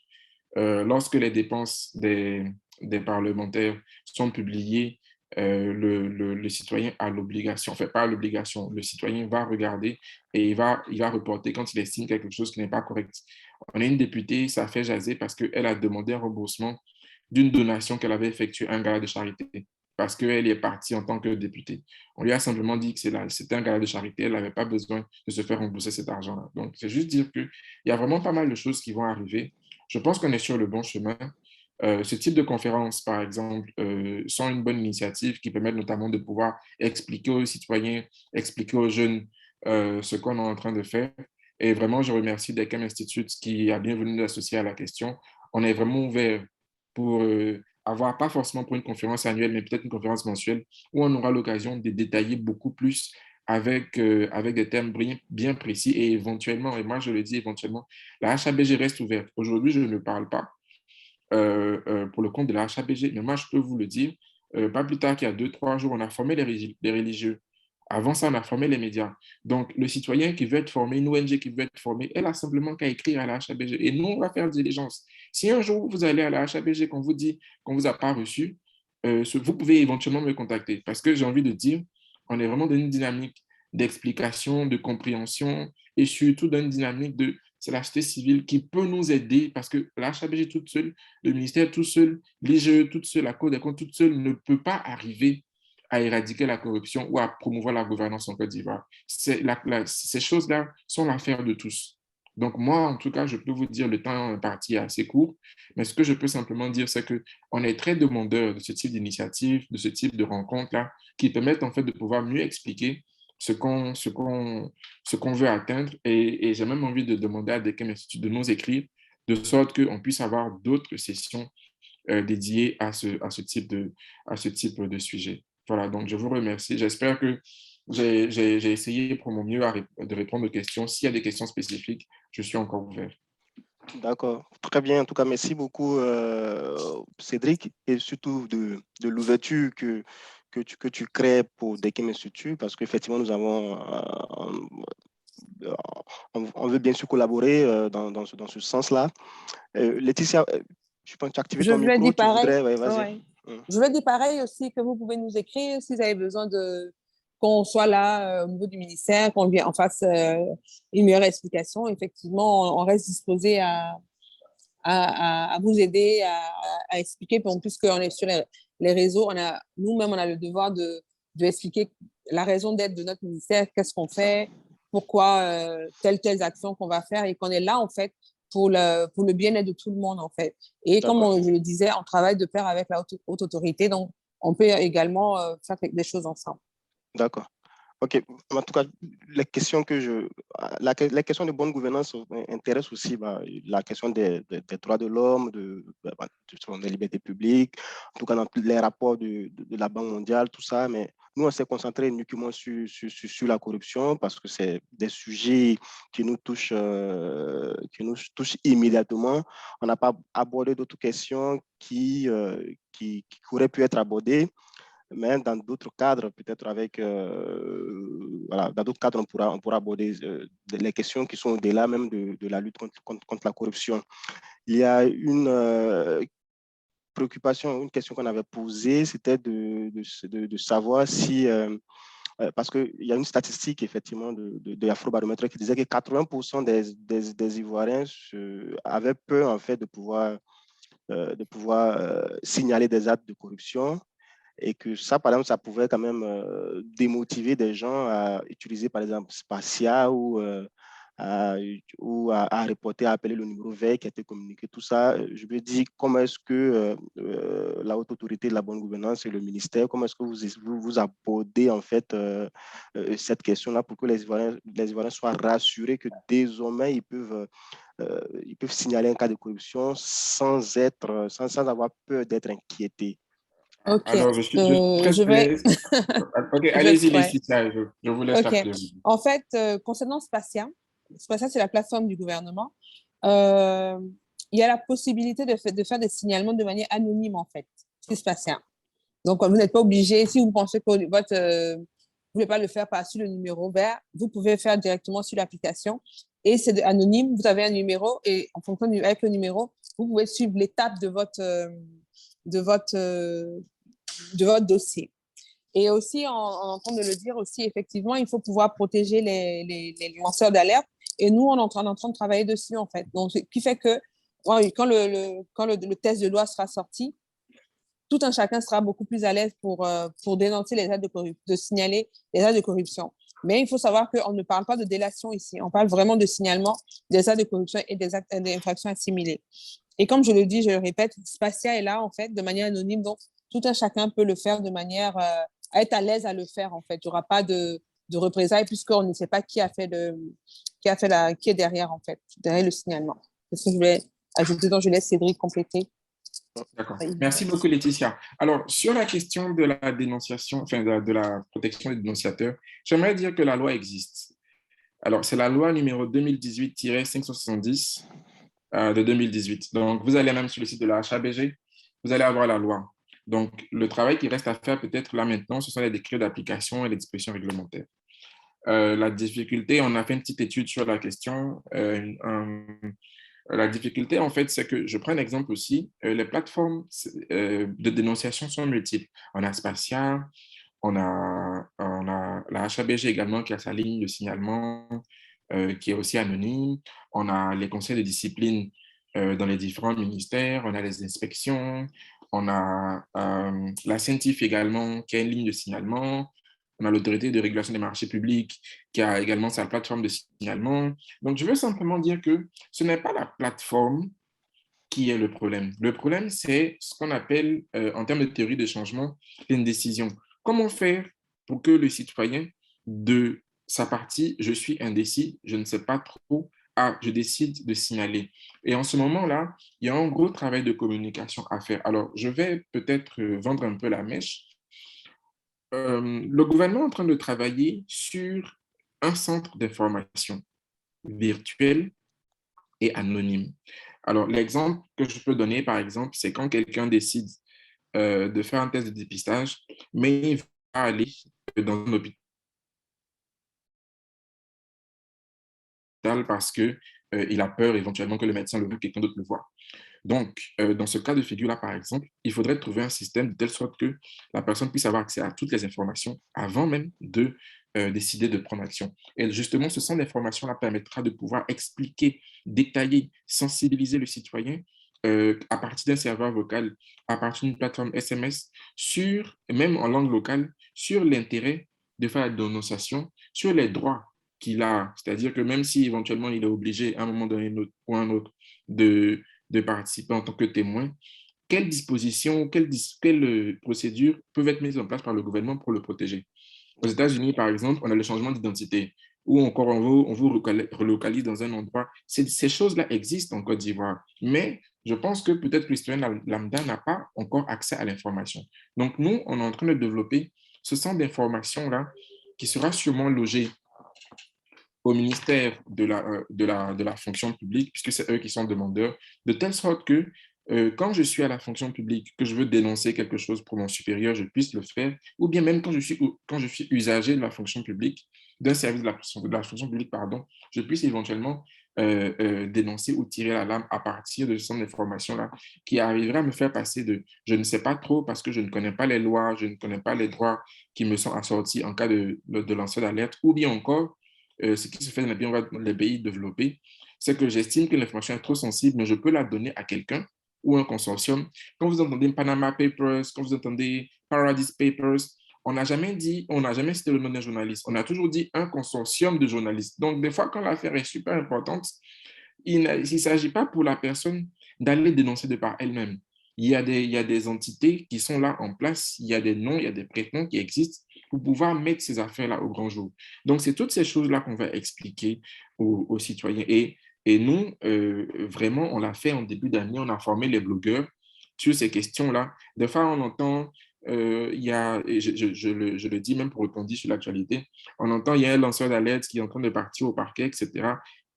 Speaker 6: lorsque les dépenses des parlementaires sont publiées, le citoyen a l'obligation, enfin pas l'obligation, le citoyen va regarder et il va reporter quand il estime quelque chose qui n'est pas correct. On a une députée, ça fait jaser parce qu'elle a demandé un remboursement d'une donation qu'elle avait effectuée à un gala de charité parce qu'elle est partie en tant que députée. On lui a simplement dit que c'était un gala de charité, elle n'avait pas besoin de se faire rembourser cet argent-là. Donc, c'est juste dire qu'il y a vraiment pas mal de choses qui vont arriver. Je pense qu'on est sur le bon chemin. Ce type de conférences, par exemple, sont une bonne initiative qui permet notamment de pouvoir expliquer aux citoyens, expliquer aux jeunes ce qu'on est en train de faire. Et vraiment, je remercie Decam Institute qui a bien voulu nous associer à la question. On est vraiment ouvert pour avoir, pas forcément pour une conférence annuelle, mais peut-être une conférence mensuelle, où on aura l'occasion de détailler beaucoup plus avec des thèmes bien précis et éventuellement, et moi je le dis éventuellement, la HABG reste ouverte. Aujourd'hui, je ne parle pas pour le compte de la HABG, mais moi je peux vous le dire, pas plus tard qu'il y a 2-3 jours, on a formé les religieux. Avant ça, on a formé les médias. Donc, le citoyen qui veut être formé, une ONG qui veut être formée, elle a simplement qu'à écrire à la HABG. Et nous, on va faire diligence. Si un jour vous allez à la HABG, qu'on vous dit qu'on ne vous a pas reçu, vous pouvez éventuellement me contacter. Parce que j'ai envie de dire, on est vraiment dans une dynamique d'explication, de compréhension et surtout dans une dynamique de c'est la société civile qui peut nous aider parce que la HABG toute seule, le ministère tout seul, l'IGE toute seule, la Cour des comptes toute seule ne peut pas arriver à éradiquer la corruption ou à promouvoir la gouvernance en Côte d'Ivoire. Ces choses-là sont l'affaire de tous. Donc moi, en tout cas, je peux vous dire, le temps imparti est assez court, mais ce que je peux simplement dire, c'est qu'on est très demandeur de ce type d'initiative, de ce type de rencontres-là, qui permettent en fait de pouvoir mieux expliquer ce qu'on veut atteindre. Et j'ai même envie de demander à Decam Institute de nous écrire, de sorte qu'on puisse avoir d'autres sessions dédiées à ce type de sujet. Voilà, donc je vous remercie. J'espère que j'ai essayé pour mon mieux de répondre aux questions. S'il y a des questions spécifiques, je suis encore ouvert.
Speaker 1: D'accord, très bien. En tout cas, merci beaucoup, Cédric, et surtout de l'ouverture que tu crées pour Decam Institute, parce qu'effectivement, nous avons, on veut bien sûr collaborer dans ce sens-là. Laetitia, je pense que tu as activé
Speaker 7: Je
Speaker 1: ton
Speaker 7: voulais
Speaker 1: micro,
Speaker 7: dire
Speaker 1: tu
Speaker 7: pareil.
Speaker 1: voudrais, ouais, vas-y.
Speaker 7: Ouais. Je voulais dire pareil aussi que vous pouvez nous écrire si vous avez besoin qu'on soit là au niveau du ministère, qu'on fasse une meilleure explication. Effectivement, on reste disposé à vous aider, à expliquer, puisqu'on est sur les réseaux, nous-mêmes, on a le devoir de expliquer la raison d'être de notre ministère, qu'est-ce qu'on fait, pourquoi telles actions qu'on va faire et qu'on est là, en fait, pour le bien-être de tout le monde, en fait. Et comme je le disais, on travaille de pair avec la haute autorité, donc on peut également faire des choses ensemble.
Speaker 1: D'accord. OK. En tout cas, les questions les questions de bonne gouvernance intéressent aussi la question des droits de l'homme, des libertés publiques, en tout cas dans les rapports de la Banque mondiale, tout ça. Mais nous, on s'est concentré uniquement sur la corruption parce que c'est des sujets qui nous touchent immédiatement. On n'a pas abordé d'autres questions qui auraient pu être abordées. Mais dans d'autres cadres, peut-être dans d'autres cadres, on pourra aborder les questions qui sont au-delà même de la lutte contre la corruption. Il y a une préoccupation, une question qu'on avait posée, c'était de savoir si parce qu'il y a une statistique, effectivement, de l'Afrobaromètre qui disait que 80% des Ivoiriens avaient peur, en fait, de pouvoir signaler des actes de corruption, et que ça, par exemple, ça pouvait quand même démotiver des gens à utiliser, par exemple, Spatia à reporter, à appeler le numéro vert qui a été communiqué. Tout ça, je veux dire, comment est-ce que la haute autorité de la bonne gouvernance et le ministère, comment est-ce que vous abordez en fait cette question-là pour que les Ivoiriens soient rassurés que désormais ils peuvent signaler un cas de corruption sans avoir peur d'être inquiétés.
Speaker 7: Ok,
Speaker 6: Alors, je suis très
Speaker 7: je
Speaker 6: à
Speaker 7: vais.
Speaker 6: l'aise. Ok,
Speaker 7: je-
Speaker 6: allez-y,
Speaker 7: ouais.
Speaker 6: Laetitia, je vous laisse
Speaker 7: Ok.
Speaker 6: appeler.
Speaker 7: En fait, concernant Spatia, Spatia, c'est la plateforme du gouvernement. Euh, il y a la possibilité de faire des signalements de manière anonyme, en fait, sur Spatia. Donc, vous n'êtes pas obligé, si vous pensez que vous ne voulez pas le faire sur le numéro vert, vous pouvez faire directement sur l'application. Et c'est anonyme, vous avez un numéro et en fonction avec le numéro, vous pouvez suivre l'étape de votre, euh, de votre dossier. Et aussi, en train de le dire aussi, effectivement, il faut pouvoir protéger les lanceurs d'alerte. Et nous, on est en train de travailler dessus, en fait. Donc, ce qui fait que quand le test de loi sera sorti, tout un chacun sera beaucoup plus à l'aise pour dénoncer les actes de signaler les actes de corruption. Mais il faut savoir qu'on ne parle pas de délation ici. On parle vraiment de signalement des actes de corruption et des actes d'infraction assimilés. Et comme je le dis, je le répète, Spatia est là, en fait, de manière anonyme. Donc, tout un chacun peut le faire de manière à être à l'aise à le faire, en fait. Il n'y aura pas de représailles puisqu'on ne sait pas qui est derrière, en fait, derrière le signalement. C'est ce que je voulais ajouter, donc je laisse Cédric compléter.
Speaker 6: D'accord. Merci beaucoup, Laetitia. Alors, sur la question de la dénonciation, enfin de la protection des dénonciateurs, j'aimerais dire que la loi existe. Alors, c'est la loi numéro 2018-570 de 2018. Donc, vous allez même sur le site de la HABG, vous allez avoir la loi. Donc, le travail qui reste à faire peut-être là maintenant, ce sont les décrets d'application et les dispositions réglementaires. La difficulté, on a fait une petite étude sur la question. La difficulté, en fait, c'est que, je prends un exemple aussi, les plateformes de dénonciation sont multiples. On a Spatia, on a la HABG également qui a sa ligne de signalement, qui est aussi anonyme. On a les conseils de discipline dans les différents ministères, on a les inspections, on a la CENTIF également qui a une ligne de signalement. On a l'autorité de régulation des marchés publics qui a également sa plateforme de signalement. Donc, je veux simplement dire que ce n'est pas la plateforme qui est le problème. Le problème, c'est ce qu'on appelle, en termes de théorie de changement, l'indécision. Comment faire pour que le citoyen, de sa partie, je suis indécis, je ne sais pas trop, je décide de signaler. Et en ce moment-là, il y a un gros travail de communication à faire. Alors, je vais peut-être vendre un peu la mèche. Le gouvernement est en train de travailler sur un centre d'information virtuel et anonyme. Alors, l'exemple que je peux donner, par exemple, c'est quand quelqu'un décide de faire un test de dépistage, mais il va aller dans un hôpital parce qu'il a peur éventuellement que le médecin le voit, quelqu'un d'autre le voit. Donc, dans ce cas de figure-là, par exemple, il faudrait trouver un système de telle sorte que la personne puisse avoir accès à toutes les informations avant même de décider de prendre action. Et justement, ce centre d'information-là permettra de pouvoir expliquer, détailler, sensibiliser le citoyen à partir d'un serveur vocal, à partir d'une plateforme SMS, même en langue locale, sur l'intérêt de faire la dénonciation, sur les droits qu'il a. C'est-à-dire que même si éventuellement il est obligé à un moment donné ou un autre de participer en tant que témoin, quelles dispositions, quelles procédures peuvent être mises en place par le gouvernement pour le protéger? Aux États-Unis, par exemple, on a le changement d'identité, ou encore on vous relocalise dans un endroit. Ces choses-là existent en Côte d'Ivoire, mais je pense que peut-être que le citoyen lambda n'a pas encore accès à l'information. Donc, nous, on est en train de développer ce centre d'information-là qui sera sûrement logé au ministère de la fonction publique, puisque c'est eux qui sont demandeurs, de telle sorte que quand je suis à la fonction publique, que je veux dénoncer quelque chose pour mon supérieur, je puisse le faire, ou bien même quand je suis usager de la fonction publique, d'un service de la fonction publique, pardon, je puisse éventuellement dénoncer ou tirer l'alarme à partir de ce genre d'informations-là qui arriverait à me faire passer de je ne sais pas trop parce que je ne connais pas les lois, je ne connais pas les droits qui me sont assortis en cas de lanceur d'alerte, ou bien encore, ce qui se fait dans les pays développés, c'est que j'estime que l'information est trop sensible, mais je peux la donner à quelqu'un ou un consortium. Quand vous entendez Panama Papers, quand vous entendez Paradise Papers, on n'a jamais cité le nom d'un journaliste. On a toujours dit un consortium de journalistes. Donc, des fois, quand l'affaire est super importante, il ne s'agit pas pour la personne d'aller dénoncer de par elle-même. Il y a des entités qui sont là en place, il y a des noms, il y a des prétendants qui existent pour pouvoir mettre ces affaires-là au grand jour. Donc, c'est toutes ces choses-là qu'on va expliquer aux citoyens. Et nous, vraiment, on l'a fait en début d'année, on a formé les blogueurs sur ces questions-là. Des fois, on entend, il y a, et je le dis même pour répondre sur l'actualité, on entend, il y a un lanceur d'alerte qui est en train de partir au parquet, etc.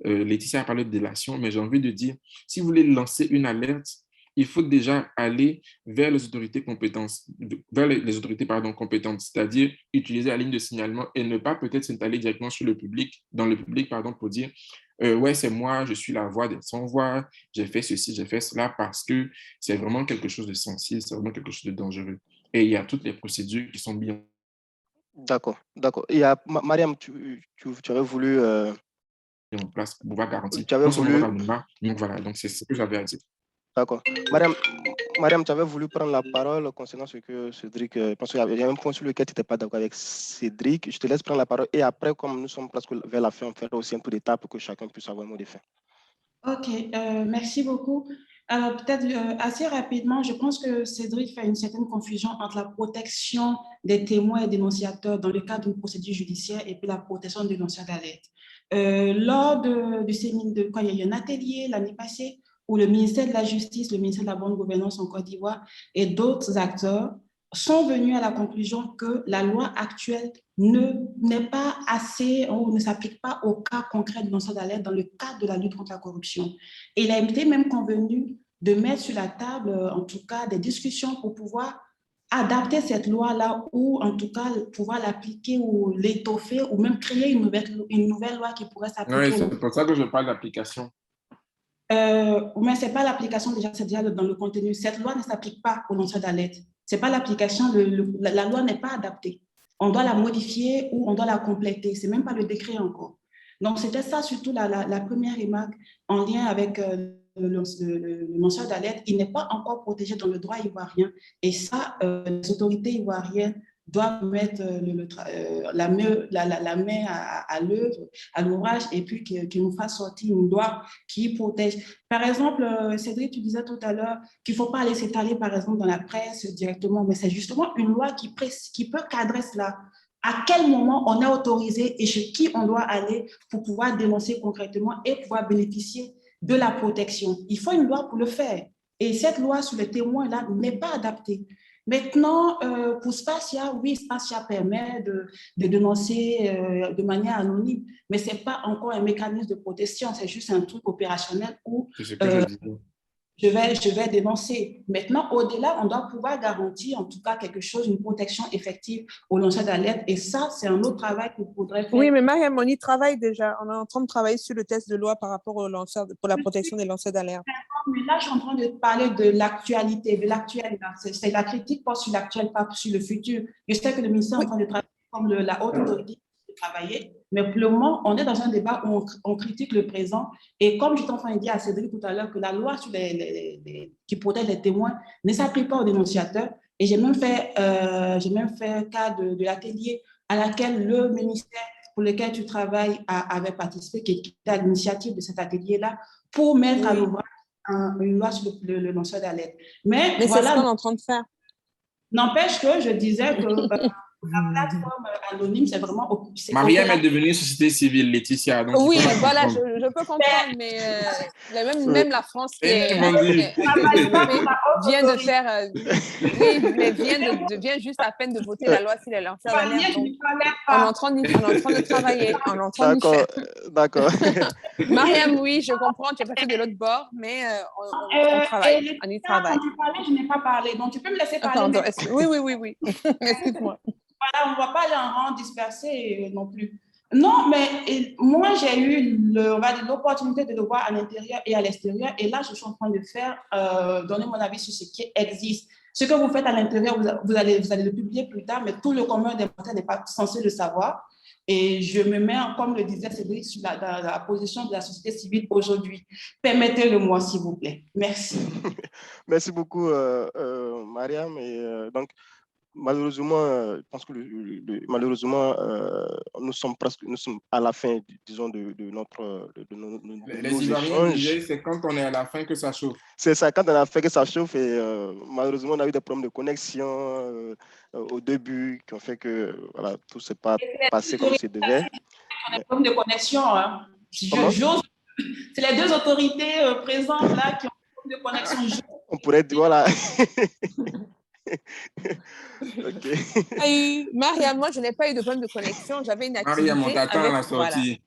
Speaker 6: Laetitia a parlé de délation, mais j'ai envie de dire, si vous voulez lancer une alerte, il faut déjà aller vers les autorités compétentes, c'est-à-dire utiliser la ligne de signalement et ne pas peut-être s'installer directement dans le public, pour dire ouais, c'est moi, je suis la voix des sans-voix, j'ai fait ceci, j'ai fait cela, parce que c'est vraiment quelque chose de sensible, c'est vraiment quelque chose de dangereux. Et il y a toutes les procédures qui sont bien.
Speaker 1: D'accord. Il y a Mariam, tu avais voulu.
Speaker 6: En place pour pouvoir garantir.
Speaker 1: Tu avais voulu.
Speaker 6: Donc voilà, donc c'est ce que j'avais à dire.
Speaker 1: D'accord. Mariam, tu avais voulu prendre la parole concernant ce que Cédric, parce qu'il y a un point sur lequel tu n'étais pas d'accord avec Cédric. Je te laisse prendre la parole et après, comme nous sommes presque vers la fin, on fera aussi un peu d'étape pour que chacun puisse avoir un mot de fin.
Speaker 5: Ok, merci beaucoup. Alors peut-être assez rapidement, je pense que Cédric fait une certaine confusion entre la protection des témoins et dénonciateurs dans le cadre d'une procédure judiciaire et puis la protection des lanceurs d'alerte. Lors du séminaire, quand il y a eu un atelier l'année passée, où le ministère de la Justice, le ministère de la Bonne Gouvernance en Côte d'Ivoire et d'autres acteurs sont venus à la conclusion que la loi actuelle n'est pas assez ou ne s'applique pas au cas concret de lanceur d'alerte dans le cadre de la lutte contre la corruption. Et il a été même convenu de mettre sur la table, en tout cas, des discussions pour pouvoir adapter cette loi-là ou en tout cas pouvoir l'appliquer ou l'étoffer ou même créer une nouvelle loi qui pourrait s'appliquer.
Speaker 6: Oui, c'est pour ça que je parle d'application.
Speaker 5: Mais ce n'est pas l'application, déjà, c'est déjà dans le contenu. Cette loi ne s'applique pas aux lanceurs d'alerte. Ce n'est pas l'application, la loi n'est pas adaptée. On doit la modifier ou on doit la compléter. Ce n'est même pas le décret encore. Donc, c'était ça surtout la première remarque en lien avec le lanceur d'alerte. Il n'est pas encore protégé dans le droit ivoirien. Et ça, les autorités ivoiriennes doivent mettre la main à l'œuvre, à l'ouvrage, et puis qu'ils nous fassent sortir une loi qui protège. Par exemple, Cédric, tu disais tout à l'heure qu'il ne faut pas aller s'étaler, par exemple, dans la presse directement, mais c'est justement une loi qui peut cadrer cela. À quel moment on est autorisé et chez qui on doit aller pour pouvoir dénoncer concrètement et pouvoir bénéficier de la protection. Il faut une loi pour le faire. Et cette loi sur les témoins-là n'est pas adaptée. Maintenant, pour Spatia, oui, Spatia permet de dénoncer de manière anonyme, mais ce n'est pas encore un mécanisme de protection, c'est juste un truc opérationnel où je vais dénoncer. Maintenant, au-delà, on doit pouvoir garantir en tout cas quelque chose, une protection effective aux lanceurs d'alerte. Et ça, c'est un autre travail qu'il faudrait faire.
Speaker 7: Oui, mais Mariam, on y travaille déjà. On est en train de travailler sur le test de loi par rapport aux lanceurs, pour la protection des lanceurs d'alerte.
Speaker 5: Mais là, je suis en train de parler de l'actualité, de l'actuel. C'est la critique, pas sur l'actuel, pas sur le futur. Je sais que le ministère est en train de travailler comme la haute autorité de travailler, mais pour le moment, on est dans un débat où on critique le présent. Et comme j'étais en train de dire à Cédric tout à l'heure, que la loi sur qui protège les témoins ne s'applique pas aux dénonciateurs. Et j'ai même fait cas de l'atelier à laquelle le ministère pour lequel tu travailles avait participé, qui était à l'initiative de cet atelier-là, pour mettre à l'ouvrage une loi sur le lanceur d'alerte. Mais
Speaker 7: voilà, c'est ce qu'on est en train de faire.
Speaker 5: N'empêche que je disais que la plateforme anonyme, c'est vraiment...
Speaker 6: Mariam est devenue société civile, Laetitia. Donc
Speaker 7: oui, voilà, je peux comprendre, mais même la France vient de faire... oui, mais vient juste à peine de voter la loi sur les lanceurs d'alerte. On est en train de travailler.
Speaker 1: D'accord.
Speaker 7: Mariam, oui, je comprends, tu es passé de l'autre bord, mais on travaille. On y travaille.
Speaker 5: Quand tu parlais, je n'ai pas parlé, donc tu peux me laisser parler.
Speaker 7: Oui. Excuse-moi.
Speaker 5: Voilà, on ne va pas aller en rang dispersé non plus. Non, mais moi, j'ai eu l'opportunité de le voir à l'intérieur et à l'extérieur. Et là, je suis en train de donner mon avis sur ce qui existe. Ce que vous faites à l'intérieur, vous allez le publier plus tard, mais tout le commun des mortels n'est pas censé le savoir. Et je me mets, comme le disait Cédric, dans la position de la société civile aujourd'hui. Permettez-le-moi, s'il vous plaît. Merci.
Speaker 1: Merci beaucoup, Mariam. Et donc, malheureusement, je pense que malheureusement, nous sommes à la fin, disons, de
Speaker 6: Les
Speaker 1: nos
Speaker 6: Ivoiriens
Speaker 1: échanges.
Speaker 6: disaient, c'est quand on est à la fin que ça chauffe.
Speaker 1: C'est ça, quand on a fait que ça chauffe. Et malheureusement, on a eu des problèmes de connexion au début qui ont fait que voilà, tout ne s'est pas passé comme il se devait.
Speaker 5: On a des problèmes de connexion. Hein. C'est les deux autorités présentes là qui ont des problèmes de connexion.
Speaker 1: On pourrait dire, voilà. Okay.
Speaker 7: Mariam, moi, je n'ai pas eu de problème de connexion. J'avais une activité.
Speaker 6: Mariam, on t'attend à la sortie.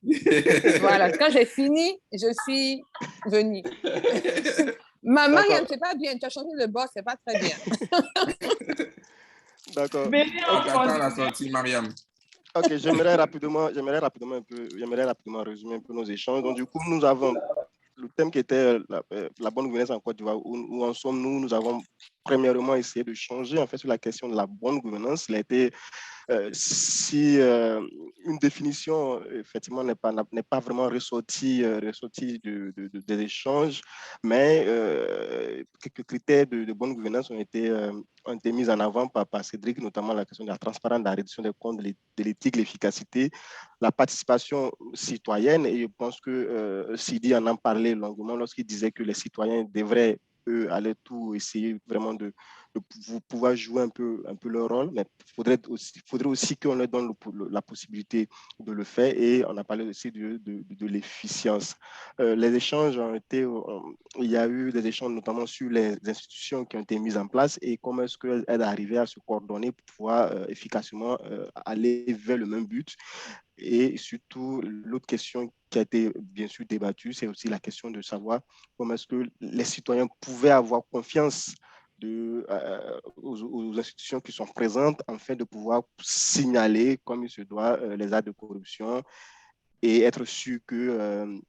Speaker 7: Voilà, quand j'ai fini, je suis venue. Mariam, c'est pas bien. Tu as changé le boss, c'est pas très bien.
Speaker 1: D'accord.
Speaker 6: On t'attend à la sortie, Mariam.
Speaker 1: Ok, j'aimerais rapidement résumer un peu nos échanges. Donc, du coup, nous avons le thème qui était la bonne gouvernance en Côte d'Ivoire. Où en sommes-nous? Nous avons premièrement essayé de changer en fait sur la question de la bonne gouvernance. Il a été si une définition effectivement n'est pas vraiment ressortie des échanges, mais quelques critères de bonne gouvernance ont été mis en avant par Cédric, notamment la question de la transparence, de la réduction des comptes, de l'éthique, l'efficacité, la participation citoyenne. Et je pense que Sidi en parlé longuement lorsqu'il disait que les citoyens devraient eux aller tout essayer vraiment de pouvoir jouer un peu leur rôle, mais il faudrait aussi qu'on leur donne la possibilité de le faire. Et on a parlé aussi de l'efficience. Les échanges ont été, il y a eu des échanges notamment sur les institutions qui ont été mises en place et comment est-ce qu'elles arrivaient à se coordonner pour pouvoir efficacement aller vers le même but. Et surtout, l'autre question qui a été bien sûr débattue, c'est aussi la question de savoir comment est-ce que les citoyens pouvaient avoir confiance aux institutions qui sont présentes afin de pouvoir signaler comme il se doit les actes de corruption et être sûr que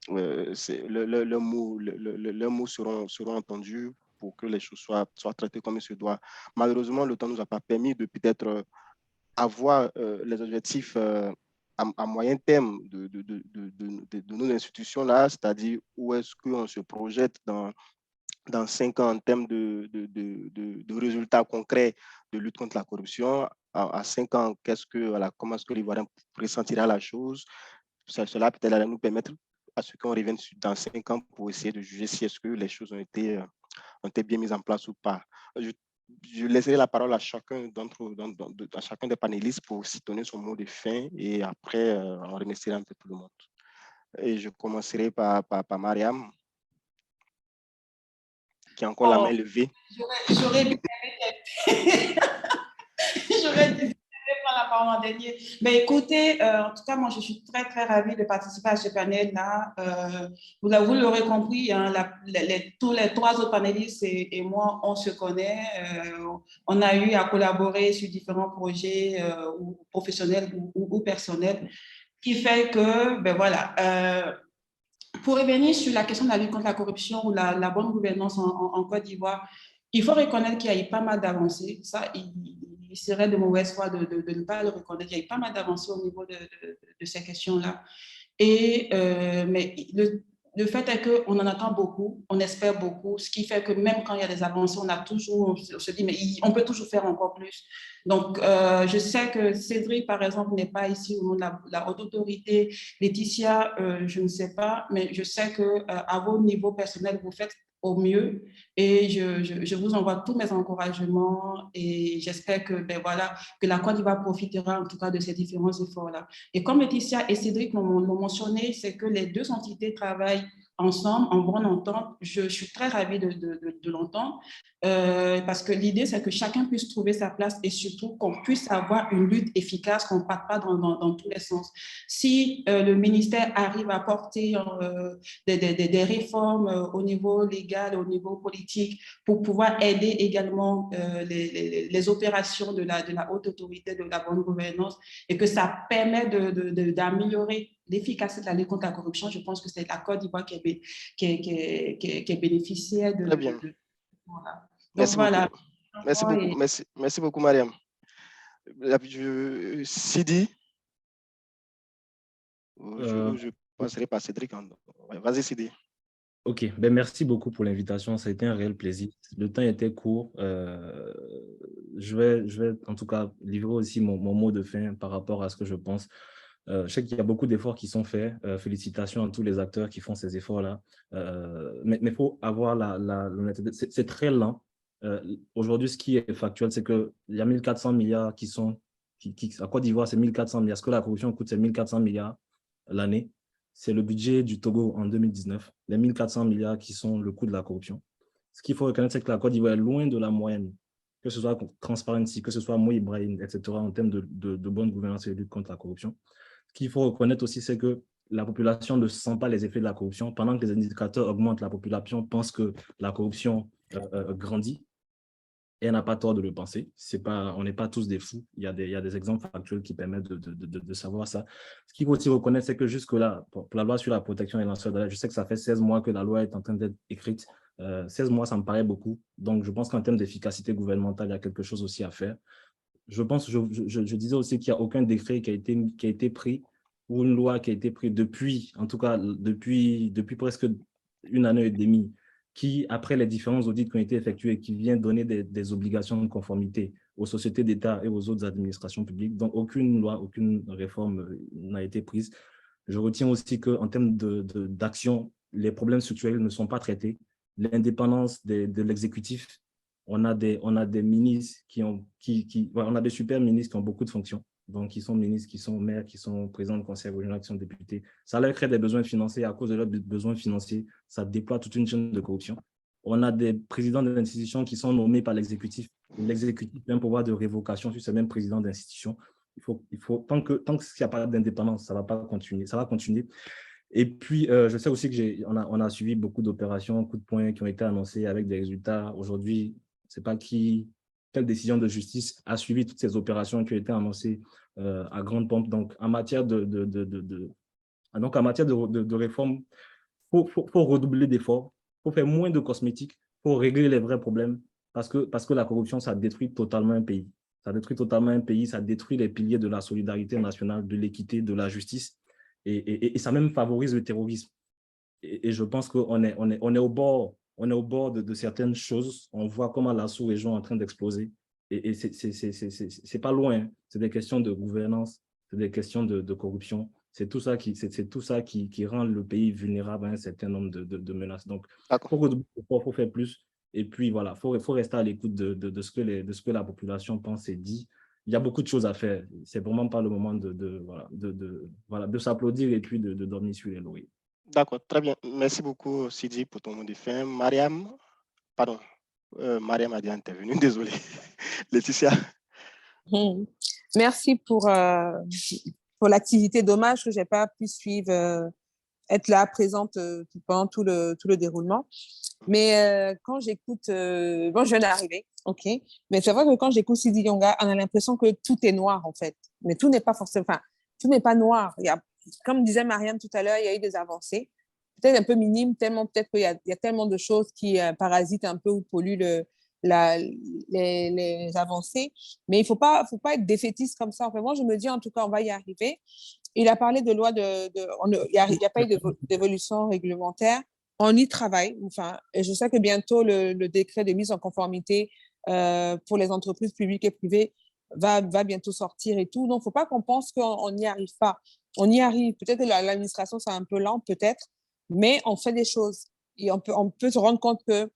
Speaker 1: leurs mots seront entendus pour que les choses soient traitées comme il se doit. Malheureusement, le temps ne nous a pas permis de peut-être avoir les objectifs à moyen terme de nos institutions-là, c'est-à-dire où est-ce qu'on se projette dans 5 ans en termes de résultats concrets de lutte contre la corruption. À 5 ans, comment est-ce que l'Ivoirien ressentira la chose? Cela peut-être allait nous permettre à ce qu'on revienne dans 5 ans pour essayer de juger si est-ce que les choses ont été bien mises en place ou pas. Je laisserai la parole à chacun à chacun des panélistes pour s'y donner son mot de fin et après, on remerciera un peu tout le monde. Et je commencerai par Mariam, qui a encore la main levée.
Speaker 5: J'aurais dû prendre la parole en dernier. Mais écoutez, en tout cas, moi, je suis très, très ravie de participer à ce panel-là. Vous l'aurez compris, hein, tous les 3 autres panélistes et moi, on se connaît. On a eu à collaborer sur différents projets ou professionnels ou personnels, qui fait que, ben voilà, pour revenir sur la question de la lutte contre la corruption ou la bonne gouvernance en Côte d'Ivoire, il faut reconnaître qu'il y a eu pas mal d'avancées. Ça, il serait de mauvaise foi de ne pas le reconnaître. Il y a eu pas mal d'avancées au niveau de ces questions-là. Mais le fait est qu'on en attend beaucoup, on espère beaucoup, ce qui fait que même quand il y a des avancées, on se dit, mais on peut toujours faire encore plus. Donc, je sais que Cédric, par exemple, n'est pas ici au nom de la haute autorité. Laetitia, je ne sais pas, mais je sais qu'à vos niveaux personnels, vous faites au mieux et je vous envoie tous mes encouragements et j'espère que, ben voilà, que la Côte d'Ivoire profitera en tout cas de ces différents efforts-là. Et comme Laetitia et Cédric l'ont mentionné, c'est que les 2 entités travaillent ensemble, en bonne entente. Je suis très ravie de l'entendre parce que l'idée, c'est que chacun puisse trouver sa place et surtout qu'on puisse avoir une lutte efficace, qu'on ne parte pas dans tous les sens. Si le ministère arrive à porter des réformes au niveau légal, au niveau politique, pour pouvoir aider également les opérations de la haute autorité, de la bonne gouvernance, et que ça permet d'améliorer l'efficacité de la lutte contre la corruption, je pense que c'est la Côte d'Ivoire qui est bénéficiaire de...
Speaker 1: Très bien.
Speaker 5: Voilà. Donc
Speaker 1: Merci
Speaker 5: voilà.
Speaker 1: beaucoup. Merci beaucoup. Merci beaucoup, Mariam. Sidi, je passerai par Cédric. Ouais, vas-y, Sidi.
Speaker 4: Ok, ben merci beaucoup pour l'invitation. Ça a été un réel plaisir. Le temps était court. Je vais en tout cas livrer aussi mon mot de fin par rapport à ce que je pense. Je sais qu'il y a beaucoup d'efforts qui sont faits. Félicitations à tous les acteurs qui font ces efforts-là. Mais il faut avoir l'honnêteté. C'est très lent. Aujourd'hui, ce qui est factuel, c'est qu'il y a 1400 milliards qui sont... à Côte d'Ivoire, c'est 1400 milliards. Ce que la corruption coûte, c'est 1400 milliards l'année. C'est le budget du Togo en 2019. Les 1400 milliards qui sont le coût de la corruption. Ce qu'il faut reconnaître, c'est que la Côte d'Ivoire est loin de la moyenne, que ce soit Transparency, que ce soit Mo Ibrahim, etc., en termes de bonne gouvernance et de lutte contre la corruption. Ce qu'il faut reconnaître aussi, c'est que la population ne sent pas les effets de la corruption. Pendant que les indicateurs augmentent, la population pense que la corruption grandit. Et on n'a pas tort de le penser. On n'est pas tous des fous. Il y a des exemples factuels qui permettent de savoir ça. Ce qu'il faut aussi reconnaître, c'est que jusque-là, pour la loi sur la protection des lanceurs d'alerte, je sais que ça fait 16 mois que la loi est en train d'être écrite. 16 mois, ça me paraît beaucoup. Donc, je pense qu'en termes d'efficacité gouvernementale, il y a quelque chose aussi à faire. Je disais aussi qu'il n'y a aucun décret qui a été pris ou une loi qui a été prise depuis presque une année et demie, qui, après les différents audits qui ont été effectués, qui vient donner des obligations de conformité aux sociétés d'État et aux autres administrations publiques. Donc, aucune loi, aucune réforme n'a été prise. Je retiens aussi qu'en termes d'action, les problèmes structurels ne sont pas traités. L'indépendance de l'exécutif, on a des ministres on a des super ministres qui ont beaucoup de fonctions. Donc, qui sont ministres, qui sont maires, qui sont présidents de conseil régional, qui sont députés. Ça leur crée des besoins financiers. À cause de leurs besoins financiers, ça déploie toute une chaîne de corruption. On a des présidents d'institutions qui sont nommés par l'exécutif. L'exécutif a un pouvoir de révocation sur ces mêmes présidents d'institutions. Tant qu'il n'y a pas d'indépendance, ça ne va pas continuer. Ça va continuer. Et puis, je sais aussi qu'on a suivi beaucoup d'opérations, coups de poing qui ont été annoncés avec des résultats. Aujourd'hui, je ne sais pas quelle décision de justice a suivi toutes ces opérations qui ont été annoncées à grande pompe. Donc, en matière de réforme, il faut redoubler d'efforts, il faut faire moins de cosmétiques, il faut régler les vrais problèmes parce que la corruption, ça détruit totalement un pays. Ça détruit totalement un pays, ça détruit les piliers de la solidarité nationale, de l'équité, de la justice et ça même favorise le terrorisme. Et je pense qu'on est au bord de certaines choses. On voit comment la sous-région est en train d'exploser. Et c'est pas loin. C'est des questions de gouvernance, c'est des questions de corruption. C'est tout ça qui rend le pays vulnérable à un certain nombre de menaces. Donc, il faut faire plus. Et puis, voilà, il faut rester à l'écoute de ce que la population pense et dit. Il y a beaucoup de choses à faire. C'est vraiment pas le moment de s'applaudir et puis de dormir sur les lauriers.
Speaker 1: D'accord, très bien. Merci beaucoup, Sidi, pour ton mot de fin. Mariam a déjà intervenu, désolé. Laetitia.
Speaker 7: Merci pour l'activité. Dommage que je n'ai pas pu suivre, être là, présente pendant tout le déroulement. Mais quand j'écoute, je viens d'arriver, ok. Mais c'est vrai que quand j'écoute Sidi Yonga, on a l'impression que tout est noir, en fait. Mais tout n'est pas forcément, tout n'est pas noir. Comme disait Marianne tout à l'heure, il y a eu des avancées, peut-être un peu minimes, peut-être qu'il y a tellement de choses qui parasitent un peu ou polluent les avancées. Mais il ne faut pas être défaitiste comme ça. Enfin, moi, je me dis, en tout cas, on va y arriver. Il a parlé de loi il n'y a pas eu d'évolution réglementaire. On y travaille. Enfin, et je sais que bientôt, le décret de mise en conformité pour les entreprises publiques et privées va bientôt sortir et tout. Donc, il ne faut pas qu'on pense qu'on n'y arrive pas. On y arrive. Peut-être que l'administration, c'est un peu lent, peut-être, mais on fait des choses. Et on peut se rendre compte qu'il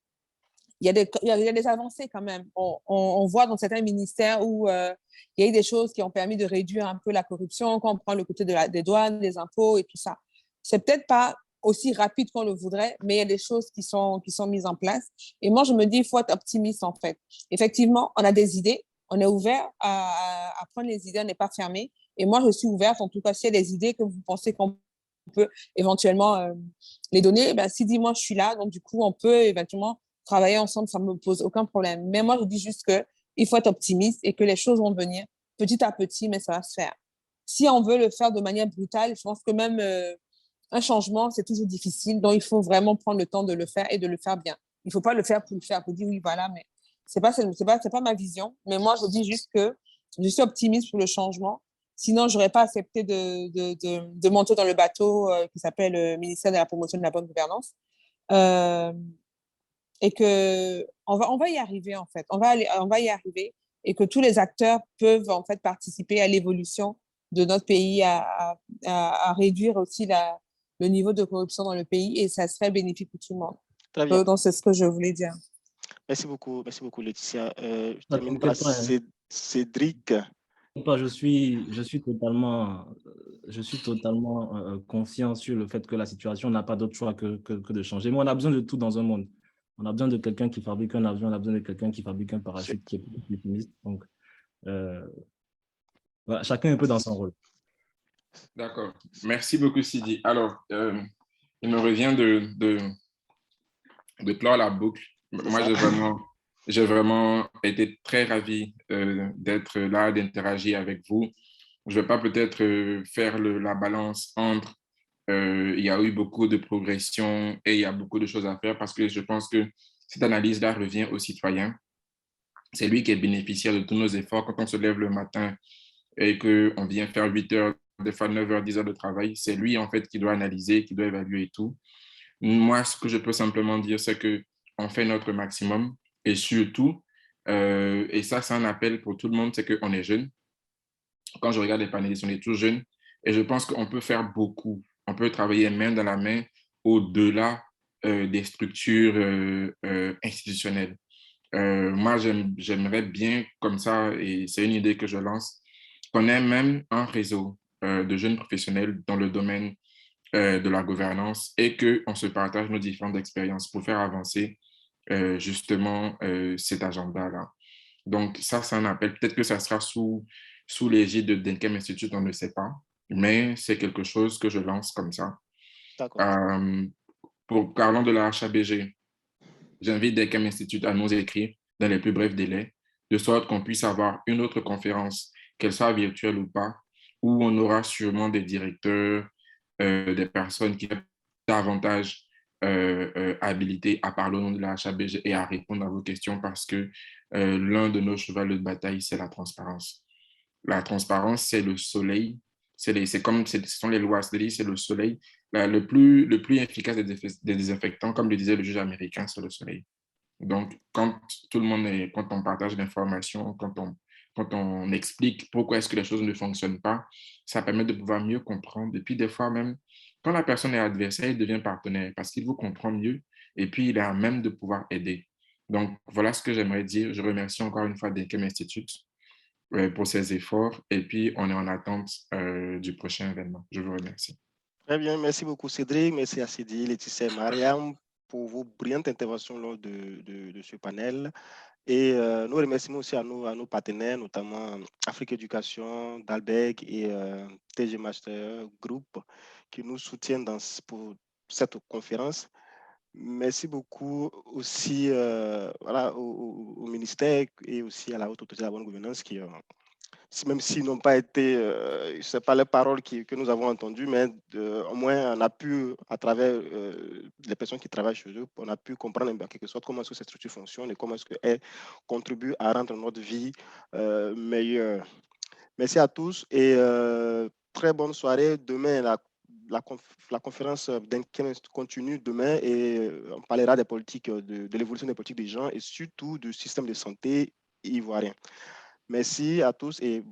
Speaker 7: y a des avancées quand même. On voit dans certains ministères où il y a eu des choses qui ont permis de réduire un peu la corruption, quand on prend le côté des douanes, des impôts et tout ça. C'est peut-être pas aussi rapide qu'on le voudrait, mais il y a des choses qui sont mises en place. Et moi, je me dis, il faut être optimiste, en fait. Effectivement, on a des idées, on est ouvert à prendre les idées, on n'est pas fermé. Et moi, je suis ouverte, en tout cas, s'il y a des idées que vous pensez qu'on peut éventuellement les donner, ben, si dit, moi, je suis là, donc du coup, on peut éventuellement travailler ensemble, ça ne me pose aucun problème. Mais moi, je dis juste qu'il faut être optimiste et que les choses vont venir petit à petit, mais ça va se faire. Si on veut le faire de manière brutale, je pense que même un changement, c'est toujours difficile. Donc, il faut vraiment prendre le temps de le faire et de le faire bien. Il ne faut pas le faire pour le faire, pour dire oui, voilà, mais c'est pas ma vision. Mais moi, je dis juste que je suis optimiste pour le changement. Sinon, je n'aurais pas accepté de monter dans le bateau qui s'appelle le ministère de la promotion de la bonne gouvernance. Et qu'on va y arriver, en fait. On va y arriver et que tous les acteurs peuvent, en fait, participer à l'évolution de notre pays, à réduire aussi le niveau de corruption dans le pays et ça serait bénéfique pour tout le monde.
Speaker 1: Très bien.
Speaker 7: Donc, c'est ce que je voulais dire.
Speaker 1: Merci beaucoup, Laetitia. Je
Speaker 4: Ah,
Speaker 1: termine par
Speaker 4: t'inquiète pas, hein.
Speaker 1: Cédric.
Speaker 4: Je suis totalement conscient sur le fait que la situation n'a pas d'autre choix que de changer. Mais on a besoin de tout dans un monde. On a besoin de quelqu'un qui fabrique un avion, on a besoin de quelqu'un qui fabrique un parachute qui est plus optimiste. Donc, voilà, chacun est un peu dans son rôle.
Speaker 6: D'accord. Merci beaucoup, Sidi. Alors, il me revient de clore la boucle. Moi, j'ai vraiment été très ravi d'être là, d'interagir avec vous. Je ne vais pas peut-être faire la balance entre il y a eu beaucoup de progression et il y a beaucoup de choses à faire parce que je pense que cette analyse-là revient aux citoyens. C'est lui qui est bénéficiaire de tous nos efforts. Quand on se lève le matin et qu'on vient faire 8 heures, des fois 9 heures, 10 heures de travail, c'est lui en fait qui doit analyser, qui doit évaluer et tout. Moi, ce que je peux simplement dire, c'est qu'on fait notre maximum et surtout, et ça, c'est un appel pour tout le monde, c'est qu'on est jeune. Quand je regarde les panélistes, on est tous jeunes et je pense qu'on peut faire beaucoup. On peut travailler main dans la main au-delà des structures institutionnelles. Moi, j'aimerais bien, comme ça, et c'est une idée que je lance, qu'on ait même un réseau de jeunes professionnels dans le domaine de la gouvernance et qu'on se partage nos différentes expériences pour faire avancer justement cet agenda-là. Donc, ça, c'est un appel. Peut-être que ça sera sous l'égide de Denkem Institute, on ne sait pas, mais c'est quelque chose que je lance comme ça.
Speaker 1: D'accord.
Speaker 6: Parlons de la HABG, j'invite Denkem Institute à nous écrire dans les plus brefs délais, de sorte qu'on puisse avoir une autre conférence, qu'elle soit virtuelle ou pas, où on aura sûrement des directeurs, des personnes qui sont davantage habilitées à parler au nom de la HABG et à répondre à vos questions parce que l'un de nos chevals de bataille, c'est la transparence. La transparence, c'est le soleil. Ce sont les lois, c'est le soleil. Le plus efficace des désinfectants, comme le disait le juge américain, c'est le soleil. Donc, quand on partage l'information, quand on explique pourquoi est-ce que les choses ne fonctionnent pas, ça permet de pouvoir mieux comprendre. Et puis, des fois même, quand la personne est adversaire, il devient partenaire parce qu'il vous comprend mieux et puis il est à même de pouvoir aider. Donc, voilà ce que j'aimerais dire. Je remercie encore une fois Denkem Institute pour ses efforts et puis on est en attente du prochain événement. Je vous remercie.
Speaker 1: Très bien, merci beaucoup Cédric, merci à Sidi, Laetitia et Mariam pour vos brillantes interventions lors de ce panel. Et nous remercions aussi à nos partenaires, notamment Afrique Éducation, Dalbec et TG Master Group, qui nous soutiennent pour cette conférence. Merci beaucoup aussi voilà, au ministère et aussi à la Haute Autorité de la Bonne Gouvernance qui même s'ils n'ont pas été, ce n'est pas les paroles que nous avons entendues, mais au moins on a pu, à travers les personnes qui travaillent chez eux, on a pu comprendre en quelque sorte comment est-ce que cette structure fonctionne et comment est-ce qu'elle contribue à rendre notre vie meilleure. Merci à tous et très bonne soirée. Demain, la conférence Denkem continue demain et on parlera des politiques, de l'évolution des politiques des gens et surtout du système de santé ivoirien. Merci à tous et